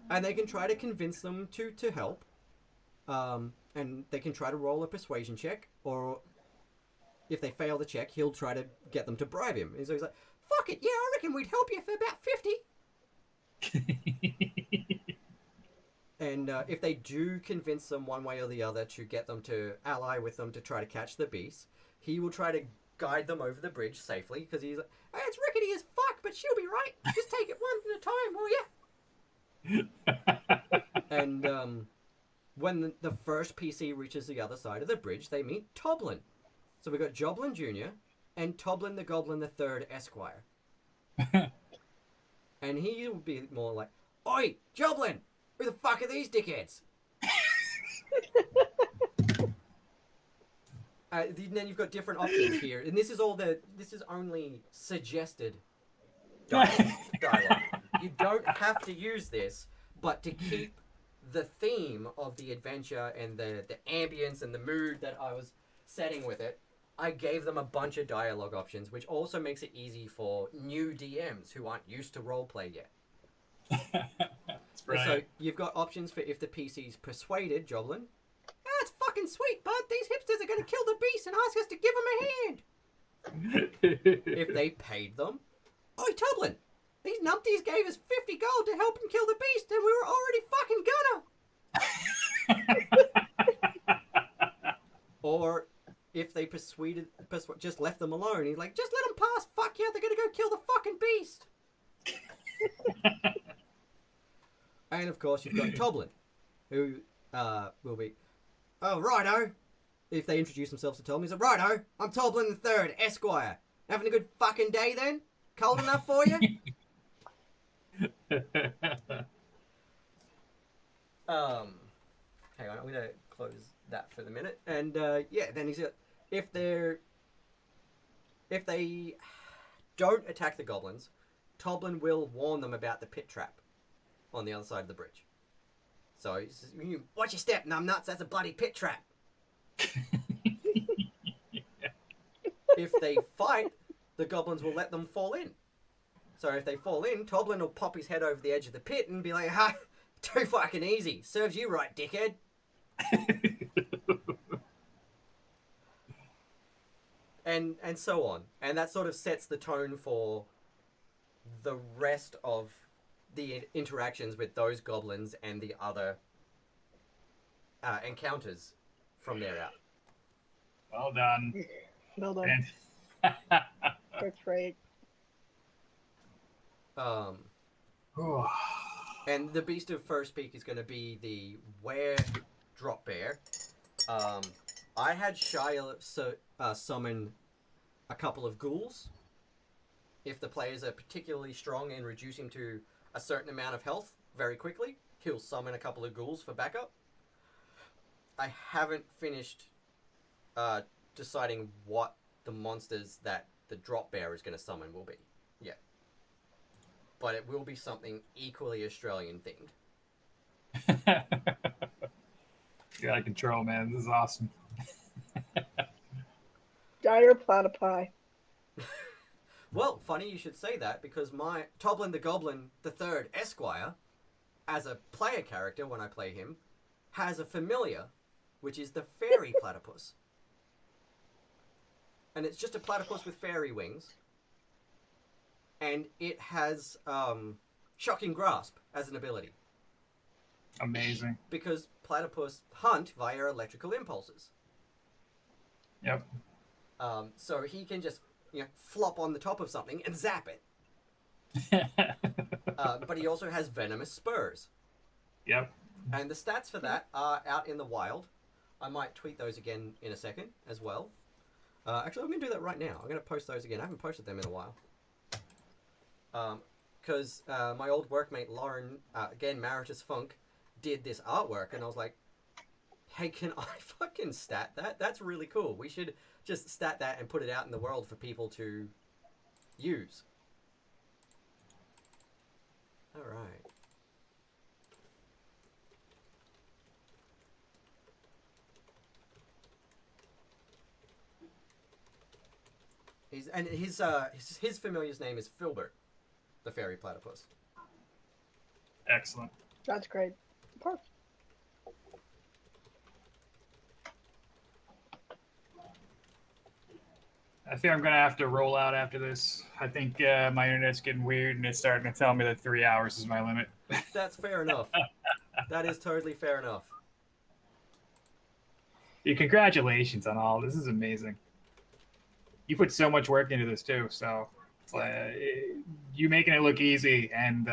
And they can try to convince them to help. And they can try to roll a persuasion check, or if they fail the check, he'll try to get them to bribe him. And so he's like, "Fuck it, yeah, I reckon we'd help you for about 50. And if they do convince them one way or the other to get them to ally with them to try to catch the beast, he will try to guide them over the bridge safely, because he's like, "Hey, it's rickety as fuck, but she'll be right. Just take it one at a time, will ya?" And when the first PC reaches the other side of the bridge, they meet Toblin. So we've got Joblin Jr. and Toblin the Goblin the Third Esquire. And he will be more like, "Oi, Joblin! Who the fuck are these dickheads?" Then you've got different options here, and this is only suggested dialogue. You don't have to use this, but to keep the theme of the adventure and the ambience and the mood that I was setting with it, I gave them a bunch of dialogue options, which also makes it easy for new DMs who aren't used to roleplay yet. So you've got options for if the PC's persuaded Joblin. "That's fucking sweet, bud. These hipsters are going to kill the beast and ask us to give them a hand." If they paid them, "Oi, Toblin, these numpties gave us 50 gold to help them kill the beast, and we were already fucking gonna." Or if they just left them alone, he's like, "Just let them pass. Fuck yeah, they're going to go kill the fucking beast." And of course, you've got Toblin, who will be, "Oh, righto." If they introduce themselves to Toblin, he's like, "Righto, I'm Toblin the Third, Esquire. Having a good fucking day then? Cold enough for you?" Hang on, I'm gonna close that for the minute. And yeah, then he's if they don't attack the goblins, Toblin will warn them about the pit trap on the other side of the bridge. So he says, "Watch your step, numbnuts, that's a bloody pit trap." If they fight, the goblins will let them fall in. So if they fall in, Toblin will pop his head over the edge of the pit and be like, "Ha, too fucking easy. Serves you right, dickhead." And so on. And that sort of sets the tone for the rest of the interactions with those goblins and the other encounters from there out. Well done. Well done. That's right. And the Beast of First Peak is going to be the Were Drop Bear. I had Shia summon a couple of ghouls. If the players are particularly strong and reduce him to a certain amount of health very quickly, he'll summon a couple of ghouls for backup. I haven't finished deciding what the monsters that the drop bear is going to summon will be yet. But it will be something equally Australian themed. Get out of control, man. This is awesome. Dire platypi. Well, funny you should say that, because my Toblin the Goblin III Esquire, as a player character when I play him, has a familiar, which is the fairy platypus. And it's just a platypus with fairy wings. And it has Shocking Grasp as an ability. Amazing. Because platypus hunt via electrical impulses. Yep. So he can just flop on the top of something and zap it. But he also has venomous spurs. Yep. And the stats for that are out in the wild. I might tweet those again in a second as well. Actually, I'm going to do that right now. I'm going to post those again. I haven't posted them in a while. Because my old workmate Lauren, again, Maritus Funk, did this artwork, and I was like, hey, can I fucking stat that? That's really cool. We should just stat that and put it out in the world for people to use. Alright. His familiar's name is Filbert, the fairy platypus. Excellent. That's great. Perfect. I think I'm gonna have to roll out after this. I think my internet's getting weird and it's starting to tell me that 3 hours is my limit. That's fair enough. That is totally fair enough. Yeah, congratulations on all. This is amazing. You put so much work into this too, so you making it look easy, and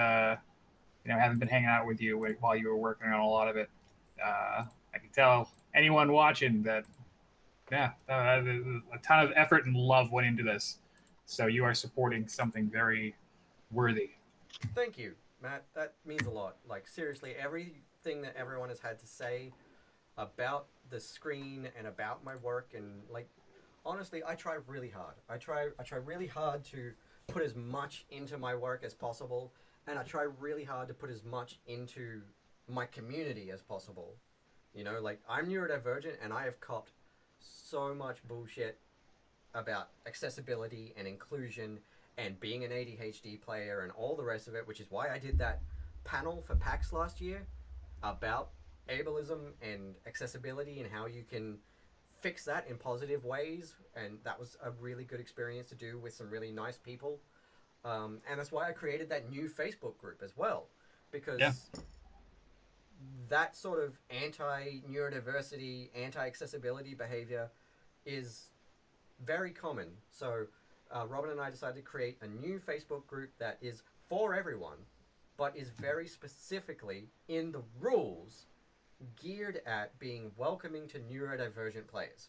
haven't been hanging out with you while you were working on a lot of it. I can tell anyone watching that. Yeah, a ton of effort and love went into this. So you are supporting something very worthy. Thank you, Matt. That means a lot. Like, seriously, everything that everyone has had to say about the screen and about my work, and like, honestly, I try really hard. I try really hard to put as much into my work as possible, and I try really hard to put as much into my community as possible. Like, I'm neurodivergent, and I have copped so much bullshit about accessibility and inclusion and being an ADHD player and all the rest of it, which is why I did that panel for PAX last year about ableism and accessibility and how you can fix that in positive ways, and that was a really good experience to do with some really nice people. And that's why I created that new Facebook group as well, because that sort of anti-neurodiversity, anti-accessibility behavior is very common. So Robin and I decided to create a new Facebook group that is for everyone, but is very specifically in the rules geared at being welcoming to neurodivergent players.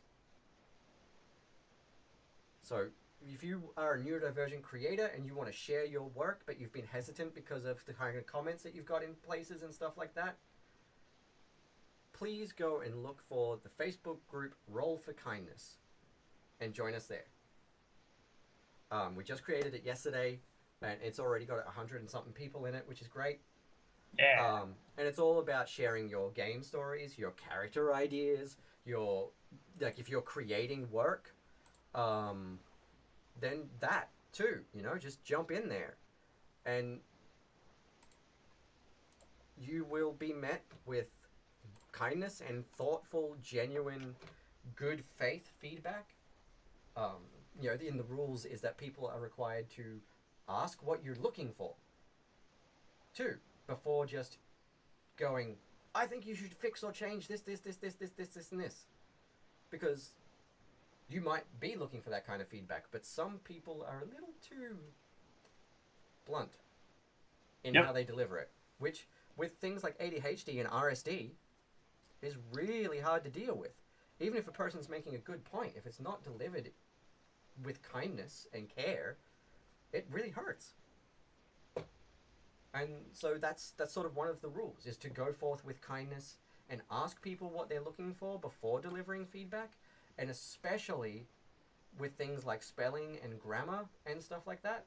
So if you are a neurodivergent creator and you want to share your work, but you've been hesitant because of the kind of comments that you've got in places and stuff like that, please go and look for the Facebook group Roll for Kindness and join us there. We just created it yesterday, and it's already got 100 and something people in it, which is great. Yeah. And it's all about sharing your game stories, your character ideas, if you're creating work, then that too, just jump in there, and you will be met with kindness and thoughtful, genuine, good faith feedback. In the rules is that people are required to ask what you're looking for too, before just going, I think you should fix or change this, and this. Because you might be looking for that kind of feedback, but some people are a little too blunt in how they deliver it, which with things like ADHD and RSD is really hard to deal with. Even if a person's making a good point, if it's not delivered with kindness and care, it really hurts. And so that's sort of one of the rules, is to go forth with kindness and ask people what they're looking for before delivering feedback, and especially with things like spelling and grammar and stuff like that,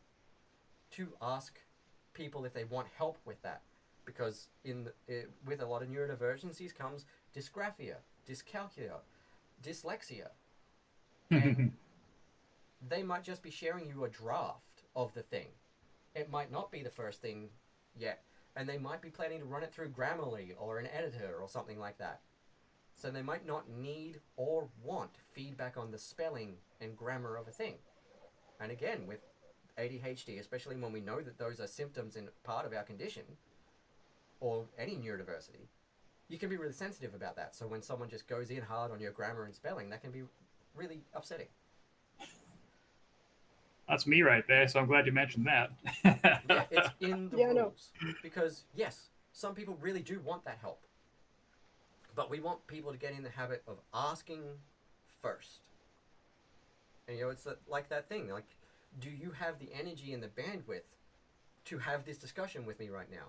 to ask people if they want help with that, because with a lot of neurodivergencies comes dysgraphia, dyscalculia, dyslexia, and they might just be sharing you a draft of the thing. It might not be the first thing yet, and they might be planning to run it through Grammarly or an editor or something like that. So they might not need or want feedback on the spelling and grammar of a thing. And again, with ADHD, especially when we know that those are symptoms and part of our condition, or any neurodiversity, you can be really sensitive about that. So when someone just goes in hard on your grammar and spelling, that can be really upsetting. That's me right there, so I'm glad you mentioned that. Yeah, it's in the rules. Because, yes, some people really do want that help. But we want people to get in the habit of asking first. And, it's like that thing. Like, do you have the energy and the bandwidth to have this discussion with me right now?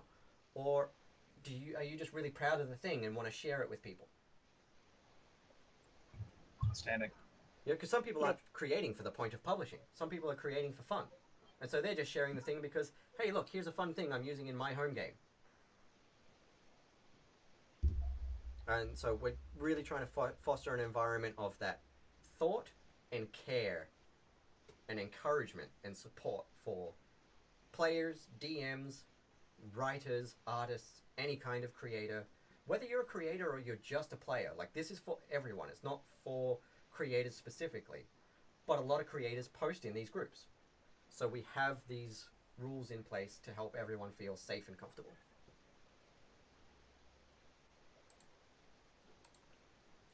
Or are you just really proud of the thing and want to share it with people? Outstanding. Yeah, because some people are creating for the point of publishing. Some people are creating for fun. And so they're just sharing the thing because, hey, look, here's a fun thing I'm using in my home game. And so we're really trying to foster an environment of that thought and care and encouragement and support for players, DMs, writers, artists, any kind of creator. Whether you're a creator or you're just a player, like, this is for everyone. It's not for creators specifically, but a lot of creators post in these groups. So we have these rules in place to help everyone feel safe and comfortable.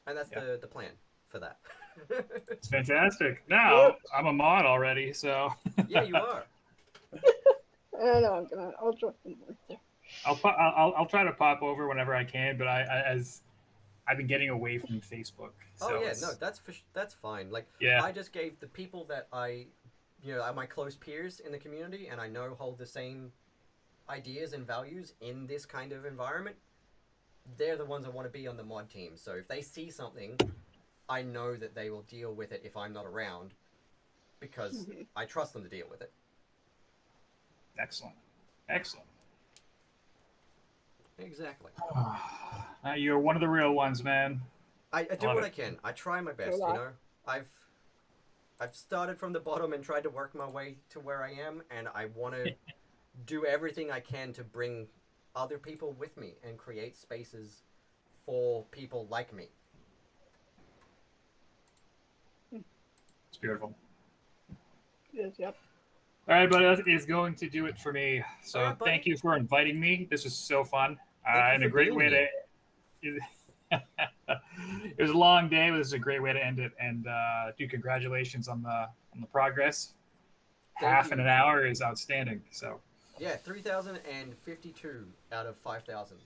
And that's the plan for that. It's fantastic. Now, I'm a mod already, so... Yeah, you are. I know, I'll drop them right there. I'll try to pop over whenever I can, but as I've been getting away from Facebook. So no, that's fine. Like, yeah. I just gave the people that are my close peers in the community, and I know hold the same ideas and values in this kind of environment. They're the ones I want to be on the mod team. So if they see something, I know that they will deal with it if I'm not around, because I trust them to deal with it. Excellent. Exactly. You're one of the real ones, man. I do what I can. I try my best, I've started from the bottom and tried to work my way to where I am, and I want to do everything I can to bring other people with me and create spaces for people like me. It's beautiful. Yes, yep. All right, but that is going to do it for me. So right, thank you for inviting me. This was so fun. Thank And you a for great being way here. to... It was a long day, but this is a great way to end it. And dude, congratulations on the progress. Half in an hour is outstanding. So yeah, 3,052 out of 5,000.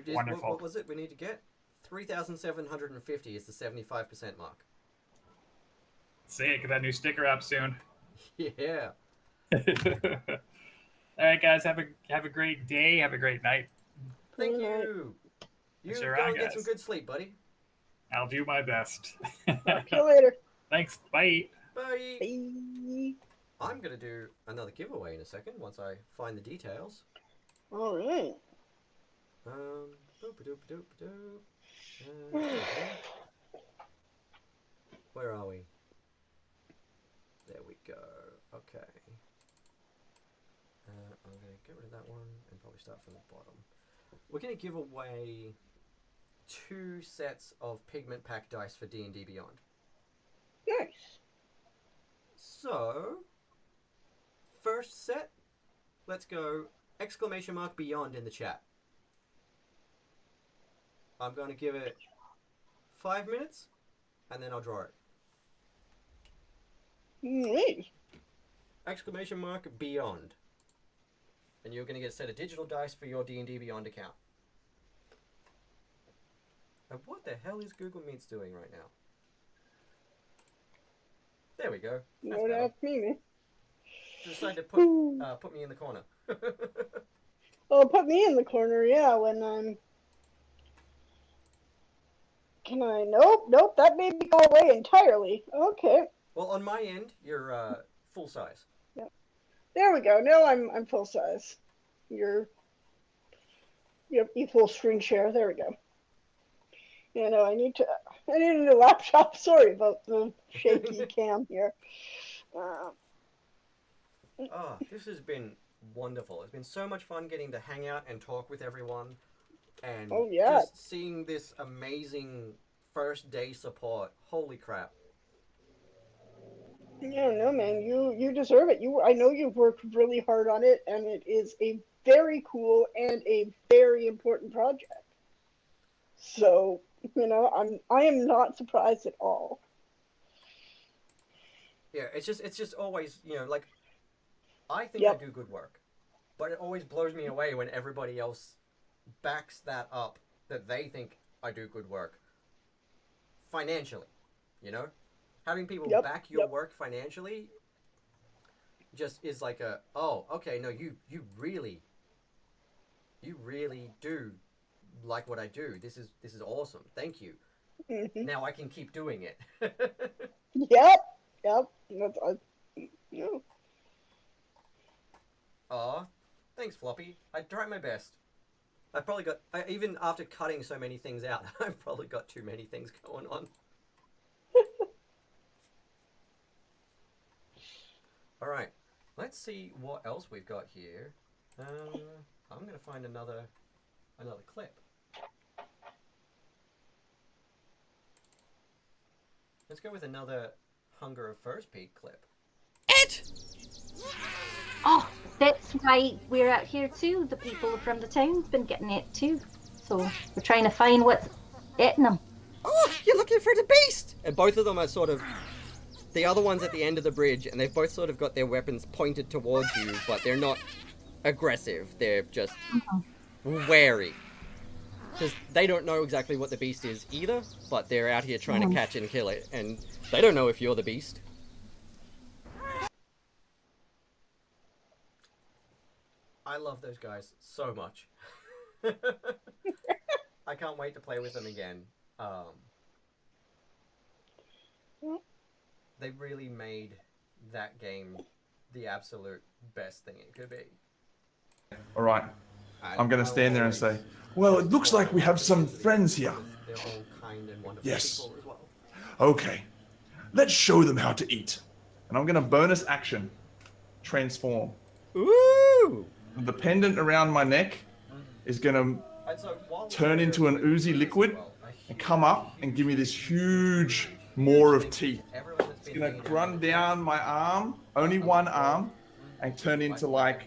Wonderful. What was it we need to get? 3,750 is the 75% mark. Say it, get that new sticker up soon. Yeah. All right, guys, have a great day. Have a great night. Thank you. You Sure go are, and get some guys. good sleep, buddy. I'll do my best. Talk to you later. Thanks. Bye. Bye. Bye. I'm going to do another giveaway in a second once I find the details. All right. Where are we? There we go. Okay. I'm going to get rid of that one and probably start from the bottom. We're going to give away 2 sets of pigment pack dice for D&D Beyond. Nice. So, first set, let's go !Beyond in the chat. I'm going to give it 5 minutes, and then I'll draw it. Nice. !Beyond. And you're going to get a set of digital dice for your D&D Beyond account. And what the hell is Google Meets doing right now? There we go. That's No, better. that's me. Decided to put me in the corner. Oh, put me in the corner, yeah, when I'm Can I? Nope. That made me go away entirely. Okay. Well, on my end, you're full size. Yep. There we go. Now I'm full size. You have equal screen share. There we go. You know, I need a new laptop. Sorry about the shaky cam here. This has been wonderful. It's been so much fun getting to hang out and talk with everyone, and just seeing this amazing first day support. Holy crap! Yeah, no, man, you deserve it. I know you've worked really hard on it, and it is a very cool and a very important project. So, you know, I am not surprised at all. Yeah, it's just always, you know, like, I think I do good work, but it always blows me away when everybody else backs that up, that they think I do good work financially, you know? Having people back your work financially just is like oh, okay, no, you really do like what I do. This is awesome. Thank you. Mm-hmm. Now I can keep doing it. Yep. Yeah. Aw, thanks, Floppy. I tried my best. I probably got, even after cutting so many things out, I've probably got too many things going on. All right, let's see what else we've got here. I'm gonna find another clip. Let's go with another Hunger of First Peak clip. Oh, that's why we're out here too. The people from the town's been getting it too. So we're trying to find what's eating them. Oh, you're looking for the beast! And both of them are sort of, the other one's at the end of the bridge, and they've both sort of got their weapons pointed towards you, but they're not aggressive. They're just wary. Because they don't know exactly what the beast is either, but they're out here trying to catch and kill it, and they don't know if you're the beast. I love those guys so much. I can't wait to play with them again. They really made that game the absolute best thing it could be. All right. I'm going to stand there and say, well, it looks like we have some friends here. They're all kind and wonderful Yes. people as well. Okay. Let's show them how to eat. And I'm going to bonus action transform. Ooh! The pendant around my neck is going to turn into an oozy liquid and come up and give me this huge maw of teeth. It's going to run down my arm, only one arm, and turn into like,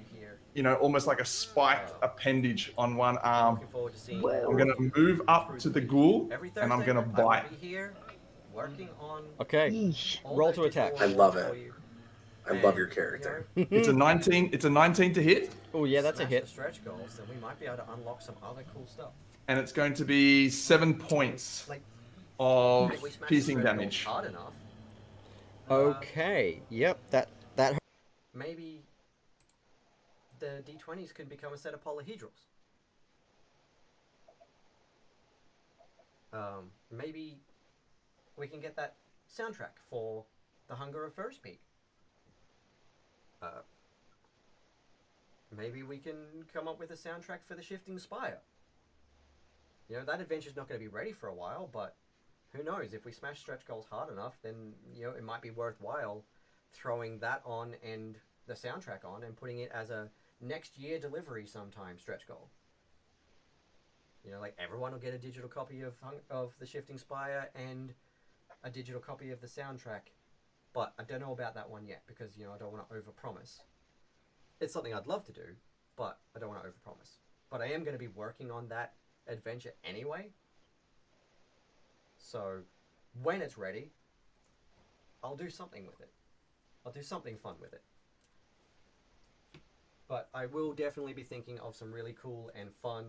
you know, almost like a spiked appendage on one arm. I'm going to move up to the ghoul and I'm going to bite. Okay, roll to attack. I love it. I love your character. It's a 19 to hit. Oh yeah, that's a hit. Stretch goals, then we might be able to unlock some other cool stuff. And it's going to be 7 points of piercing damage. Hard enough. Okay. Yep. That. Maybe the D20s could become a set of polyhedrals. Maybe we can get that soundtrack for the Hunger of First Peak. Maybe we can come up with a soundtrack for the Shifting Spire. You know, that adventure's not going to be ready for a while, but who knows? If we smash stretch goals hard enough, then, you know, it might be worthwhile throwing that on and the soundtrack on and putting it as a next year delivery sometime stretch goal. You know, like everyone will get a digital copy of the Shifting Spire and a digital copy of the soundtrack. But I don't know about that one yet because, you know, I don't want to overpromise. It's something I'd love to do, but I don't want to overpromise. But I am going to be working on that adventure anyway. So when it's ready, I'll do something with it. I'll do something fun with it. But I will definitely be thinking of some really cool and fun.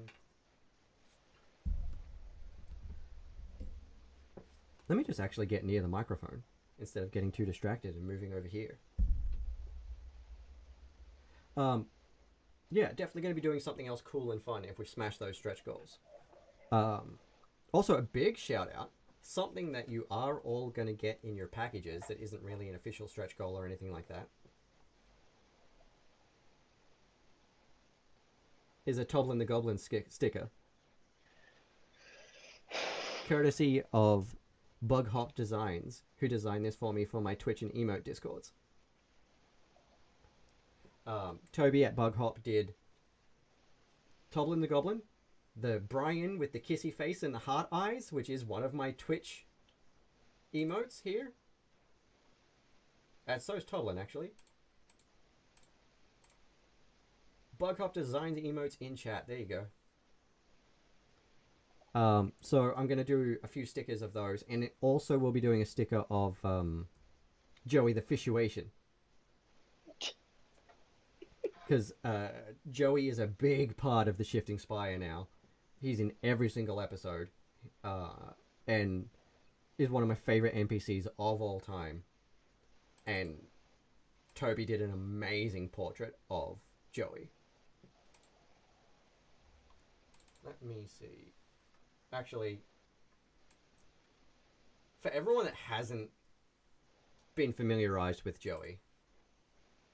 Let me just actually get near the microphone instead of getting too distracted and moving over here. Yeah, definitely going to be doing something else cool and fun if we smash those stretch goals. Also, a big shout out something that you are all going to get in your packages that isn't really an official stretch goal or anything like that is a Toblin the Goblin sticker. Courtesy of Bug Hop Designs, who designed this for me for my Twitch and emote discords. Toby at Bug Hop did Toblin the Goblin, the Brian with the kissy face and the heart eyes, which is one of my Twitch emotes here. And so is Toblin, actually. Bug Hop Designs emotes in chat. There you go. So I'm going to do a few stickers of those, and it also will be doing a sticker of Joey the Fishuation. Because Joey is a big part of the Shifting Spire now. He's in every single episode, and is one of my favorite NPCs of all time. And Toby did an amazing portrait of Joey. Let me see. Actually, for everyone that hasn't been familiarized with Joey,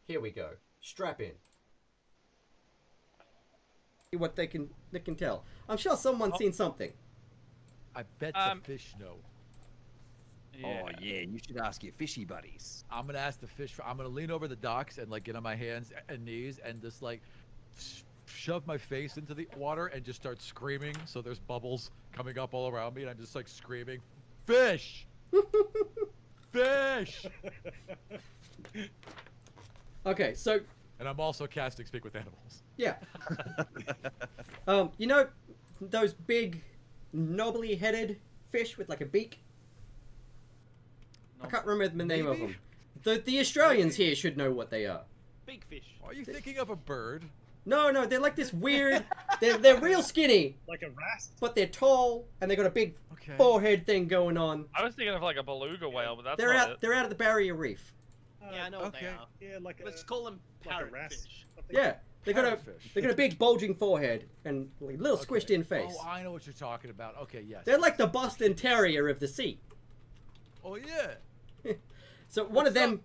here we go. Strap in. What they can tell. I'm sure someone's seen something. I bet the fish know. Yeah. Oh yeah, you should ask your fishy buddies. I'm gonna ask the fish. I'm gonna lean over the docks and like get on my hands and knees and just like shove my face into the water and just start screaming. So there's bubbles coming up all around me, and I'm just like screaming, "Fish, fish!" Okay, so. And I'm also casting Speak with Animals. Yeah. You know those big, knobbly headed fish with like a beak? I can't remember the name of them. The Australians here should know what they are. Big fish. Are you thinking of a bird? No, they're like this weird. they're real skinny. Like a wrasse? But they're tall and they got a big forehead thing going on. I was thinking of like a beluga whale, but that's they're not out. it. They're out of the barrier reef. Yeah, I know what they are. Yeah, like Let's call them parrotfish. Yeah, they got a big bulging forehead and a little squished in face. Oh, I know what you're talking about. Okay, yes. They're like the Boston Terrier of the sea. Oh yeah. So one of them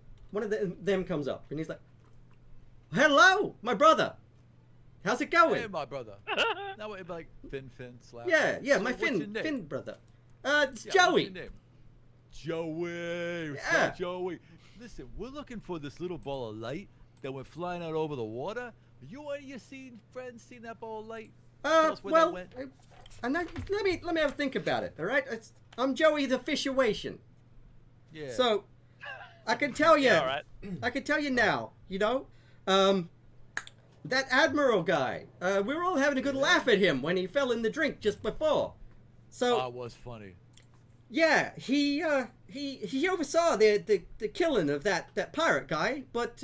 comes up and he's like, "Hello, my brother. How's it going?" Hey, my brother. Now it'd be like Finn slap. Yeah, So my what's your name? Finn brother. It's Yeah, Joey. What's your name? Joey. What's Yeah. up, Joey? Listen, we're looking for this little ball of light that went flying out over the water. You and your friends seen that ball of light? Tell us where that went. And let me have a think about it. All right, I'm Joey the Fishuation. Yeah. So I can tell you. Yeah, all right. I can tell you now. You know, that Admiral guy. We were all having a good laugh at him when he fell in the drink just before. So That was funny. yeah, he oversaw the killing of that pirate guy, but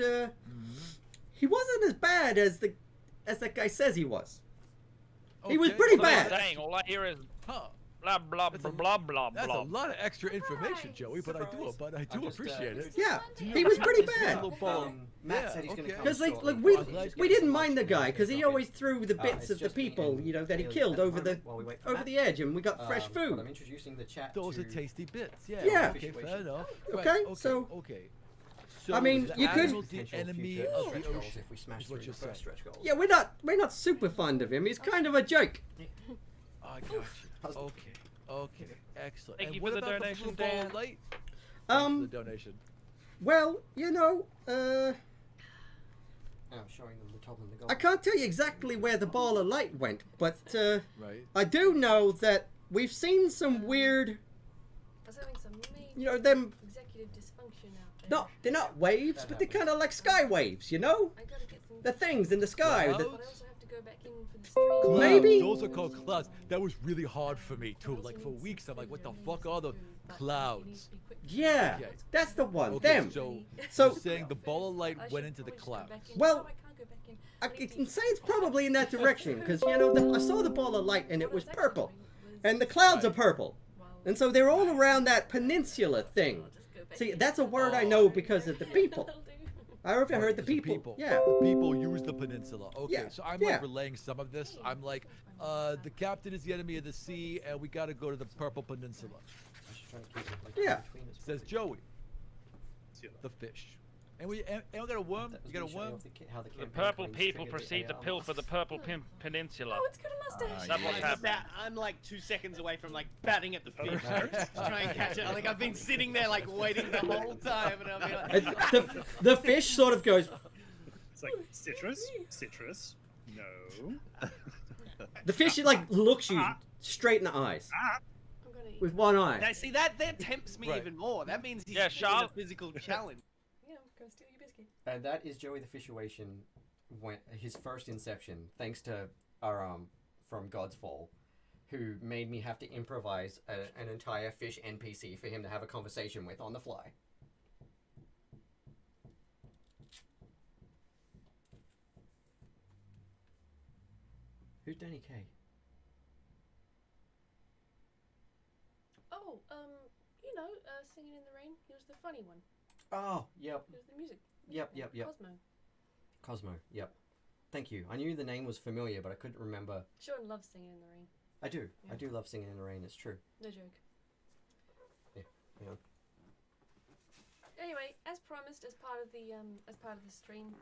he wasn't as bad as that guy says he was. He was pretty What am I bad. saying? All I hear is blah blah blah blah blah That's blah. a lot of extra information, Joey, but I do appreciate it. Yeah, he was pretty bad. Matt said he's gonna come. Because So, we didn't mind the guy because he always threw the bits of the people that he killed over the edge, and we got fresh food. I'm introducing the chat. Those are tasty bits. Yeah. Yeah. Okay, fair enough. Okay, Right, so- okay. I mean, the you could- animal's the enemy of the ocean. if we smash is what through you're the first saying. stretch goals. Yeah, we're not super fond of him. He's kind of a joke. I got you. Okay, excellent. Thank And you what for the about donation, blue ball Dan. of light? Thanks for the donation. Well, you know, I'm showing them the top and the goal. I can't tell you exactly where the ball of light went, but Right. I do know that we've seen some weird, I was having some major you know, them. executive dysfunction out there. No, they're not waves, but they're kind of like sky waves, you know? I gotta get some. The things in the sky. Clouds? But I also have to go back in for the stream. Clouds. Maybe. Those are called clouds. That was really hard for me too. Like for weeks, I'm like, what the fuck are the clouds? Yeah, Okay. that's the one. Okay, Them. So So- you're saying the ball of light went into the clouds. Well, I can say it's probably in that direction because you know I saw the ball of light and it was purple, and the clouds are purple, and so they're all around that peninsula thing. See, that's a word I know because of the people. I don't know if you heard the people. Yeah. The people use the peninsula. Okay, Yeah, so I'm yeah. like relaying some of this. I'm like, the captain is the enemy of the sea, and we got to go to the Purple Peninsula. Trying to keep it like Yeah. between us. Says Joey. The fish. And we got a worm. You got a worm. The purple people proceed to pilfer the purple peninsula. Oh, it's got a mustache. That's what's happening. I'm like 2 seconds away from like batting at the fish to try and catch it. Like I've been sitting there like waiting the whole time, and I'm like, the fish sort of goes. It's like citrus. No. The fish like looks you straight in the eyes with one eye. Now, see that tempts me even more. That means he's doing a physical challenge. Yeah, go steal your biscuit. And that is Joey the Fishuation, his first inception, thanks to our from God's Fall, who made me have to improvise an entire fish NPC for him to have a conversation with on the fly. Who's Danny Kaye? Oh, you know, Singing in the Rain. He was the funny one. Oh, yep. He was the music. Yep. Cosmo, yep. Thank you. I knew the name was familiar, but I couldn't remember. Sean loves Singing in the Rain. I do. Yeah. I do love Singing in the Rain. It's true. No joke. Yeah. Anyway, as promised, as part of the stream,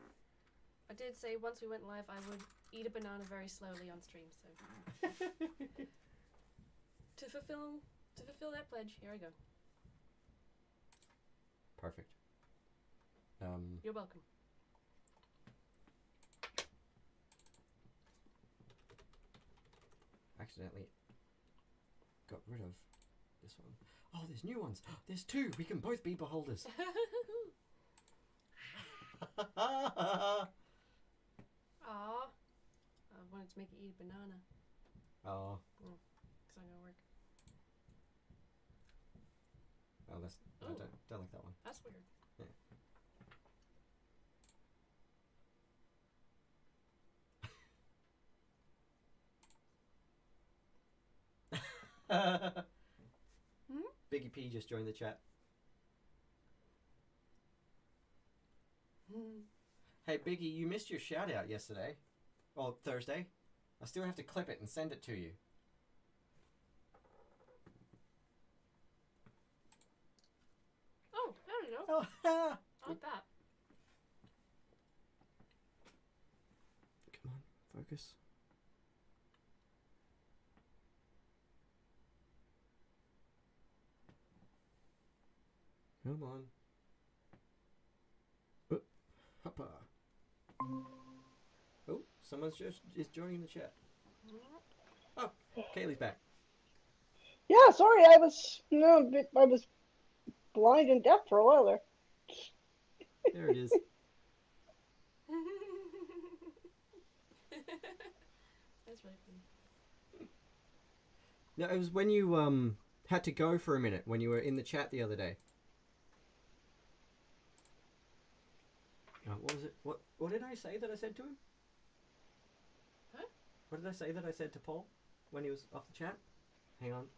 I did say once we went live, I would eat a banana very slowly on stream. So to fulfill that pledge, here I go. Perfect. You're welcome. Accidentally got rid of this one. Oh, there's new ones. There's two. We can both be beholders. Aw. I wanted to make you eat a banana. Oh. It's not gonna work. Oh, that's. I don't like that one. That's weird. Yeah. Biggie P just joined the chat. Hey Biggie, you missed your shout out yesterday. Or Thursday. I still have to clip it and send it to you. Oh, there we go. Oh, I like that. Come on, focus. Come on. Hoppa. Oh, someone's just joining the chat. Oh, Kaylee's back. Yeah, sorry, I was blind and deaf for a while there. There it is. That's really funny. No, it was when you had to go for a minute when you were in the chat the other day. What was it? What did I say that I said to him? Huh? What did I say that I said to Paul when he was off the chat? Hang on.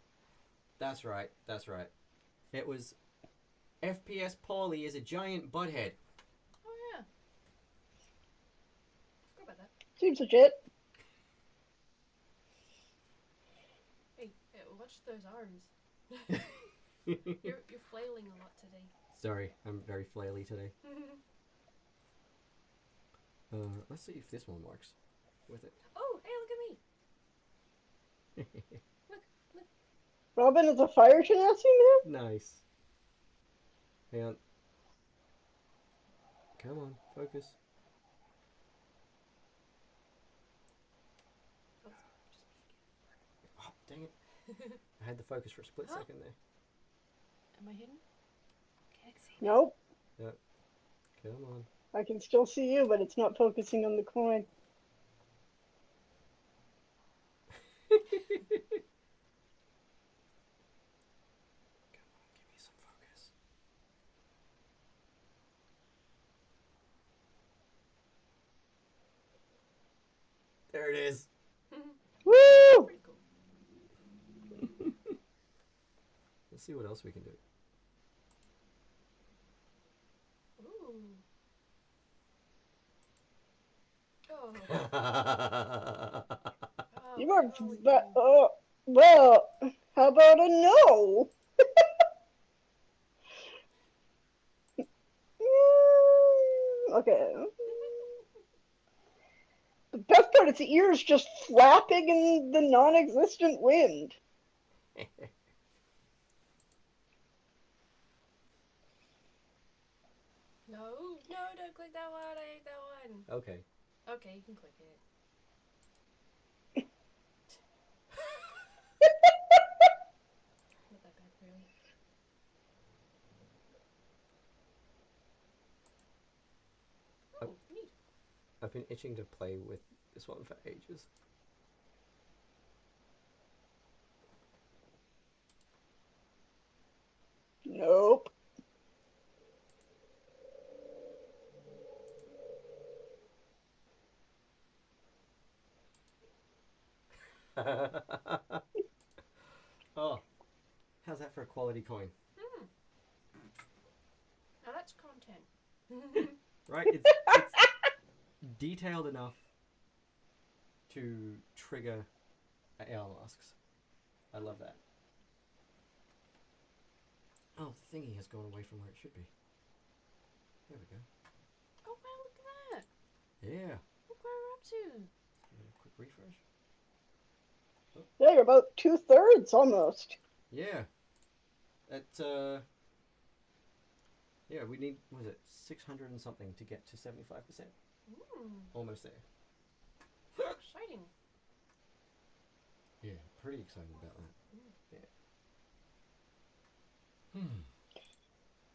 That's right. That's right. It was FPS Paulie is a giant butthead. Oh yeah. Forgot about that. Seems legit. Hey, watch those arms. You're flailing a lot today. Sorry, I'm very flaily today. Let's see if this one works with it. Oh, hey, look at me. Look. Robin is a fire genasi now? Nice. Hang on. Come on, focus. Oh, dang it. I had the focus for a split second there. Am I hidden? Can't see. Nope. Yep. Come on. I can still see you, but it's not focusing on the coin. There it is. Woo! Let's see what else we can do. Ooh. Oh. You are, well, how about a no? The best part is the ears just flapping in the non-existent wind. No, don't click that one. I hate that one. Okay. Okay, you can click it. Not that bad, really. Oh, neat. I've been itching to play with this one for ages. Nope. Oh, how's that for a quality coin? Now that's content. Right, it's detailed enough to trigger AR masks. I love that. Oh, the thingy has gone away from where it should be. There we go. Oh wow, look at that. Yeah. Look where we're up to. Give it a quick refresh. Yeah, you're about 2/3 almost. Yeah. Yeah, we need, what was it, 600 and something to get to 75%. Almost there. Exciting. Yeah, pretty excited about that. Yeah.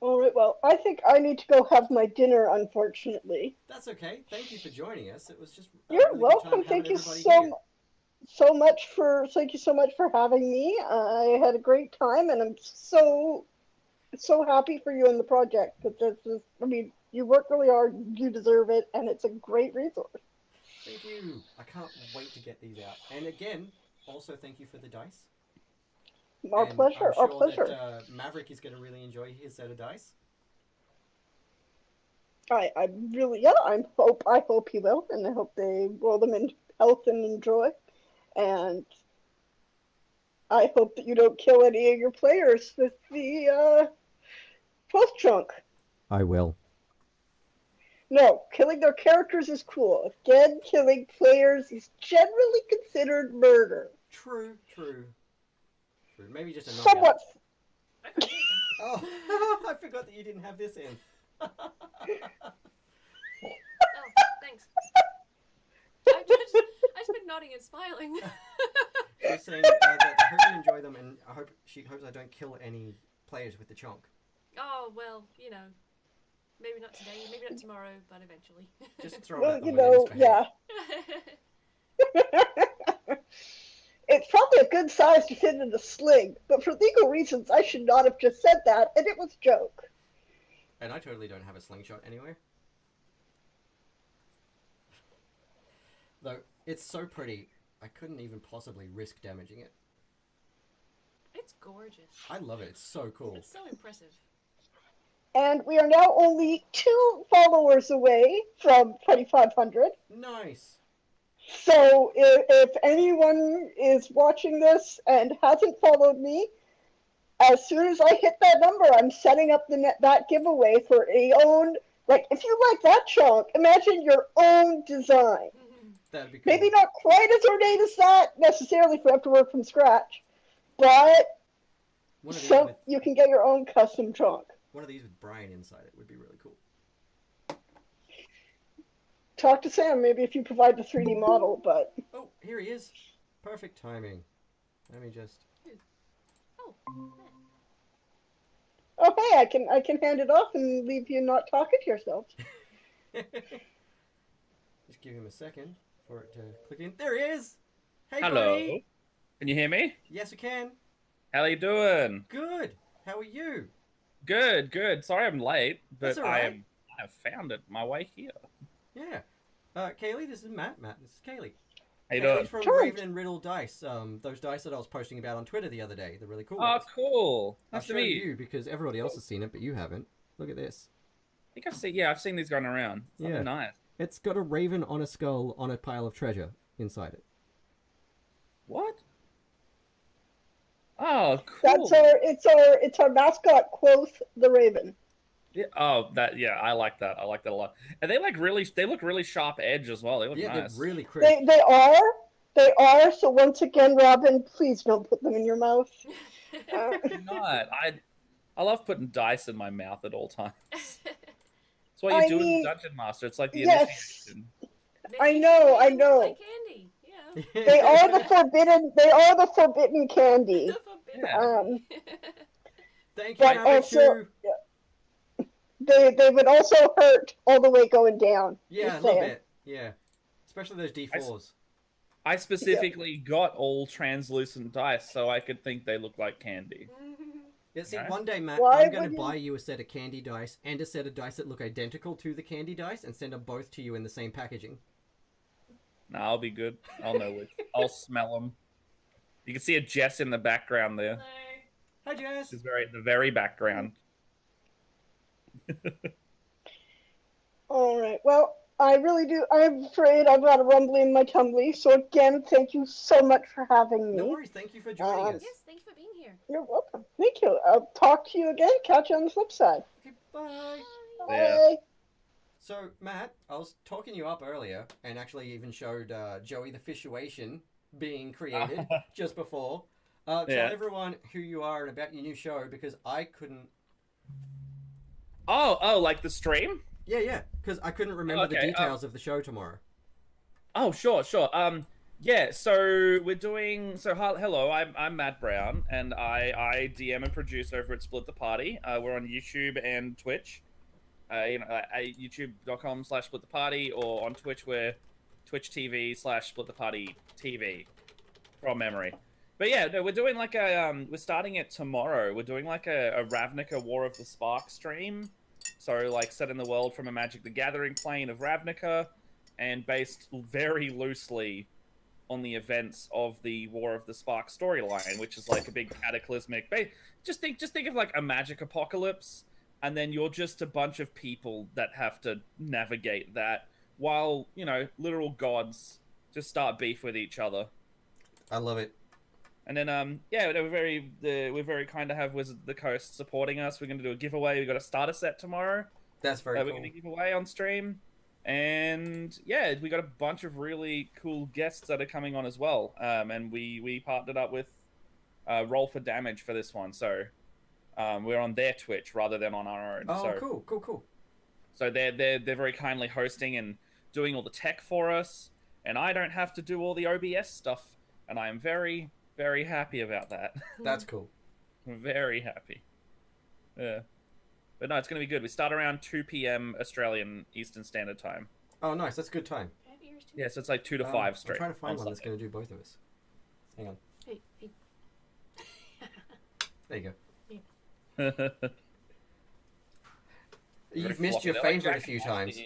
All right, well, I think I need to go have my dinner, unfortunately. That's okay. Thank you for joining us. It was just You're really good time welcome. having Thank you everybody here. thank you so much for having me. I had a great time, and I'm so happy for you in the project. Because this is, I mean, you work really hard, you deserve it, and it's a great resource. Thank you. I can't wait to get these out. And again, also thank you for the dice. Our And pleasure. I'm Our sure pleasure. that Maverick is going to really enjoy his set of dice. I really, yeah, I hope he will, and I hope they roll them in health and enjoy. And I hope that you don't kill any of your players with the post trunk. I will. No, killing their characters is cool. Again, killing players is generally considered murder. True. Maybe just a knockout. Somewhat. Oh, I forgot that you didn't have this in. Oh, thanks. I've just been nodding and smiling. She's saying that I hope you enjoy them, and she hopes I don't kill any players with the chonk. Oh, well, you know. Maybe not today, maybe not tomorrow, but eventually. Just throw Well, it at them you when they know, misbehave. yeah. It's probably a good size to fit in a sling, but for legal reasons, I should not have just said that, and it was a joke. And I totally don't have a slingshot anywhere. Though, it's so pretty, I couldn't even possibly risk damaging it. It's gorgeous. I love it, it's so cool. It's so impressive. And we are now only 2 followers away from 2,500. Nice. So if anyone is watching this and hasn't followed me, as soon as I hit that number, I'm setting up that giveaway for a own, like, if you like that chunk, imagine your own design. That'd be cool. Maybe not quite as ornate as that, necessarily, if we have to work from scratch, but you can get your own custom chunk. One of these with Brian inside it would be really cool. Talk to Sam, maybe if you provide the 3D model, but... Oh, here he is. Perfect timing. Let me just... Oh, hey, I can hand it off and leave you not talking to yourselves. Just give him a second for it to click in. There he is! Hey, Hello. buddy! Can you hear me? Yes, I can. How are you doing? Good. How are you? Good. Sorry I'm late, That's but all right. I have found it my way here. Yeah. Kaylee, this is Matt. Matt, this is Kaylee. How you Kaylee's doing? from Raven and Riddle Dice. Those dice that I was posting about on Twitter the other day. They're really cool. Oh, ones. cool. I'll Nice to show meet you because everybody else has seen it, but you haven't. Look at this. I think I've seen these going around. Oh, Yeah. nice. It's got a raven on a skull on a pile of treasure inside it. What? Oh, cool. It's our mascot, Quoth the Raven. Yeah. Oh, that. Yeah, I like that. I like that a lot. And they like really. They look really sharp edge as well. They look nice. They're really crisp. They are. They are. So once again, Robin, please don't put them in your mouth. Not. I love putting dice in my mouth at all times. That's what you do as a dungeon master. It's like the initiation. I know. Candy. Yeah. They are the forbidden. They are the forbidden candy. Thank you, but also, they would also hurt all the way going down. Yeah, just a little saying. bit. Yeah, especially those D4s. I specifically got all translucent dice so I could think they look like candy. Yeah, see, Okay. one day, Matt, Why I'm going would to you- buy you a set of candy dice and a set of dice that look identical to the candy dice and send them both to you in the same packaging. No, I'll be good. I'll know which. I'll smell them. You can see a Jess in the background there. Hi, Jess. She's the very background. All right. Well, I really do. I'm afraid I've got a rumbly in my tumbly. So again, thank you so much for having me. No worries. Thank you for joining us. Yes, thank you for being here. You're welcome. Thank you. I'll talk to you again. Catch you on the flip side. Bye. Bye. So, Matt, I was talking you up earlier and actually even showed Joey the Fissuation being created just before. Tell everyone who you are and about your new show because I couldn't... Oh, like the stream? Yeah, because I couldn't remember the details of the show tomorrow. Oh, sure. Yeah, so we're doing... So, hello, I'm Matt Brown, and I DM and produce over at Split the Party. We're on YouTube and Twitch. YouTube.com/splittheparty, or on Twitch, we're Twitch TV/splittheparty from memory. But yeah, no, we're doing like we're starting it tomorrow. We're doing like a Ravnica War of the Spark stream. So like set in the world from a Magic the Gathering plane of Ravnica, and based very loosely on the events of the War of the Spark storyline, which is like a big cataclysmic. Just think of like a magic apocalypse, and then you're just a bunch of people that have to navigate that while literal gods just start beef with each other. I love it. And then we're very kind to have Wizard of the Coast supporting us. We're going to do a giveaway. We got a starter set tomorrow. That's very cool. We're going to give away on stream. And yeah, we got a bunch of really cool guests that are coming on as well. And we partnered up with Roll for Damage for this one. So we're on their Twitch rather than on our own. Oh, so, cool. So they're very kindly hosting and doing all the tech for us. And I don't have to do all the OBS stuff. And I am very, very happy about that. That's cool. Very happy. Yeah. But no, it's going to be good. We start around 2 p.m. Australian Eastern Standard Time. Oh, nice. That's good time. Yeah, so it's like 2 to 5 straight. I'm trying to find one Sunday. that's going to do both of us. Hang on. Hey. There you Yeah. go. You've missed your favorite a few times.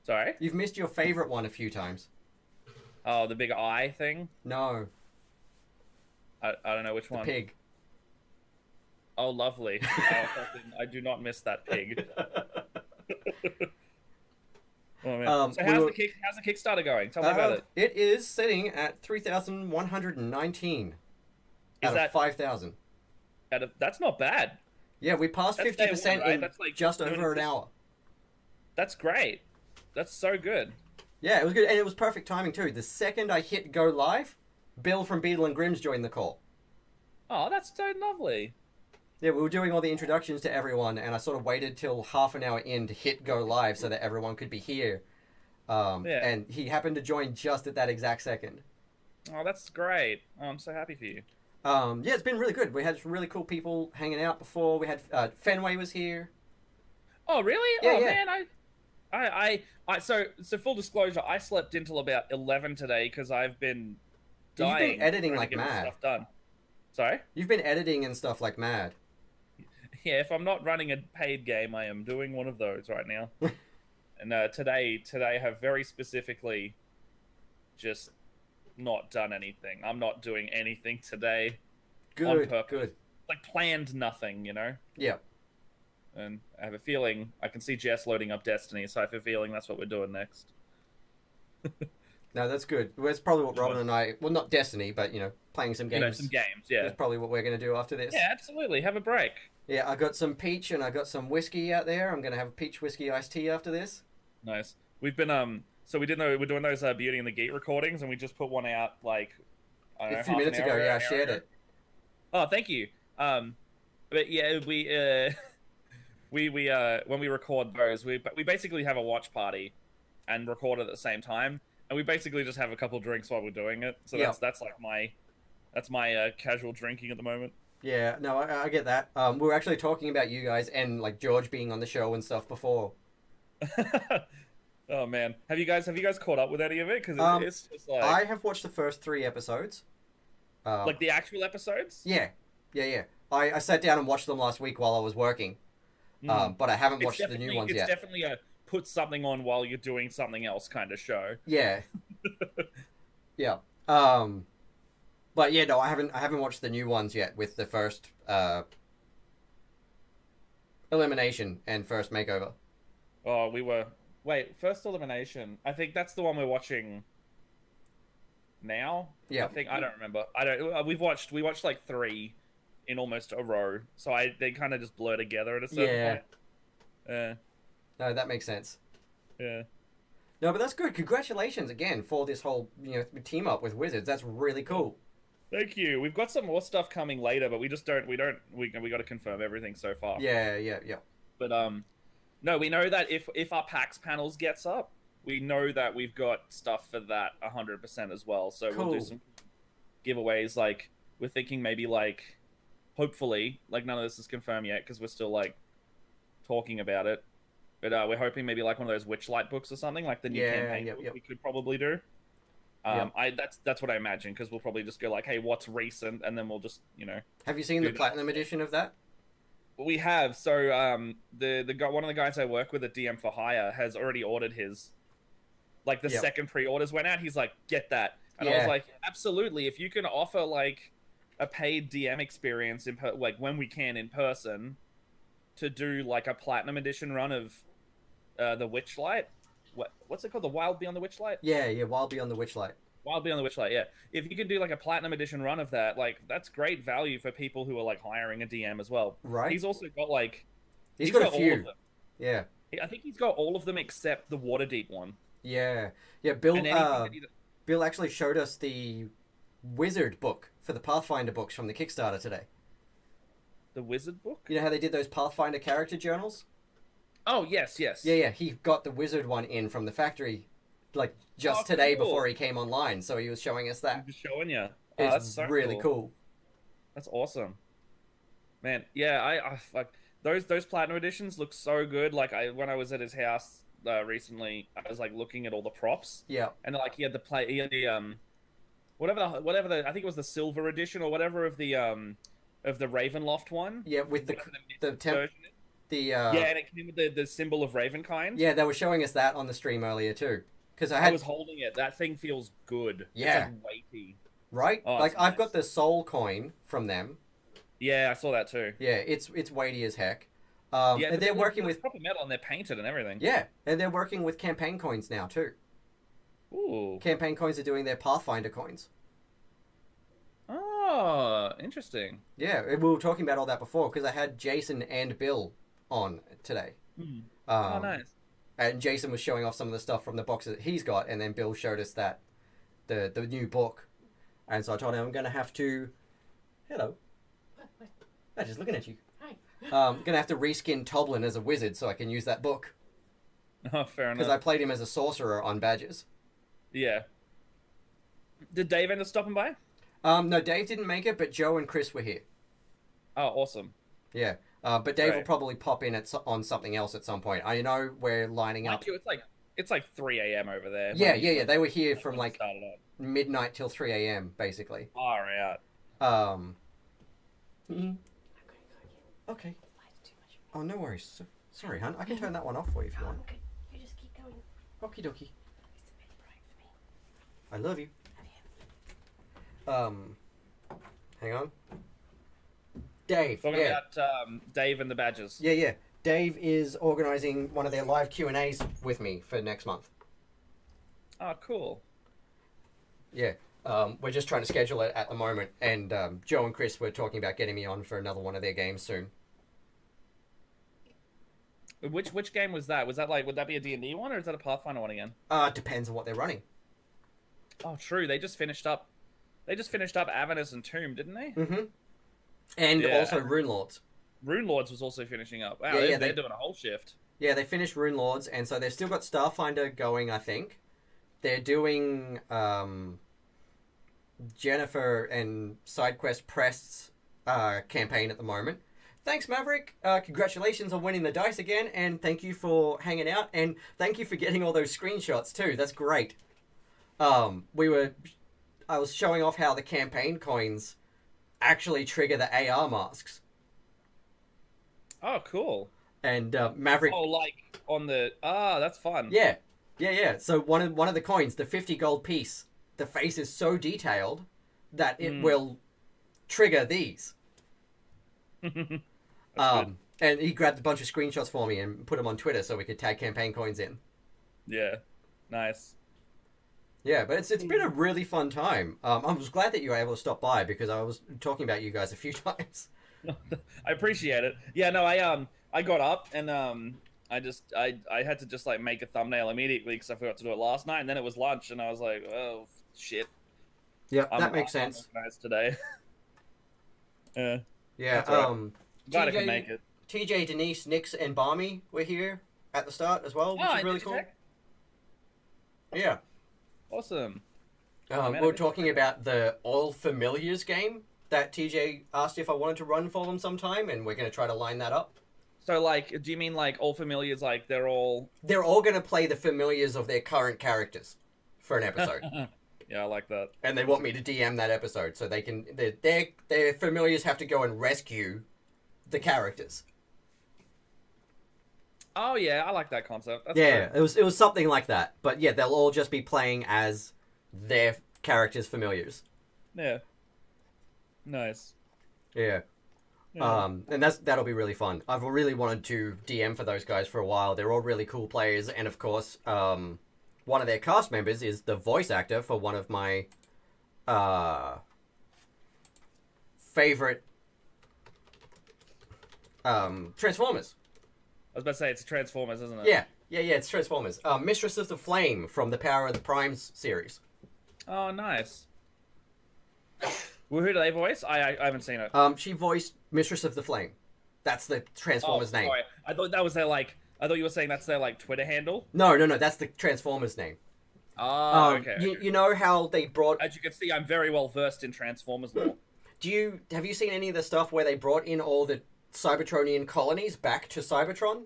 Sorry? You've missed your favorite one a few times. Oh, the big eye thing? No. I don't know which one. The pig. Oh, lovely. I do not miss that pig. Oh, man. So how's the Kickstarter going? Tell me about it. It is sitting at 3,119 out of 5,000. That's not bad. Yeah, we passed That's 50% day one, right? in That's like just doing over it an hour. That's great. That's so good. Yeah, it was good, and it was perfect timing too. The second I hit go live, Bill from Beetle and Grimm's joined the call. Oh, that's so lovely. Yeah, we were doing all the introductions to everyone, and I sort of waited till half an hour in to hit go live so that everyone could be here. And he happened to join just at that exact second. Oh, that's great. Oh, I'm so happy for you. Yeah, it's been really good. We had some really cool people hanging out before. We had Fenway was here. Oh, really? Yeah, oh, yeah. man, so full disclosure, I slept until about 11 today because I've been dying. You've been editing trying like to get this mad. Stuff done. Sorry? You've been editing and stuff like mad. Yeah, if I'm not running a paid game, I am doing one of those right now. And today I have very specifically just not done anything. I'm not doing anything today. On Good, purpose. good. Like planned nothing, Yeah. And I have a feeling I can see Jess loading up Destiny, so I have a feeling that's what we're doing next. No, that's good. Well, that's probably what Robin and I... Well, not Destiny, but, playing some games. Some games, yeah. That's probably what we're going to do after this. Yeah, absolutely. Have a break. Yeah, I got some peach and I got some whiskey out there. I'm gonna have a peach whiskey iced tea after this. Nice. We've been so we're doing those Beauty and the Geek recordings, and we just put one out like I don't know, A few half minutes an ago, hour, yeah, I an hour shared ago. it. Oh, thank you. But yeah, we when we record those, we basically have a watch party and record at the same time, and we basically just have a couple drinks while we're doing it. So Yep. that's like my casual drinking at the moment. Yeah, no, I get that. We were actually talking about you guys and like George being on the show and stuff before. Oh man, have you guys caught up with any of it? Because it's just like I have watched the first 3 episodes. like the actual episodes. Yeah. I sat down and watched them last week while I was working, but I haven't It's watched the new ones it's yet. definitely a put something on while you're doing something else kind of show. Yeah. Yeah. But yeah, no, I haven't watched the new ones yet with the first elimination and first makeover. Oh, first elimination. I think that's the one we're watching now. Yeah. I don't remember. We watched like 3 in almost a row, so they kind of just blur together at a certain point. Yeah. No, that makes sense. Yeah. No, but that's good. Congratulations again for this whole team up with Wizards. That's really cool. Thank you. We've got some more stuff coming later, but we got to confirm everything so far. Yeah. But no, we know that if our PAX panels gets up, we know that we've got stuff for that 100% as well. So we'll do some giveaways. Like we're thinking maybe like, hopefully, like none of this is confirmed yet because we're still like talking about it. But we're hoping maybe like one of those Witchlight books or something, like the new campaign book we could probably do. That's what I imagine, because we'll probably just go like, hey, what's recent, and then we'll just Have you seen the platinum edition of that? We have. So the guy, one of the guys I work with at DM for Hire has already ordered his. Like the second pre-orders went out, he's like, get that, and I was like, absolutely. If you can offer like a paid DM experience like when we can in person, to do like a platinum edition run of the Witchlight. What's it called? The Wild Beyond the Witchlight? Yeah, Wild Beyond the Witchlight. Wild Beyond the Witchlight, yeah. If you can do like a platinum edition run of that, like that's great value for people who are like hiring a DM as well. Right. He's also got like he's got a all few. of them. Yeah. I think he's got all of them except the Waterdeep one. Yeah. Bill. And anything Bill actually showed us the Wizard book for the Pathfinder books from the Kickstarter today. The Wizard book? You know how they did those Pathfinder character journals? Oh, yes. Yeah, he got the Wizard one in from the factory, like, just today before he came online, so he was showing us that. He's showing you. It's that's so really cool. That's awesome. Man, yeah, I like, those Platinum editions look so good. Like, when I was at his house recently, I was, like, looking at all the props. Yeah. And, like, he had the, whatever the, I think it was the Silver edition or whatever of the Ravenloft one. Yeah, with the yeah, and it came with the symbol of Ravenkind. Yeah, they were showing us that on the stream earlier too. Because I was holding it. That thing feels good. Yeah. It's like weighty. Right? Oh, like I've got the soul coin from them. Yeah, I saw that too. Yeah, it's weighty as heck. Yeah, and they're working with proper metal and they're painted and everything. Yeah, and they're working with campaign coins now too. Ooh. Campaign coins are doing their Pathfinder coins. Oh, interesting. Yeah, we were talking about all that before because I had Jason and Bill on today. Oh, nice. And Jason was showing off some of the stuff from the box that he's got, and then Bill showed us that the new book. And so I told him I'm going to have to... Hello. I'm just looking at you. Hi. I'm going to have to reskin Toblin as a wizard so I can use that book. Oh, fair enough. Because I played him as a sorcerer on Badges. Yeah. Did Dave end up stopping by? No, Dave didn't make it, but Joe and Chris were here. Oh, awesome. Yeah. But Dave will probably pop in on something else at some point. I know we're lining up. It's like 3 a.m. over there. Yeah. They were here from like midnight till 3 a.m. basically. Far out. Okay. Oh, no worries. Sorry, hon. I can turn that one off for you if you want. Okay, you just keep going. Okie dokie. I love you. Hang on. Dave. Talking about Dave and the Badgers. Yeah. Dave is organising one of their live Q&As with me for next month. Oh, cool. Yeah. We're just trying to schedule it at the moment, and Joe and Chris were talking about getting me on for another one of their games soon. Which game was that? Was that like, would that be a D&D one, or is that a Pathfinder one again? Depends on what they're running. Oh, true. They just finished up Avernus and Tomb, didn't they? Mm-hmm. And also Rune Lords. Rune Lords was also finishing up. Wow, they're doing a whole shift. Yeah, they finished Rune Lords, and so they've still got Starfinder going, I think. They're doing Jennifer and SideQuest Prest's campaign at the moment. Thanks, Maverick. Congratulations on winning the dice again, and thank you for hanging out, and thank you for getting all those screenshots too. That's great. I was showing off how the campaign coins actually trigger the AR masks. Oh, cool. And Maverick. Oh, like on the that's fun. Yeah. So one of the coins, the 50 gold piece, the face is so detailed that it will trigger these. And he grabbed a bunch of screenshots for me and put them on Twitter so we could tag campaign coins in. Yeah, nice. Yeah, but it's been a really fun time. I was glad that you were able to stop by because I was talking about you guys a few times. I appreciate it. Yeah, no, I got up and I had to just like make a thumbnail immediately because I forgot to do it last night, and then it was lunch, and I was like, oh shit. Yeah, that makes sense. Today. Yeah. Glad I could make it. TJ, Denise, Nix, and Barmy were here at the start as well, which is really cool. Yeah. Awesome. We were talking about the All Familiars game that TJ asked if I wanted to run for them sometime, and we're going to try to line that up. So, like, do you mean, like, all familiars, like, they're all going to play the familiars of their current characters for an episode. Yeah, I like that. And they want me to DM that episode, so they can... Their familiars have to go and rescue the characters. Oh, yeah, I like that concept. That's yeah, great. it was something like that. But, yeah, they'll all just be playing as their characters' familiars. Yeah. Nice. Yeah. And that'll be really fun. I've really wanted to DM for those guys for a while. They're all really cool players, and of course, one of their cast members is the voice actor for one of my favorite Transformers. I was about to say it's Transformers, isn't it? Yeah, it's Transformers. Mistress of the Flame from the Power of the Primes series. Oh, nice. Well, who do they voice? I haven't seen it. She voiced Mistress of the Flame. That's the Transformers name. Sorry. I thought that was their I thought you were saying that's their Twitter handle. No, that's the Transformers name. Oh, okay. You know how they brought... As you can see, I'm very well versed in Transformers lore. Have you seen any of the stuff where they brought in all the Cybertronian colonies back to Cybertron?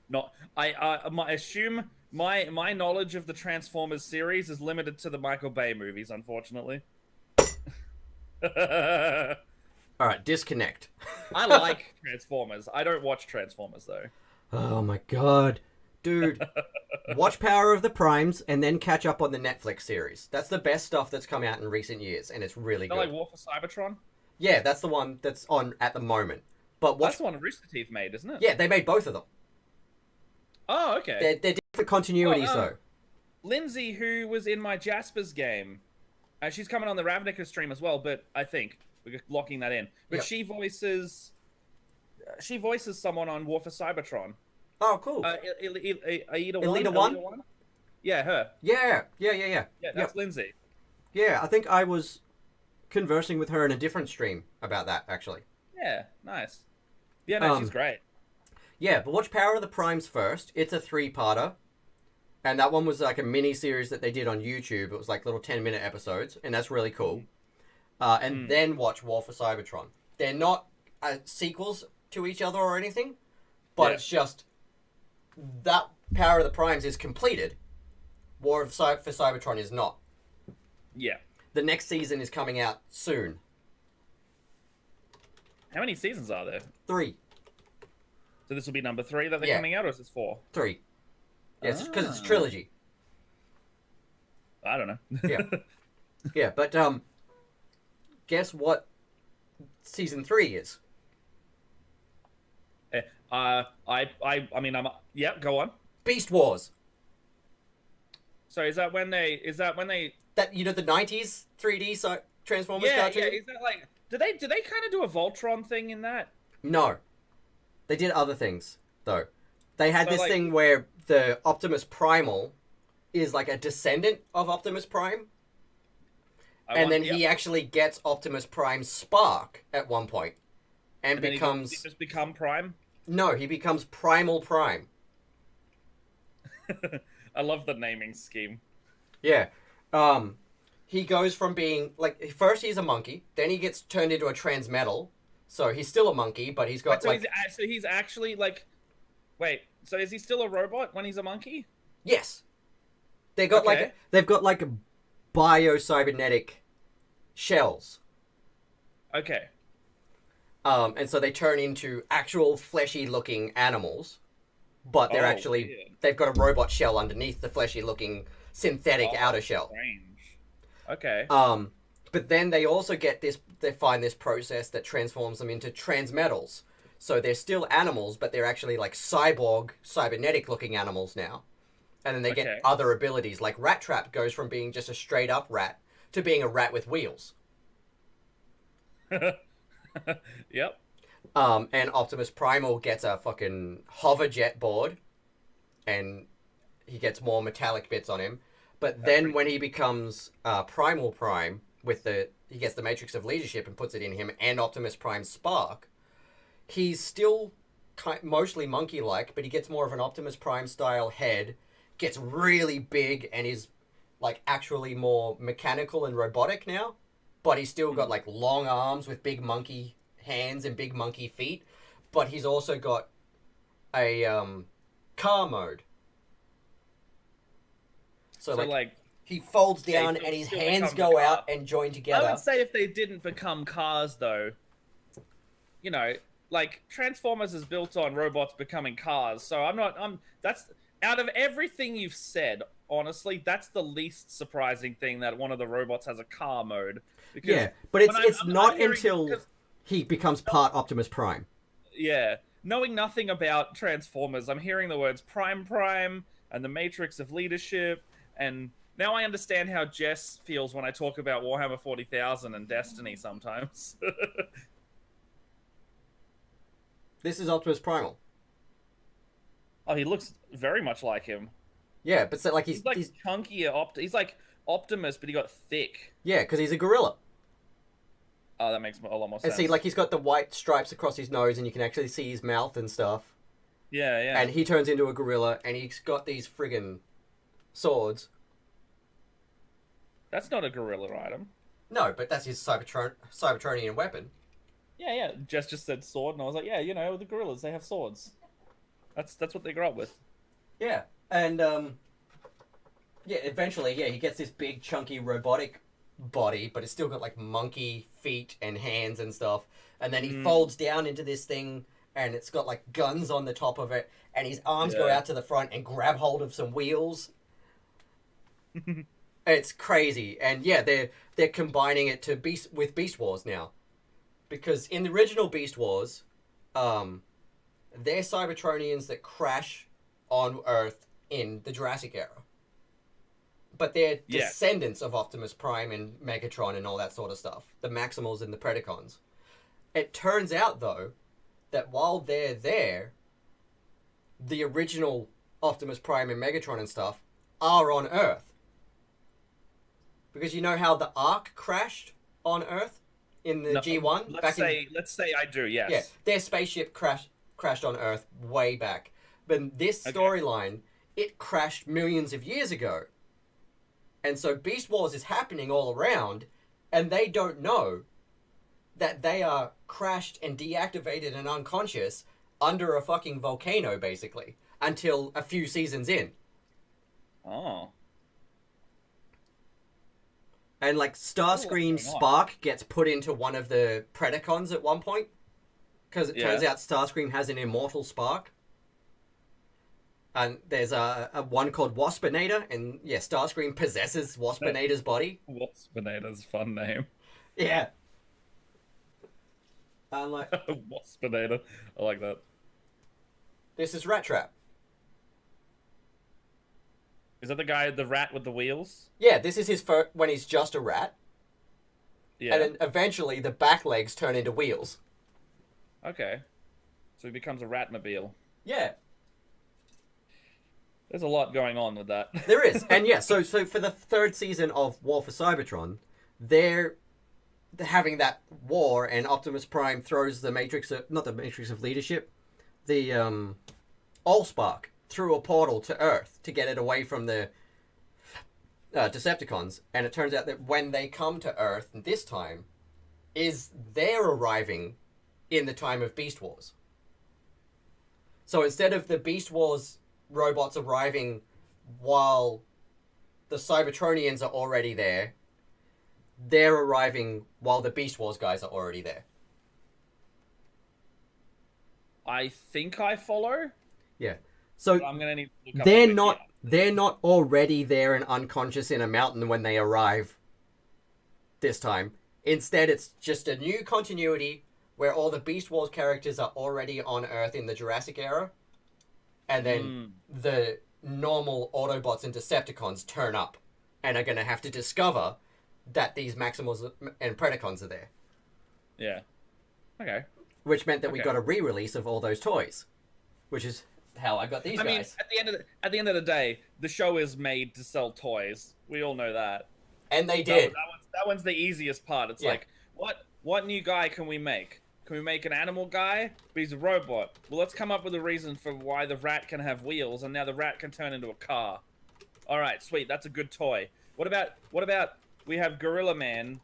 No, I assume my knowledge of the Transformers series is limited to the Michael Bay movies, unfortunately. All right, disconnect. I like Transformers. I don't watch Transformers though. Oh my god, dude! Watch Power of the Primes and then catch up on the Netflix series. That's the best stuff that's come out in recent years, and it's really good. Like War for Cybertron. Yeah, that's the one that's on at the moment. But that's the one Rooster Teeth made, isn't it? Yeah, they made both of them. Oh, okay. They're different continuities though. Lindsay, who was in my Jaspers game, she's coming on the Ravnica stream as well. But I think we're locking that in. But Yep. she voices someone on War for Cybertron. Oh, cool. Aida One? Yeah, her. Yeah. Yeah, that's Lindsay. Yeah, I think I was conversing with her in a different stream about that, actually. Yeah, nice. Yeah, no, she's great. Yeah, but watch Power of the Primes first. It's a 3-parter. And that one was like a mini-series that they did on YouTube. It was like little 10-minute episodes, and that's really cool. And then watch War for Cybertron. They're not sequels to each other or anything, but it's just that Power of the Primes is completed. War for Cybertron is not. Yeah. The next season is coming out soon. How many seasons are there? 3. So this will be number 3 that they're coming out, or is this 4? 3. Yes, because it's a trilogy. I don't know. Yeah, but guess what season 3 is? Yeah, go on. Beast Wars. So is that when they that the 90s 3D Transformers cartoon? Yeah, is that like did they kind of do a Voltron thing in that? No. They did other things though. They had So, this like- thing where the Optimus Primal is like a descendant of Optimus Prime. Then he actually gets Optimus Prime's spark at one point, and then becomes he just become Prime. no, he becomes Primal Prime. I love the naming scheme. Yeah, he goes from being like first he's a monkey, then he gets turned into a transmetal, so he's still a monkey, but he's got Wait, so like he's actually like, wait, so is he still a robot when he's a monkey? yes, they've got like bio-cybernetic shells. Okay. And so they turn into actual fleshy-looking animals, but they're they've got a robot shell underneath the fleshy-looking synthetic outer shell. Strange. Okay. But then they also get this. They find this process that transforms them into transmetals. So they're still animals, but they're actually like cyborg, cybernetic-looking animals now. And then they get other abilities, like Rat Trap goes from being just a straight-up rat to being a rat with wheels. Yep. And Optimus Primal gets a fucking hover jet board, and he gets more metallic bits on him. But then when he becomes Primal Prime, he gets the Matrix of Leadership and puts it in him, and Optimus Prime's spark, he's still mostly monkey-like, but he gets more of an Optimus Prime style head, gets really big, and is like actually more mechanical and robotic now. But he's still got like long arms with big monkey hands and big monkey feet. But he's also got a car mode. So like he folds down and his hands go out and join together. I would say if they didn't become cars, though, you know, like Transformers is built on robots becoming cars. So that's out of everything you've said, honestly, that's the least surprising thing that one of the robots has a car mode. Because yeah, but it's not until he becomes part Optimus Prime. Yeah, knowing nothing about Transformers, I'm hearing the words Prime and the Matrix of Leadership, and now I understand how Jess feels when I talk about Warhammer 40,000 and Destiny sometimes. This is Optimus Primal. Oh, he looks very much like him. Yeah, but so, like he's chunkier. He's like Optimus, but he got thick. Yeah, because he's a gorilla. Oh, that makes a lot more sense. And see, like he's got the white stripes across his nose, and you can actually see his mouth and stuff. Yeah, yeah. And he turns into a gorilla, and he's got these friggin' swords. That's not a gorilla item. No, but that's his Cybertronian weapon. Yeah, yeah. Jess just said sword, and I was like, yeah, you know, the gorillas, they have swords. That's what they grew up with. Yeah, and yeah, eventually, he gets this big, chunky, robotic body, but it's still got like monkey feet and hands and stuff. And then he folds down into this thing, and it's got like guns on the top of it, and his arms go out to the front and grab hold of some wheels. It's crazy, and yeah, they're combining it to with Beast Wars now, because in the original Beast Wars, they're Cybertronians that crash on Earth in the Jurassic era. But they're descendants of Optimus Prime and Megatron and all that sort of stuff. The Maximals and the Predacons. It turns out, though, that while they're there, the original Optimus Prime and Megatron and stuff are on Earth. Because you know how the Ark crashed on Earth in the G1? Let's say I do, yes. Yeah, their spaceship crashed on Earth way back. But this storyline, it crashed millions of years ago. And so Beast Wars is happening all around, and they don't know that they are crashed and deactivated and unconscious under a fucking volcano, basically, until a few seasons in. Oh. And, like, Starscream's spark gets put into one of the Predacons at one point, because it turns out Starscream has an immortal spark. And there's a one called Waspinator, and yeah, Starscream possesses Waspinator's body. Waspinator's a fun name. Yeah. Like Waspinator. I like that. This is Rat Trap. Is that the guy, the rat with the wheels? Yeah, this is his first, when he's just a rat. Yeah. And then eventually the back legs turn into wheels. Okay. So he becomes a Ratmobile. Yeah. There's a lot going on with that. There is, and yeah. So for the third season of War for Cybertron, they're having that war, and Optimus Prime throws the not the Matrix of Leadership, the Allspark through a portal to Earth to get it away from the Decepticons, and it turns out that when they come to Earth this time, they're arriving in the time of Beast Wars. So instead of the Beast Wars robots arriving while the Cybertronians are already there, they're arriving while the Beast Wars guys are already there. I think I follow. Yeah. So I'm gonna need to look up they're not already there and unconscious in a mountain when they arrive this time. Instead, it's just a new continuity where all the Beast Wars characters are already on Earth in the Jurassic era, and then the normal Autobots and Decepticons turn up and are going to have to discover that these Maximals and Predacons are there. Yeah. Okay. Which meant that we got a re-release of all those toys, which is how I got these guys. I mean, at the end of the day, the show is made to sell toys. We all know that. And they did. That one's the easiest part. It's like, what new guy can we make? Can we make an animal guy? But he's a robot. Well, let's come up with a reason for why the rat can have wheels, and now the rat can turn into a car. All right, sweet. That's a good toy. What about we have Gorilla Man,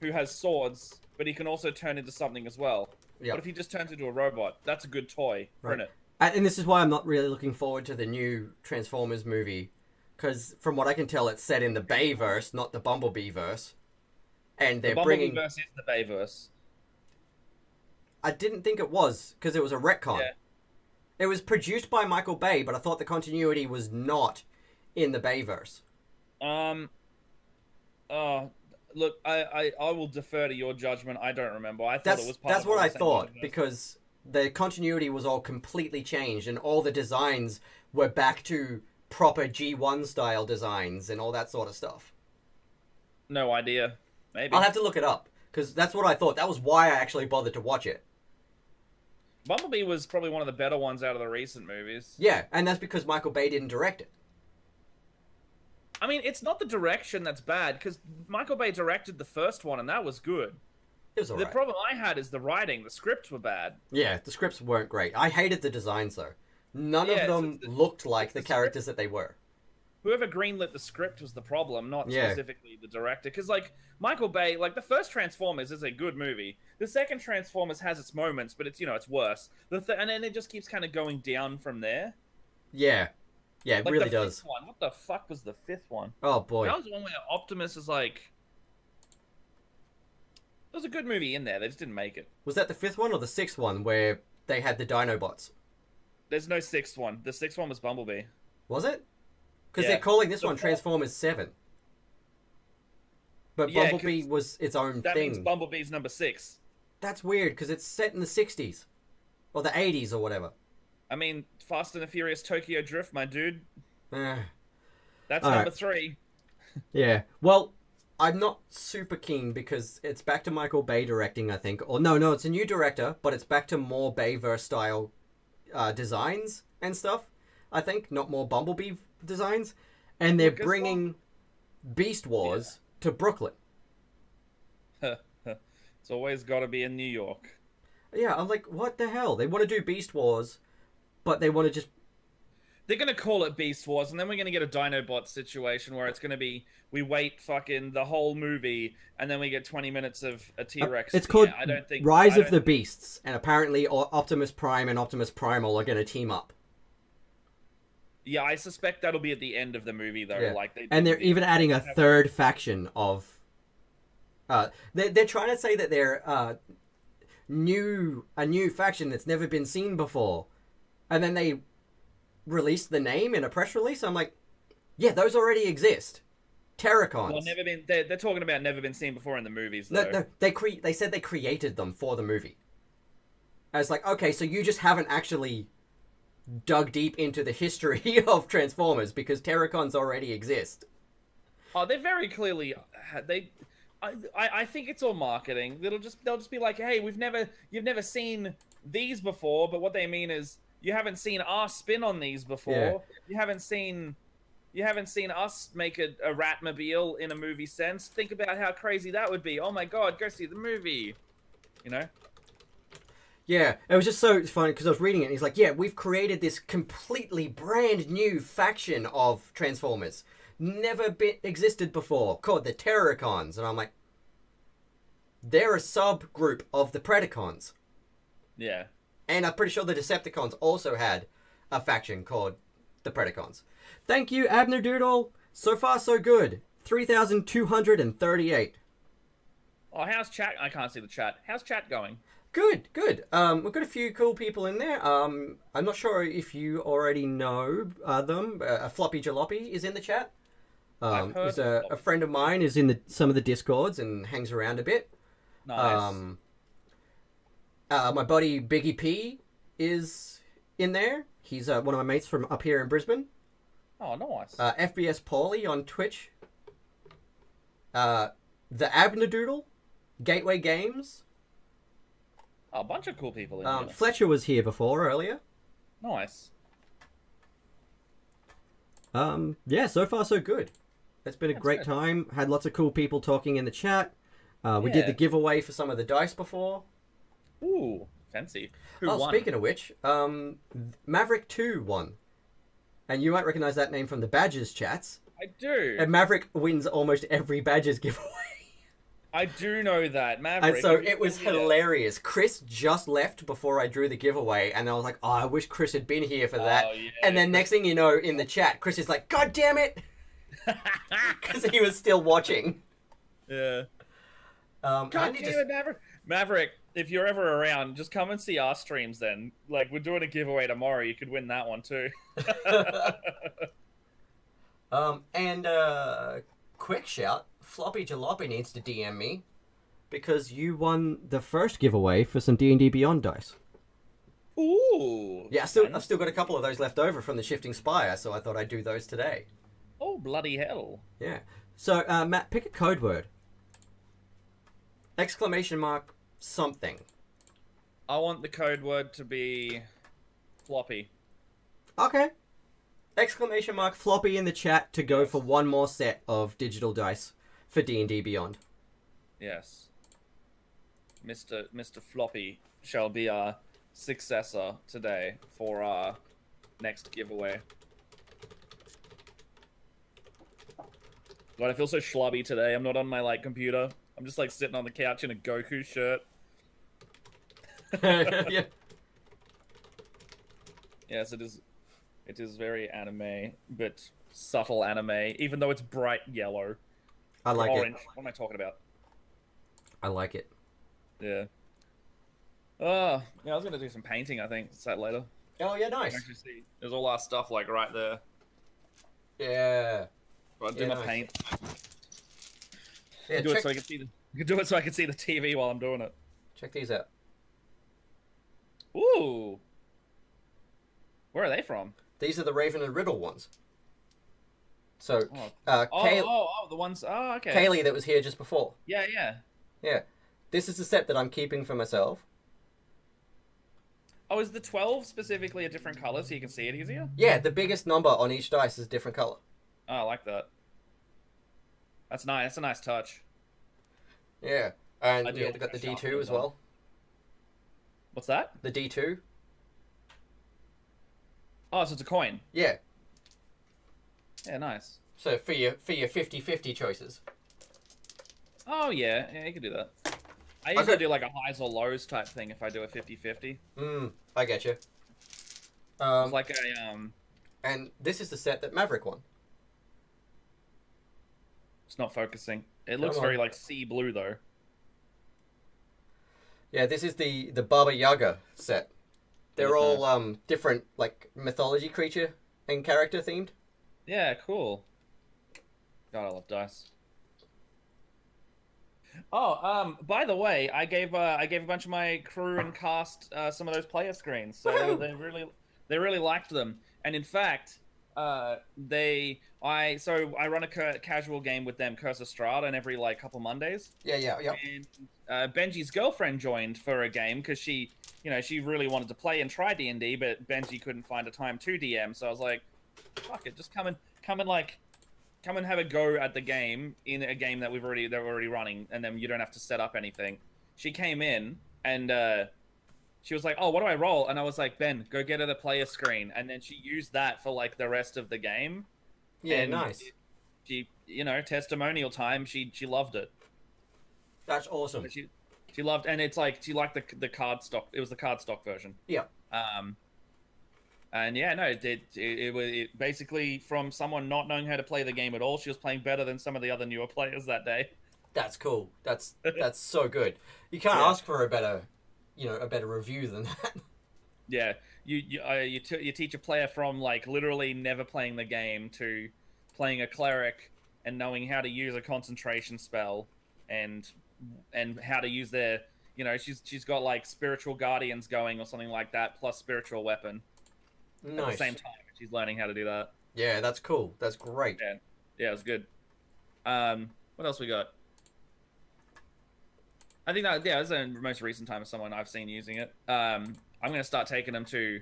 who has swords, but he can also turn into something as well. Yep. What if he just turns into a robot? That's a good toy. Print it. And this is why I'm not really looking forward to the new Transformers movie, because from what I can tell, it's set in the Bayverse, not the Bumblebee-verse. And they're bringing... The Bumblebee-verse is the Bayverse. I didn't think it was, because it was a retcon. Yeah. It was produced by Michael Bay, but I thought the continuity was not in the Bayverse. Look, I will defer to your judgment. I don't remember. I thought it was part That's of what I the thought, universe. because the continuity was all completely changed, and all the designs were back to proper G1 style designs and all that sort of stuff. No idea. Maybe. I'll have to look it up, because that's what I thought. That was why I actually bothered to watch it. Bumblebee was probably one of the better ones out of the recent movies. Yeah, and that's because Michael Bay didn't direct it. I mean, it's not the direction that's bad, because Michael Bay directed the first one, and that was good. It was alright. The problem I had is the writing. The scripts were bad. Yeah, the scripts weren't great. I hated the designs, though. None of them looked like the characters that they were. Whoever greenlit the script was the problem, not Yeah. specifically the director. Because, like, Michael Bay, like, the first Transformers is a good movie. The second Transformers has its moments, but it's, it's worse. And then it just keeps kind of going down from there. Yeah. Yeah, it Like really the does. fifth one. What the fuck was the fifth one? Oh, boy. That was the one where Optimus is like... There was a good movie in there. They just didn't make it. Was that the fifth one or the sixth one where they had the Dinobots? There's no sixth one. The sixth one was Bumblebee. Was it? Because Yeah. they're calling this The one fourth- Transformers 7. But Yeah, Bumblebee 'cause was its own That thing. means Bumblebee's number 6. That's weird, because it's set in the 60s. Or the 80s or whatever. I mean, Fast and the Furious Tokyo Drift, my dude. Eh. That's All number right. 3. Yeah. Well, I'm not super keen because it's back to Michael Bay directing, I think. Or no, it's a new director, but it's back to more Bayverse style designs and stuff, I think. Not more Bumblebee designs. And they're bringing Beast Wars to Brooklyn. It's always got to be in New York. Yeah, I'm like, what the hell? They want to do Beast Wars, but they want to just... They're going to call it Beast Wars, and then we're going to get a Dinobot situation where it's going to be, we wait fucking the whole movie, and then we get 20 minutes of a T-Rex. It's called I don't think, Rise of the Beasts, and apparently Optimus Prime and Optimus Primal are going to team up. Yeah, I suspect that'll be at the end of the movie, though. Yeah. Like they And they're even adding a third faction of... They're trying to say that they're a new faction that's never been seen before. And then they released the name in a press release. I'm like, yeah, those already exist. Terracons. Well, never been. They're talking about never been seen before in the movies, though. No, they said they created them for the movie. I was like, okay, so you just haven't actually dug deep into the history of Transformers because Terracons already exist. Oh, they very clearly I think it's all marketing. They'll just be like, hey, you've never seen these before, but what they mean is You haven't seen our spin on these before. You haven't seen us make a Ratmobile in a movie sense. Think about how crazy that would be. Oh my god, go see the movie. You know? Yeah, it was just so funny because I was reading it and he's like, yeah, we've created this completely brand new faction of Transformers. Never existed before, called the Terroricons. And I'm like, they're a subgroup of the Predacons. Yeah. And I'm pretty sure the Decepticons also had a faction called the Predacons. Thank you, Abner Doodle. So far, so good. 3,238. Oh, how's chat? I can't see the chat. How's chat going? Good, good. We've got a few cool people in there. I'm not sure if you already know them. Floppy Jalopy is in the chat. He's a friend of mine. Is in some of the Discords and hangs around a bit. Nice. My buddy Biggie P is in there. He's one of my mates from up here in Brisbane. Oh, nice. FBS Paulie on Twitch. The Abner Doodle, Gateway Games. Oh, a bunch of cool people in here. Fletcher was here before earlier. Nice. Yeah, so far so good. It's been a great time. Had lots of cool people talking in the chat. We did the giveaway for some of the dice before. Ooh, fancy. Who won? Speaking of which, Maverick 2 won. And you might recognize that name from the Badgers chats. I do. And Maverick wins almost every Badgers giveaway. I do know that, Maverick. And so it was hilarious. Chris just left before I drew the giveaway, and I was like, oh, I wish Chris had been here for that. Yeah, and then next thing you know, in the chat, Chris is like, God damn it! Because he was still watching. Yeah. God damn it, Maverick. Maverick, if you're ever around, just come and see our streams then. Like, we're doing a giveaway tomorrow. You could win that one too. Quick shout, Floppy Jalopy needs to DM me because you won the first giveaway for some D&D Beyond dice. Ooh. Yeah, I've still got a couple of those left over from the Shifting Spire, so I thought I'd do those today. Oh, bloody hell. Yeah. So, Matt, pick a code word. Exclamation mark something. I want the code word to be floppy. Okay. Exclamation mark floppy in the chat to go for one more set of digital dice for D&D Beyond. Yes. Mr. Floppy shall be our successor today for our next giveaway. God, I feel so schlubby today. I'm not on my computer. I'm just sitting on the couch in a Goku shirt. Yeah. Yes, it is. It is very anime, but subtle anime, even though it's bright yellow. I like orange. it. What am I talking about? I like it. Yeah. Oh, yeah, I was gonna do some painting, I think. That later. Oh, yeah, nice. Actually see, there's all our stuff right there. Yeah. I'll do my paint. Yeah, do it so I can see the. You can do it so I can see the TV while I'm doing it. Check these out. Ooh. Where are they from? These are the Raven and Riddle ones. So, the ones. Oh, okay. Kaylee that was here just before. Yeah. Yeah. This is the set that I'm keeping for myself. Oh, is the 12 specifically a different color so you can see it easier? Yeah, the biggest number on each dice is a different color. Oh, I like that. That's nice. That's a nice touch. Yeah. And they've got the D2 as well. What's that? The D2. Oh, so it's a coin. Yeah. Yeah, nice. So for your 50-50 choices. Oh, yeah, you can do that. I usually do a highs or lows type thing if I do a 50-50. I get you. It's like a, And this is the set that Maverick won. It's not focusing. It looks very sea blue though. Yeah, this is the Baba Yaga set. They're all different mythology creature and character themed. Yeah, cool. God, I love dice. Oh, by the way, I gave a bunch of my crew and cast some of those player screens, so they really liked them. And in fact, I run a casual game with them, Curse of Strahd, and every like couple Mondays. Yeah. And Benji's girlfriend joined for a game because she really wanted to play and try D&D, but Benji couldn't find a time to DM. So I was like, fuck it, just come and have a go at the game in a game that we're already running, and then you don't have to set up anything. She came in and she was like, oh, what do I roll? And I was like, Ben, go get her the player screen. And then she used that for like the rest of the game. Yeah, and nice. She, testimonial time. She loved it. That's awesome. She loved, and it's like she liked the card stock. It was the card stock version. Yeah. And yeah, no, it was basically from someone not knowing how to play the game at all. She was playing better than some of the other newer players that day. That's cool. That's so good. You can't ask for a better review than that. Yeah, you teach a player from like literally never playing the game to playing a cleric and knowing how to use a concentration spell and how to use their, she's got like spiritual guardians going or something like that plus spiritual weapon. Nice. At the same time, she's learning how to do that. Yeah, that's cool. That's great. Yeah, it was good. What else we got? I think that's the most recent time of someone I've seen using it. I'm gonna start taking them to.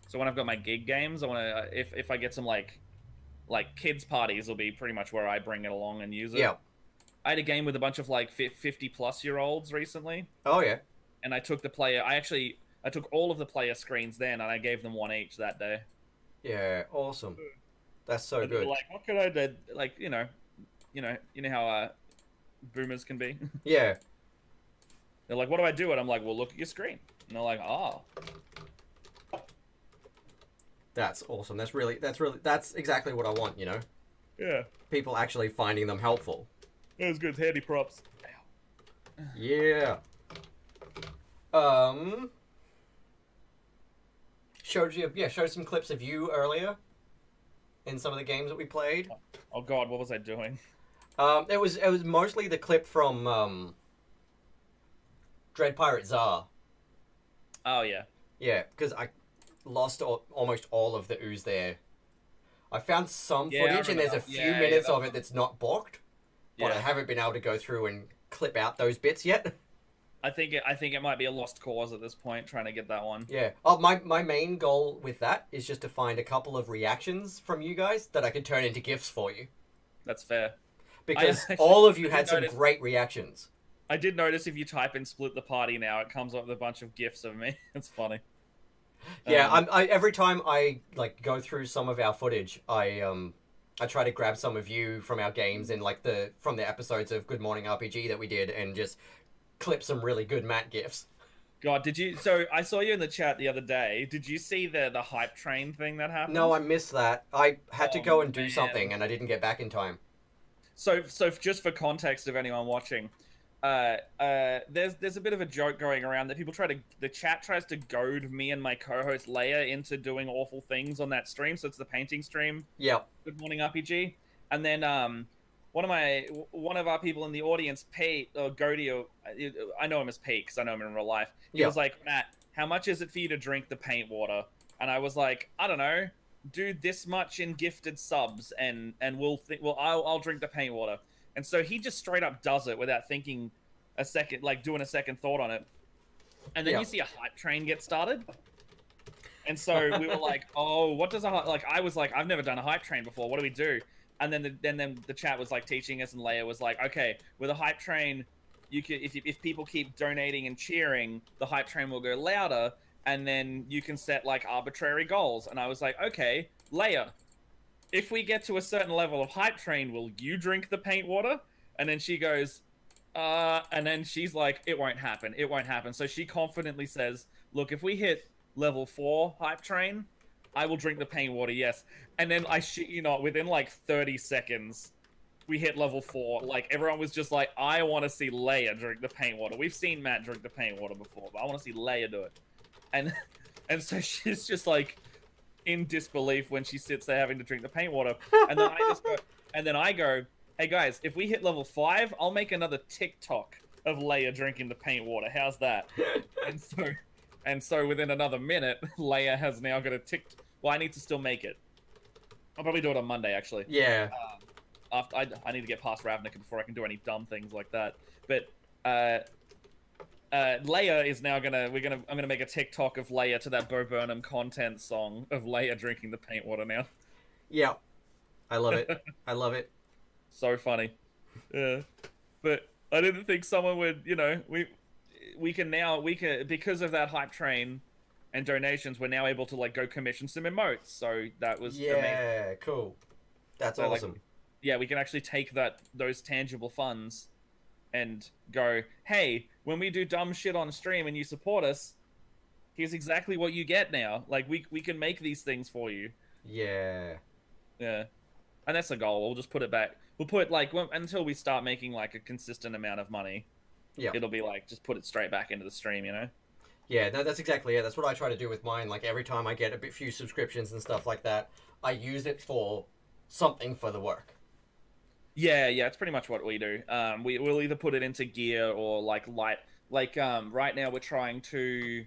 So when I've got my gig games, I want to. If I get some like kids parties, will be pretty much where I bring it along and use it. Yeah. I had a game with a bunch of like 50-plus-year-olds recently. Oh yeah. And I took the player. I took all of the player screens then, and I gave them one each that day. Yeah, awesome. That's so And good. they were like, what could I do? Like, you know how boomers can be. Yeah. They're like, what do I do? And I'm like, well, look at your screen. And they're like, oh. That's awesome. That's exactly what I want. Yeah. People actually finding them helpful. It was good. Handy props. Yeah. Showed some clips of you earlier in some of the games that we played. Oh God, what was I doing? It was mostly the clip from Dread Pirate Tsar. Oh yeah. Yeah, because I lost almost all of the ooze there. I found some footage, and there's a few minutes of it that's not blocked, but I haven't been able to go through and clip out those bits yet. I think it might be a lost cause at this point, trying to get that one. Yeah. Oh, my main goal with that is just to find a couple of reactions from you guys that I can turn into GIFs for you. That's fair. Because all of you had some great reactions. I did notice if you type in "split the party" now, it comes up with a bunch of GIFs of me. It's funny. Yeah, I every time I go through some of our footage, I try to grab some of you from our games and from the episodes of Good Morning RPG that we did and just clip some really good Matt GIFs. God, did you? So I saw you in the chat the other day. Did you see the hype train thing that happened? No, I missed that. I had to go and do something, and I didn't get back in time. So just for context of anyone watching, there's a bit of a joke going around that the chat tries to goad me and my co-host Leia into doing awful things on that stream. So it's the painting stream. Yeah. Good Morning RPG, and then one of our people in the audience, Pete or Goody, or I know him as Pete because I know him in real life. He was like, Matt, how much is it for you to drink the paint water? And I was like, I don't know, do this much in gifted subs, and I'll drink the paint water. And so he just straight up does it without thinking a second, doing a second thought on it. And then you see a hype train get started. And so we were like, oh, what does I was like, I've never done a hype train before. What do we do? And then the chat was teaching us, and Leia was like, okay, with a hype train, you can if people keep donating and cheering, the hype train will go louder, and then you can set arbitrary goals. And I was like, okay, Leia, if we get to a certain level of hype train, will you drink the paint water? And then she goes, and then she's like, it won't happen. It won't happen. So she confidently says, look, if we hit level 4 hype train, I will drink the paint water, yes. And then I shit you not, within 30 seconds, we hit level 4. Everyone was just like, I want to see Leia drink the paint water. We've seen Matt drink the paint water before, but I want to see Leia do it. And so she's just in disbelief when she sits there having to drink the paint water. And then I go, hey guys, if we hit level 5, I'll make another TikTok of Leia drinking the paint water. How's that? And so within another minute, Leia has now got a TikTok. Well, I need to still make it. I'll probably do it on Monday, actually. Yeah. After I need to get past Ravnica before I can do any dumb things like that. But Leia is now I'm gonna make a TikTok of Leia to that Bo Burnham content song of Leia drinking the paint water now. Yeah. I love it. I love it. So funny. Yeah. But I didn't think someone would, we can because of that hype train and donations, we're now able to like go commission some emotes. So that was amazing. Cool. That's So, awesome. Yeah, we can actually take those tangible funds and go, hey, when we do dumb shit on stream and you support us, here's exactly what you get now. Like we can make these things for you. Yeah. Yeah. And that's the goal. We'll just put it back. We'll put until we start making like a consistent amount of money. Yeah. It'll be like just put it straight back into the stream, Yeah, no, that's exactly it. That's what I try to do with mine. Like every time I get a few subscriptions and stuff like that, I use it for something for the work. Yeah, it's pretty much what we do. We'll either put it into gear or like light. Like right now we're trying to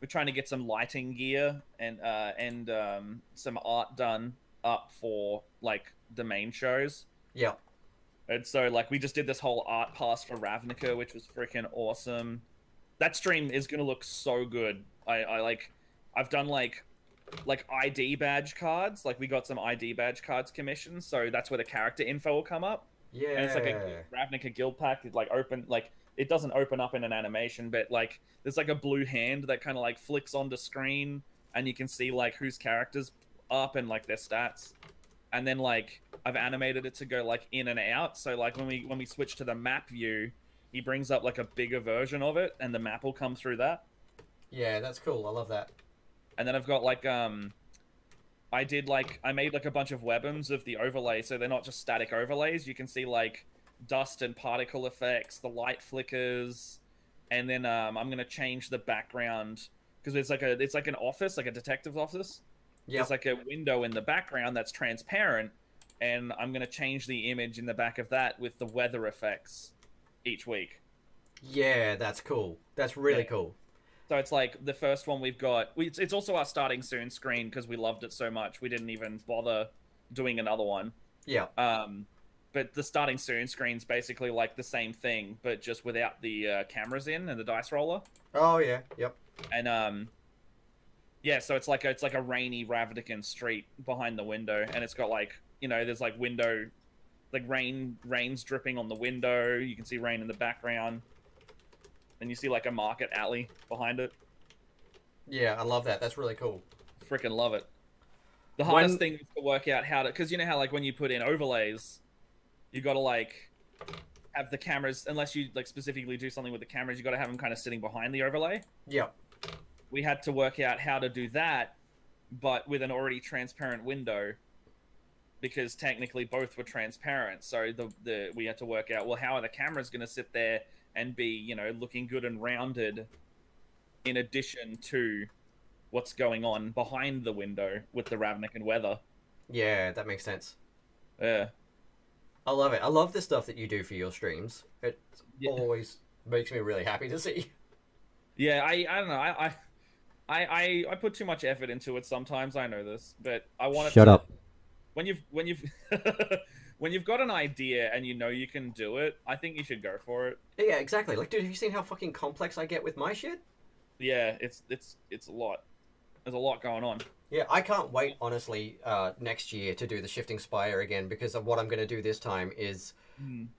get some lighting gear and some art done up for like the main shows. Yeah. And so like we just did this whole art pass for Ravnica, which was freaking awesome. That stream is gonna look so good. I've done like ID badge cards. Like we got some ID badge cards commissioned, so that's where the character info will come up. Yeah. And it's like a Ravnica guild pack. It like it doesn't open up in an animation, but like there's like a blue hand that kind of like flicks onto screen, and you can see like whose character's up and like their stats. And then like I've animated it to go like in and out. So like when we switch to the map view, he brings up like a bigger version of it, and the map will come through that. Yeah, that's cool. I love that. And then I've got like I made like a bunch of weapons of the overlay, so they're not just static overlays. You can see like dust and particle effects, the light flickers, and then I'm gonna change the background because it's like an office, like a detective's office. Yeah. There's like a window in the background that's transparent, and I'm gonna change the image in the back of that with the weather effects each week. Yeah, that's cool. That's really cool. So it's like the first one we've got. It's also our starting soon screen because we loved it so much we didn't even bother doing another one. Yeah. But the starting soon screen's basically like the same thing, but just without the cameras in and the dice roller. Oh yeah. Yep. And yeah, so it's like a rainy Ravnican street behind the window, and it's got like there's like window, like rain's dripping on the window. You can see rain in the background. And you see like a market alley behind it. Yeah, I love that. That's really cool. Freaking love it. The hardest thing is to work out how to, because you know how like when you put in overlays, you got to like have the cameras, unless you like specifically do something with the cameras, you got to have them kind of sitting behind the overlay. Yeah. We had to work out how to do that, but with an already transparent window, because technically both were transparent. So we had to work out, well, how are the cameras going to sit there and be, looking good and rounded in addition to what's going on behind the window with the Ravnican weather. Yeah, that makes sense. Yeah. I love it. I love the stuff that you do for your streams. It always makes me really happy to see. Yeah, I don't know. I put too much effort into it sometimes. I know this, but I want it Shut up. When you've when you've got an idea and you can do it, I think you should go for it. Yeah, exactly. Like, dude, have you seen how fucking complex I get with my shit? Yeah, it's a lot. There's a lot going on. Yeah, I can't wait, honestly, next year to do the Shifting Spire again, because of what I'm going to do this time is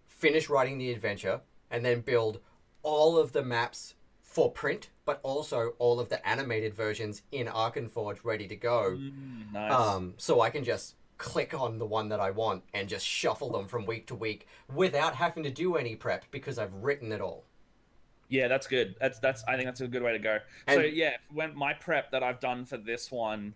finish writing the adventure and then build all of the maps for print, but also all of the animated versions in Arkenforge ready to go. Nice. So I can just click on the one that I want and just shuffle them from week to week without having to do any prep because I've written it all. Yeah, that's good. I think that's a good way to go. So yeah, when my prep that I've done for this one,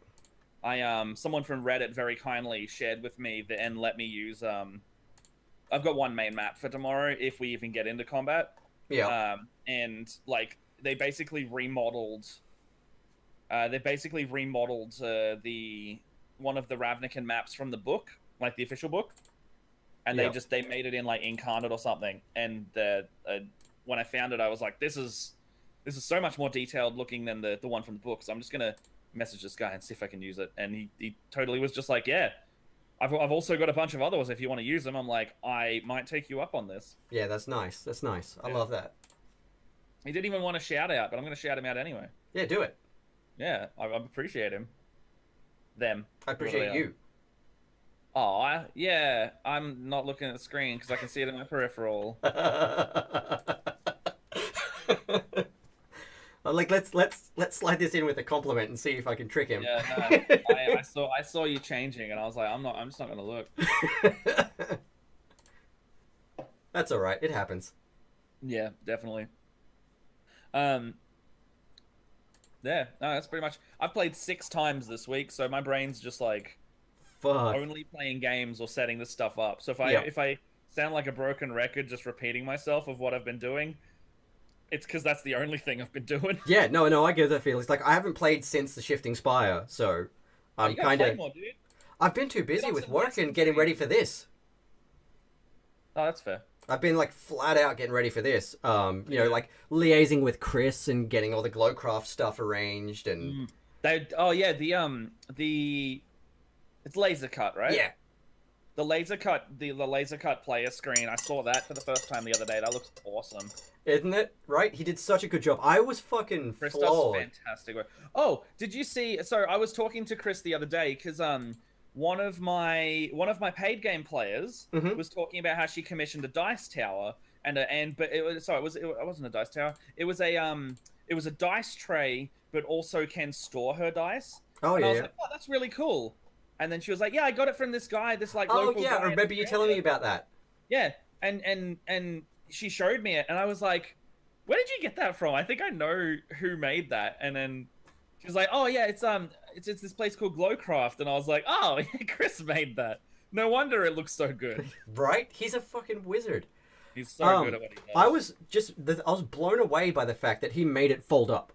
someone from Reddit very kindly shared with me and let me use I've got one main map for tomorrow if we even get into combat. Yeah. And like they basically remodeled the one of the Ravnican maps from the book, like the official book, and they made it in like Incarnate or something. And when I found it, I was like, this is so much more detailed looking than the one from the book. So I'm just gonna message this guy and see if I can use it. And he totally was just like, yeah, I've also got a bunch of other ones if you want to use them. I'm like, I might take you up on this. Yeah, that's nice. That's nice. I love that. He didn't even want to shout out, but I'm going to shout him out anyway. Yeah, do it. Yeah, I appreciate him. Them. I appreciate you. Oh, yeah. I'm not looking at the screen because I can see it in my peripheral. Like, let's slide this in with a compliment and see if I can trick him. Yeah, no, I saw you changing, and I was like, I'm just not gonna look. That's all right. It happens. Yeah, definitely. Yeah, no, that's pretty much. I've played 6 times this week, so my brain's just like, fuck, only playing games or setting this stuff up. So if I sound like a broken record, just repeating myself of what I've been doing, it's because that's the only thing I've been doing. Yeah, no, I get that feeling. It's like I haven't played since the Shifting Spire, so I'm kind of. I've been too busy with work and getting ready for this. Oh, that's fair. I've been like flat out getting ready for this. You know, like liaising with Chris and getting all the Glowcraft stuff arranged and. It's laser cut, right? Yeah. The laser cut player screen. I saw that for the first time the other day. That looks awesome. Isn't it? Right? He did such a good job. I was fucking Chris floored. does fantastic work. Oh, did you see? So I was talking to Chris the other day because one of my paid game players was talking about how she commissioned a dice tower but it wasn't a dice tower. It was a dice tray, but also can store her dice. Oh, and yeah. I was like, oh, that's really cool. And then she was like, yeah, I got it from this guy, this like Oh local yeah, guy I remember you telling me about that. Yeah, and she showed me it, and I was like, where did you get that from? I think I know who made that. And then she was like, oh yeah, it's this place called Glowcraft, and I was like, oh, yeah, Chris made that. No wonder it looks so good. Right? He's a fucking wizard. He's so good at what he does. I was blown away by the fact that he made it fold up.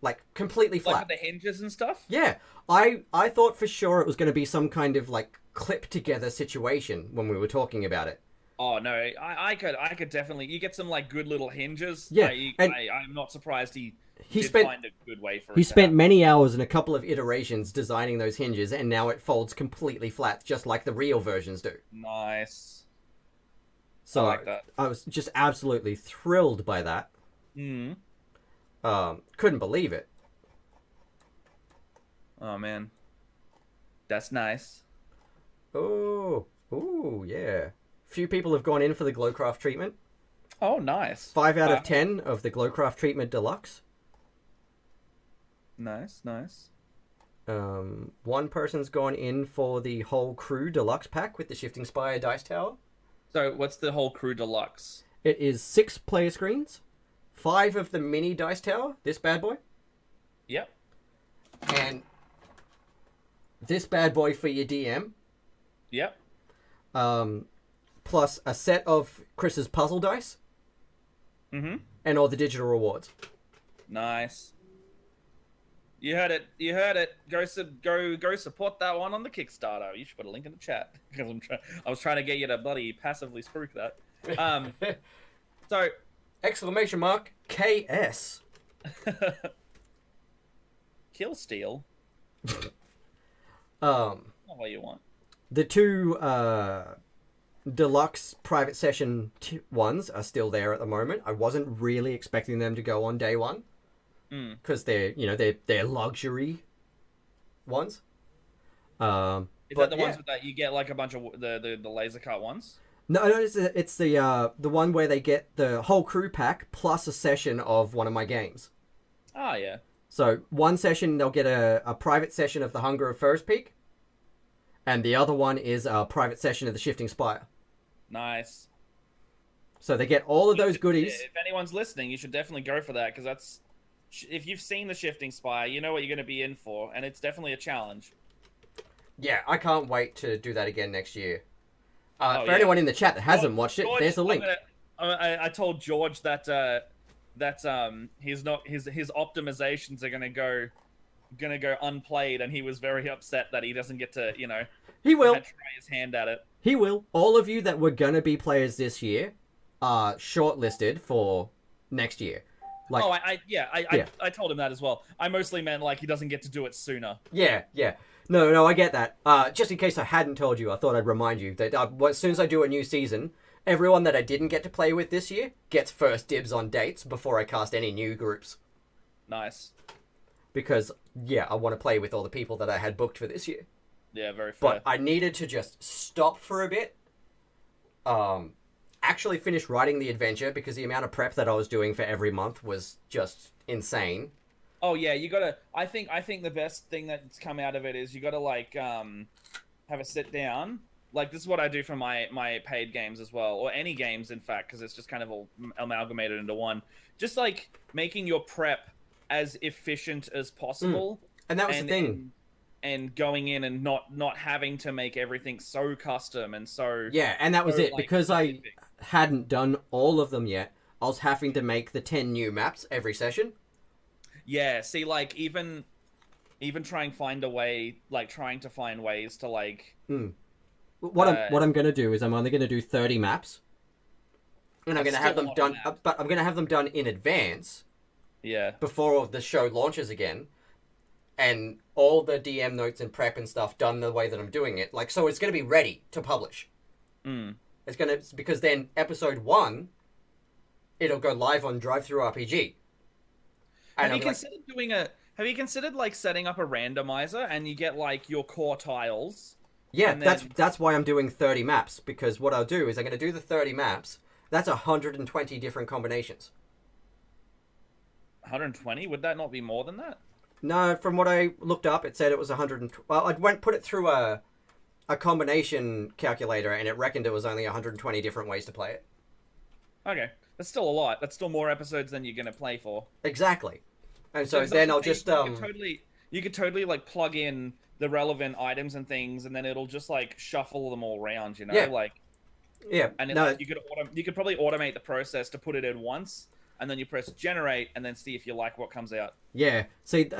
Like, completely flat. Like with the hinges and stuff? Yeah. I thought for sure it was going to be some kind of, like, clip-together situation when we were talking about it. Oh, no. I could definitely... You get some, like, good little hinges. Yeah, I'm not surprised he did find a good way for it. He spent many hours and a couple of iterations designing those hinges, and now it folds completely flat, just like the real versions do. Nice. So I like that. I was just absolutely thrilled by that. Mm. Couldn't believe it. Oh man, that's nice. Oh, yeah. Few people have gone in for the Glowcraft treatment. Oh, nice. 5 out of 10 of the Glowcraft treatment deluxe. Nice. One person's gone in for the whole crew deluxe pack with the Shifting Spire dice tower. So what's the whole crew deluxe? It is 6 player screens, 5 of the mini dice tower, this bad boy. Yep. And this bad boy for your DM. Yep. Plus a set of Chris's puzzle dice. Mm-hmm. And all the digital rewards. Nice. You heard it. Go support that one on the Kickstarter. You should put a link in the chat because I was trying to get you to bloody passively spruik that. So exclamation mark KS. Kill steal. Not what you want. The 2 deluxe private session ones are still there at the moment. I wasn't really expecting them to go on day one because they're luxury ones. Is that the ones that you get like a bunch of the laser cut ones? No, it's the one where they get the whole crew pack plus a session of one of my games. Oh yeah. So one session they'll get a private session of the Hunger of First Peak, and the other one is a private session of the Shifting Spire. Nice. So they get all of those goodies. If anyone's listening, you should definitely go for that because that's if you've seen the Shifting Spire, you know what you're going to be in for, and it's definitely a challenge. Yeah, I can't wait to do that again next year. For anyone in the chat that hasn't watched it, there's a link. I told George that his optimizations are gonna go unplayed, and he was very upset that he doesn't get to He will try his hand at it. He will. All of you that were gonna be players this year are shortlisted for next year. Like, I told him that as well. I mostly meant like he doesn't get to do it sooner. Yeah. No, I get that. Just in case I hadn't told you, I thought I'd remind you that as soon as I do a new season, everyone that I didn't get to play with this year gets first dibs on dates before I cast any new groups. Nice. Because, yeah, I want to play with all the people that I had booked for this year. Yeah, very fair. But I needed to just stop for a bit. Actually finish writing the adventure because the amount of prep that I was doing for every month was just insane. Oh yeah, you gotta. I think the best thing that's come out of it is you gotta like have a sit down. Like this is what I do for my paid games as well, or any games in fact, because it's just kind of all amalgamated into one. Just like making your prep as efficient as possible. And that was the thing. And going in and not having to make everything so custom and so... Yeah, and that was it. Like, because specific. I hadn't done all of them yet, I was having to make the 10 new maps every session. Yeah, see, like, even trying to find ways to, like... What I'm going to do is I'm only going to do 30 maps. And I'm going to have them done... But I'm going to have them done in advance. Yeah. Before the show launches again. And all the DM notes and prep and stuff done the way that I'm doing it. Like, so it's going to be ready to publish. It's going to... Because then episode 1, it'll go live on Drive-Thru-RPG. Have you considered like setting up a randomizer and you get like your core tiles? Yeah, then... that's why I'm doing 30 maps. Because what I'll do is I'm going to do the 30 maps. That's 120 different combinations. 120? Would that not be more than that? No, from what I looked up, it said it was 100. Well, I put it through a combination calculator, and it reckoned it was only 120 different ways to play it. Okay, that's still a lot. That's still more episodes than you're gonna play for. Exactly, and so then I'll just You could totally like plug in the relevant items and things, and then it'll just like shuffle them all around. You know, yeah, and you could probably automate the process to put it in once. And then you press generate, and then see if you like what comes out. Yeah. See,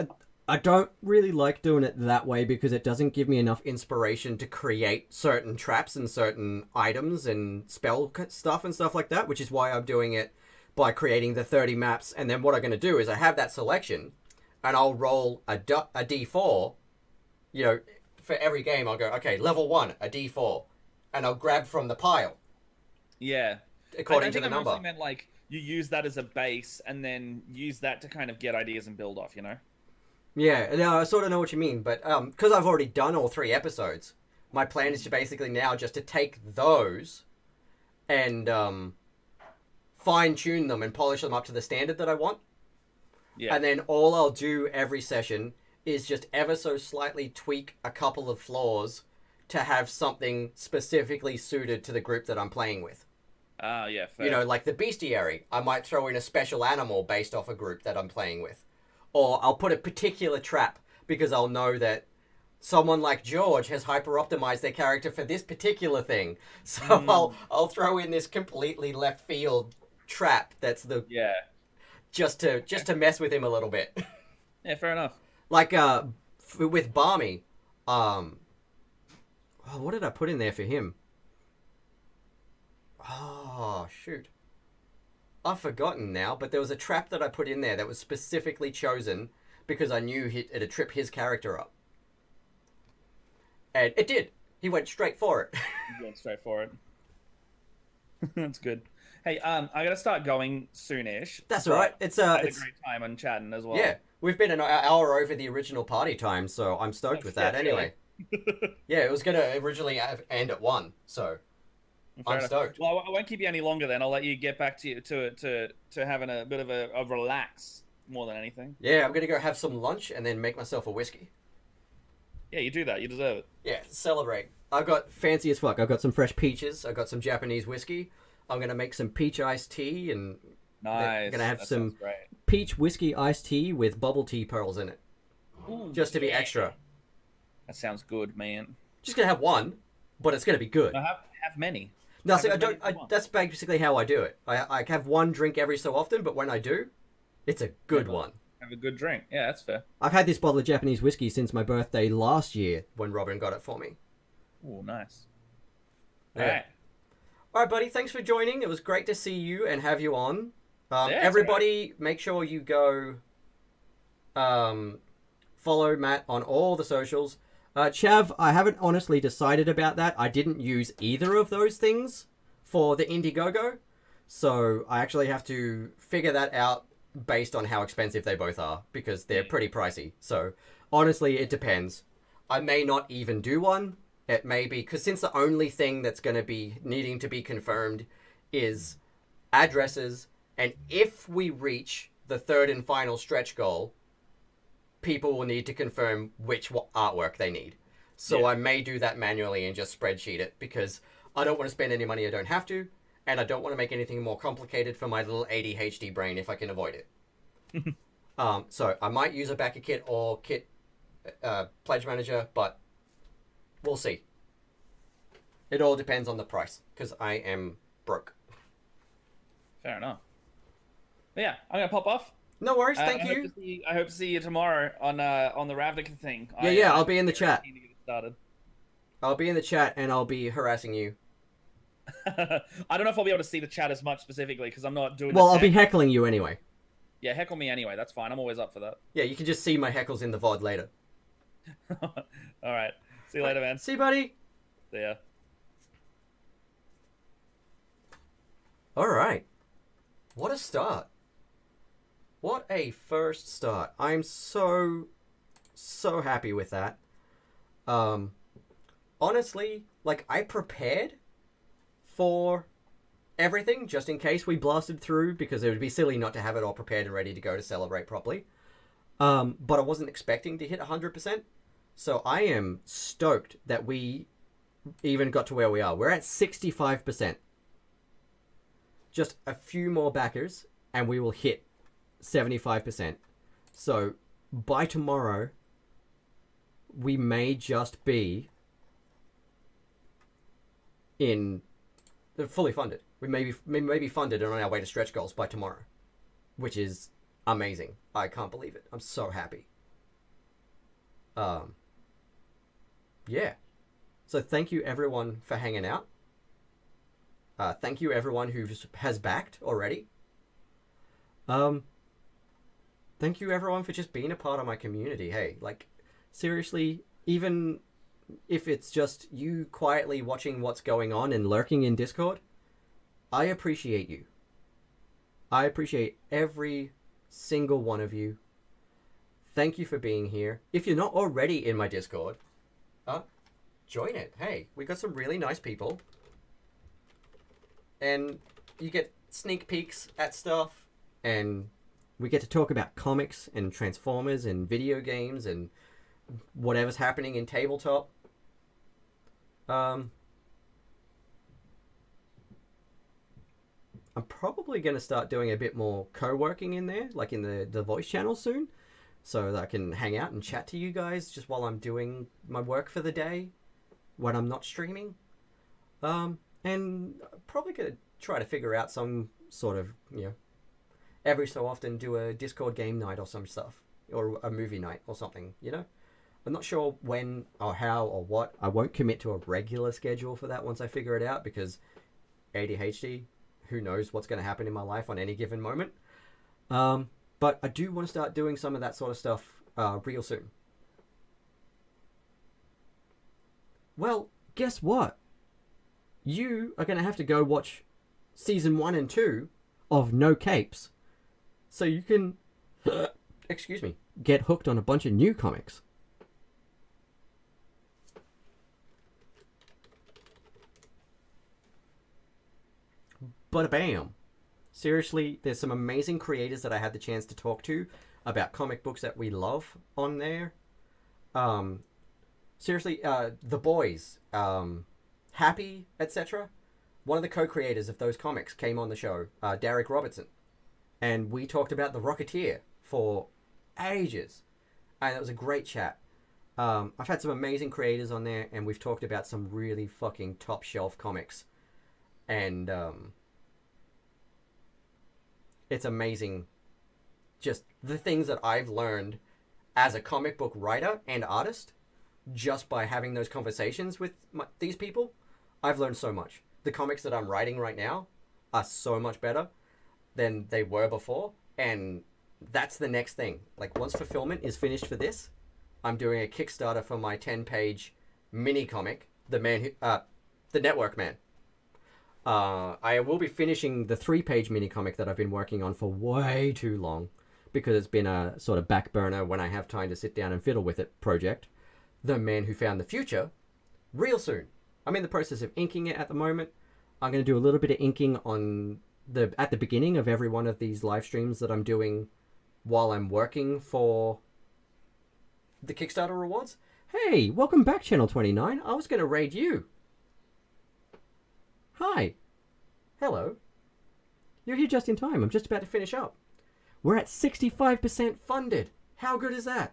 I don't really like doing it that way because it doesn't give me enough inspiration to create certain traps and certain items and spell stuff and stuff like that, which is why I'm doing it by creating the 30 maps. And then what I'm going to do is I have that selection, and I'll roll a D4. You know, for every game, I'll go, okay, level 1, a D4. And I'll grab from the pile. Yeah. According to the I number. mostly meant like... You use that as a base, and then use that to kind of get ideas and build off, you know? Yeah, no, I sort of know what you mean, but because I've already done all 3 episodes, my plan is to basically now just to take those and fine-tune them and polish them up to the standard that I want. Yeah. And then all I'll do every session is just ever so slightly tweak a couple of flaws to have something specifically suited to the group that I'm playing with. Yeah, fair. You know, like the bestiary, I might throw in a special animal based off a group that I'm playing with. Or I'll put a particular trap because I'll know that someone like George has hyper-optimized their character for this particular thing. So I'll throw in this completely left field trap that's the... Yeah. Just to mess with him a little bit. Yeah, fair enough. Like, with Barmy, what did I put in there for him? Oh, shoot. I've forgotten now, but there was a trap that I put in there that was specifically chosen because I knew it'd trip his character up. And it did. He went straight for it. He went straight for it. That's good. Hey, I gotta start going soonish. That's all right. It's I had a great time on chatting as well. Yeah, we've been an hour over the original party time, so I'm stoked with that. Anyway, yeah, it was gonna originally end at 1, so... I'm stoked. Well, I won't keep you any longer then. I'll let you get back to having a bit of a relax more than anything. Yeah, I'm going to go have some lunch and then make myself a whiskey. Yeah, you do that. You deserve it. Yeah, celebrate. I've got fancy as fuck. I've got some fresh peaches. I've got some Japanese whiskey. I'm going to make some peach iced tea and nice. I'm going to have some peach whiskey iced tea with bubble tea pearls in it. Ooh, just to be extra. That sounds good, man. Just going to have one, but it's going to be good. I have many. No, see, that's basically how I do it. I have one drink every so often, but when I do, it's a good one. Have a good drink. Yeah, that's fair. I've had this bottle of Japanese whiskey since my birthday last year when Robin got it for me. Oh, nice. Yeah. All right, buddy. Thanks for joining. It was great to see you and have you on. Everybody, make sure you go follow Matt on all the socials. Chav, I haven't honestly decided about that. I didn't use either of those things for the Indiegogo, so I actually have to figure that out based on how expensive they both are, because they're pretty pricey. So honestly, it depends. I may not even do one. It may be, because since the only thing that's going to be needing to be confirmed is addresses, and if we reach the third and final stretch goal, people will need to confirm which artwork they need. So I may do that manually and just spreadsheet it, because I don't want to spend any money I don't have to, and I don't want to make anything more complicated for my little ADHD brain if I can avoid it. So I might use a backer kit or kit pledge manager, but we'll see. It all depends on the price, because I am broke. Fair enough. But yeah, I'm gonna pop off. No worries, thank you. I hope to see you tomorrow on the Ravnica thing. Yeah, I'll be in the chat. Need to get it started. I'll be in the chat and I'll be harassing you. I don't know if I'll be able to see the chat as much specifically because I'm not doing. Well, I'll be heckling you anyway. Yeah, heckle me anyway. That's fine. I'm always up for that. Yeah, you can just see my heckles in the VOD later. All right. See you later, man. See you, buddy. See ya. All right. What a start. What a first start. I'm so happy with that. Honestly, like, I prepared for everything just in case we blasted through, because it would be silly not to have it all prepared and ready to go to celebrate properly. But I wasn't expecting to hit 100%. So I am stoked that we even got to where we are. We're at 65%. Just a few more backers and we will hit 75%. So by tomorrow, we may just be fully funded. We may be funded and on our way to stretch goals by tomorrow, which is amazing. I can't believe it. I'm so happy. Yeah. So thank you everyone for hanging out. Thank you everyone who has backed already. Thank you everyone for just being a part of my community. Hey, like, seriously, even if it's just you quietly watching what's going on and lurking in Discord, I appreciate you. I appreciate every single one of you. Thank you for being here. If you're not already in my Discord, join it. Hey, we got some really nice people. And you get sneak peeks at stuff, and we get to talk about comics and Transformers and video games and whatever's happening in tabletop. I'm probably going to start doing a bit more co-working in there, like in the voice channel soon, so that I can hang out and chat to you guys just while I'm doing my work for the day, when I'm not streaming. And I'm probably going to try to figure out some sort of, every so often do a Discord game night or some stuff, or a movie night or something, I'm not sure when or how or what. I won't commit to a regular schedule for that once I figure it out, because ADHD, who knows what's going to happen in my life on any given moment. But I do want to start doing some of that sort of stuff real soon. Well, guess what? You are going to have to go watch season 1 and 2 of No Capes, so you can, excuse me, get hooked on a bunch of new comics. Bada bam. Seriously, there's some amazing creators that I had the chance to talk to about comic books that we love on there. Seriously, The Boys, Happy, etc. One of the co-creators of those comics came on the show, Derek Robertson. And we talked about The Rocketeer for ages. And it was a great chat. I've had some amazing creators on there, and we've talked about some really fucking top shelf comics. And it's amazing just the things that I've learned as a comic book writer and artist just by having those conversations with these people. I've learned so much. The comics that I'm writing right now are so much better. than they were before, and that's the next thing. Like, once fulfillment is finished for this, I'm doing a Kickstarter for my 10-page mini comic, the Network Man. I will be finishing the 3-page mini comic that I've been working on for way too long, because it's been a sort of back burner when I have time to sit down and fiddle with it project. The Man Who Found the Future, real soon. I'm in the process of inking it at the moment. I'm going to do a little bit of inking on at the beginning of every one of these live streams that I'm doing while I'm working for the Kickstarter rewards. Hey, welcome back, Channel 29. I was going to raid you. Hi. Hello. You're here just in time. I'm just about to finish up. We're at 65% funded. How good is that?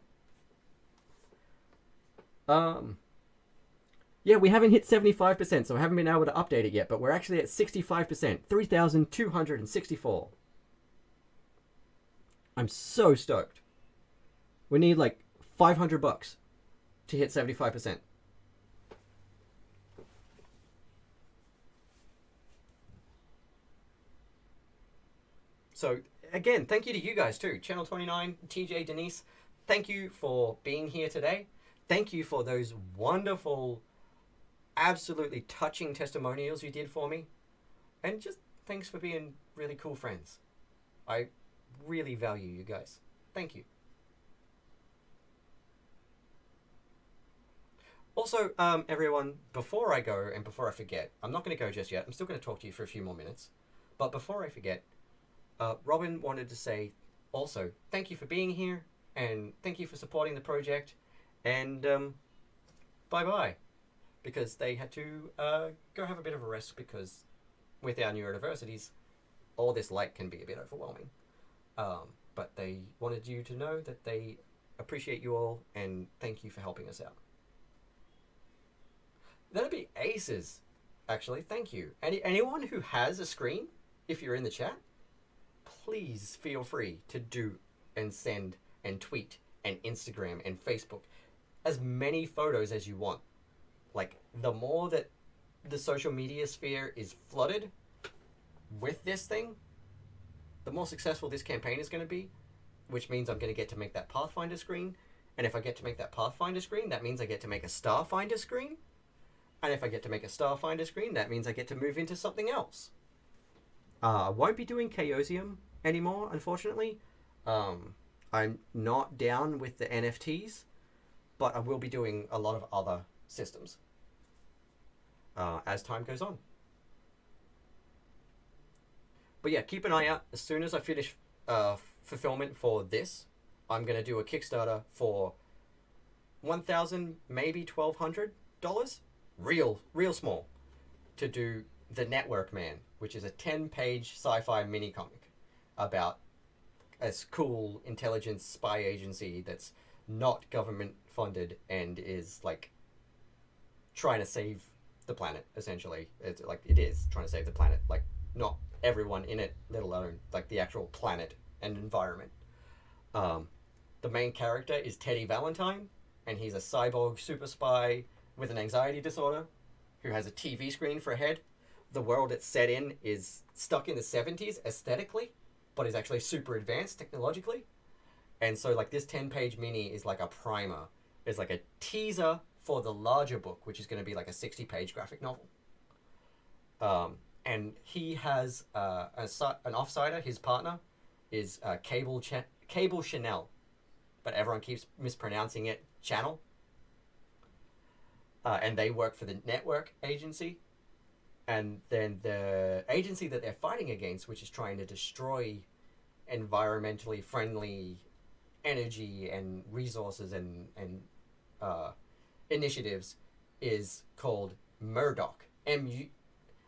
Yeah, we haven't hit 75%, so I haven't been able to update it yet, but we're actually at 65%, 3,264. I'm so stoked. We need like $500 to hit 75%. So again, thank you to you guys too. Channel 29, TJ, Denise, thank you for being here today. Thank you for those wonderful, absolutely touching testimonials you did for me. And just thanks for being really cool friends. I really value you guys. Thank you. Also, everyone, before I go and before I forget, I'm not going to go just yet. I'm still going to talk to you for a few more minutes. But before I forget, Robin wanted to say also thank you for being here and thank you for supporting the project. And bye-bye. Because they had to go have a bit of a rest because with our neurodiversities, all this light can be a bit overwhelming. But they wanted you to know that they appreciate you all and thank you for helping us out. That'd be aces, actually. Thank you. Anyone who has a screen, if you're in the chat, please feel free to do and send and tweet and Instagram and Facebook as many photos as you want. Like, the more that the social media sphere is flooded with this thing, the more successful this campaign is going to be, which means I'm going to get to make that Pathfinder screen. And if I get to make that Pathfinder screen, that means I get to make a Starfinder screen. And if I get to make a Starfinder screen, that means I get to move into something else. I won't be doing Chaosium anymore, unfortunately. I'm not down with the NFTs, but I will be doing a lot of other systems as time goes on. But yeah, keep an eye out. As soon as I finish fulfillment for this, I'm going to do a Kickstarter for $1,000, maybe $1,200. Real small. To do The Network Man, which is a 10-page sci-fi mini-comic about a cool intelligence spy agency that's not government funded and is like trying to save the planet, essentially. It's like it is trying to save the planet, like not everyone in it, let alone like the actual planet and environment. The main character is Teddy Valentine, and he's a cyborg super spy with an anxiety disorder who has a TV screen for a head. The world it's set in is stuck in the 70s aesthetically, but is actually super advanced technologically. And so like this 10-page mini is like a primer. It's like a teaser for the larger book, which is going to be like a 60-page graphic novel. And he has an offsider. His partner is Cable Chanel, but everyone keeps mispronouncing it Channel. And they work for the network agency. And then the agency that they're fighting against, which is trying to destroy environmentally friendly energy and resources and initiatives, is called Murdoch.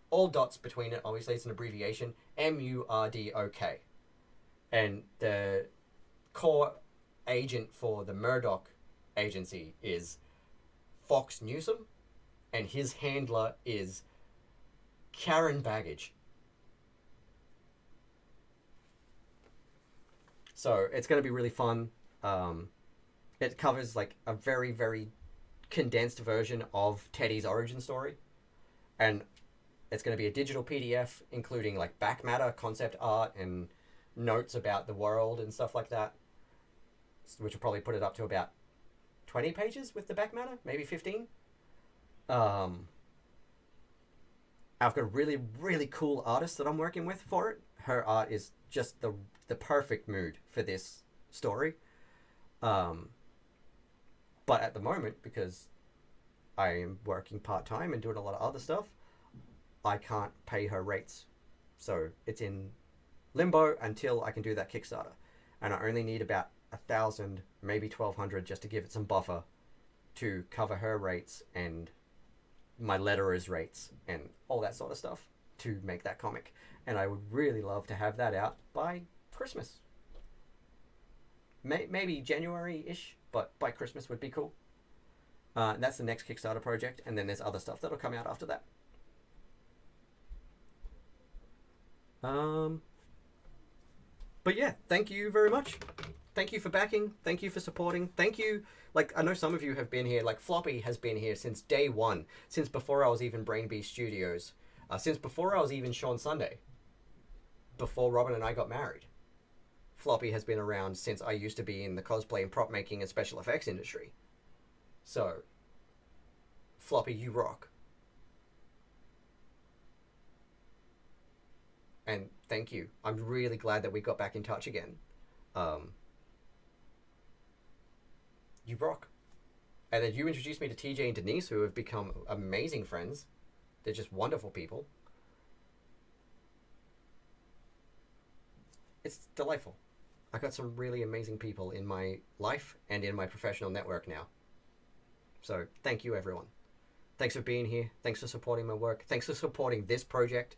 All dots between it, obviously it's an abbreviation, MURDOK. And the core agent for the Murdoch agency is Fox Newsom, and his handler is Karen Baggage. So it's going to be really fun. It covers like a very, very condensed version of Teddy's origin story. And It's going to be a digital PDF, including like back matter, concept art, and notes about the world and stuff like that, which will probably put it up to about 20 pages with the back matter, maybe 15. I've got a really, really cool artist that I'm working with for it. Her art is just the perfect mood for this story. But at the moment, because I am working part-time and doing a lot of other stuff, I can't pay her rates. So it's in limbo until I can do that Kickstarter. And I only need about 1,000, maybe 1,200 just to give it some buffer to cover her rates and my letterer's rates and all that sort of stuff to make that comic. And I would really love to have that out by Christmas. Maybe January-ish, but by Christmas would be cool. That's the next Kickstarter project, and then there's other stuff that'll come out after that. But yeah, thank you very much. Thank you for backing. Thank you for supporting. Thank you. Like, I know some of you have been here. Like, Floppy has been here since day one. Since before I was even Brain Beast Studios. Since before I was even Sean Sunday. Before Robin and I got married. Floppy has been around since I used to be in the cosplay and prop making and special effects industry. So, Floppy, you rock. And thank you. I'm really glad that we got back in touch again. You rock. And then you introduced me to TJ and Denise, who have become amazing friends. They're just wonderful people. It's delightful. I got some really amazing people in my life and in my professional network now. So thank you, everyone. Thanks for being here. Thanks for supporting my work. Thanks for supporting this project.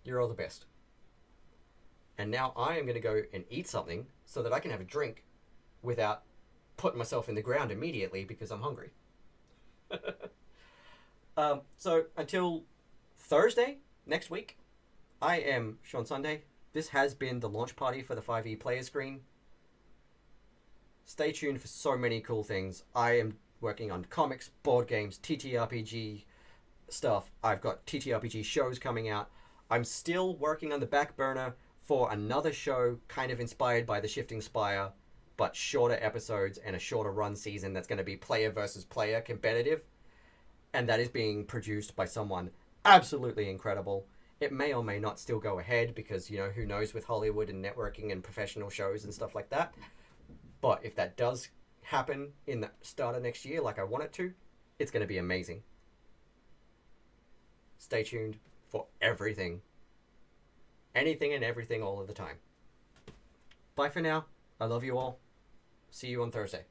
You're all the best. And now I am going to go and eat something so that I can have a drink without putting myself in the ground immediately because I'm hungry. So until Thursday next week, I am Sean Sunday. This has been the launch party for the 5e player screen. Stay tuned for so many cool things. I am working on comics, board games, TTRPG stuff. I've got TTRPG shows coming out. I'm still working on the back burner for another show kind of inspired by the Shifting Spire, but shorter episodes and a shorter run season that's going to be player versus player competitive. And that is being produced by someone absolutely incredible. It may or may not still go ahead because, you know, who knows with Hollywood and networking and professional shows and stuff like that. But if that does happen in the start of next year like I want it to, it's going to be amazing. Stay tuned for everything. Anything and everything all of the time. Bye for now. I love you all. See you on Thursday.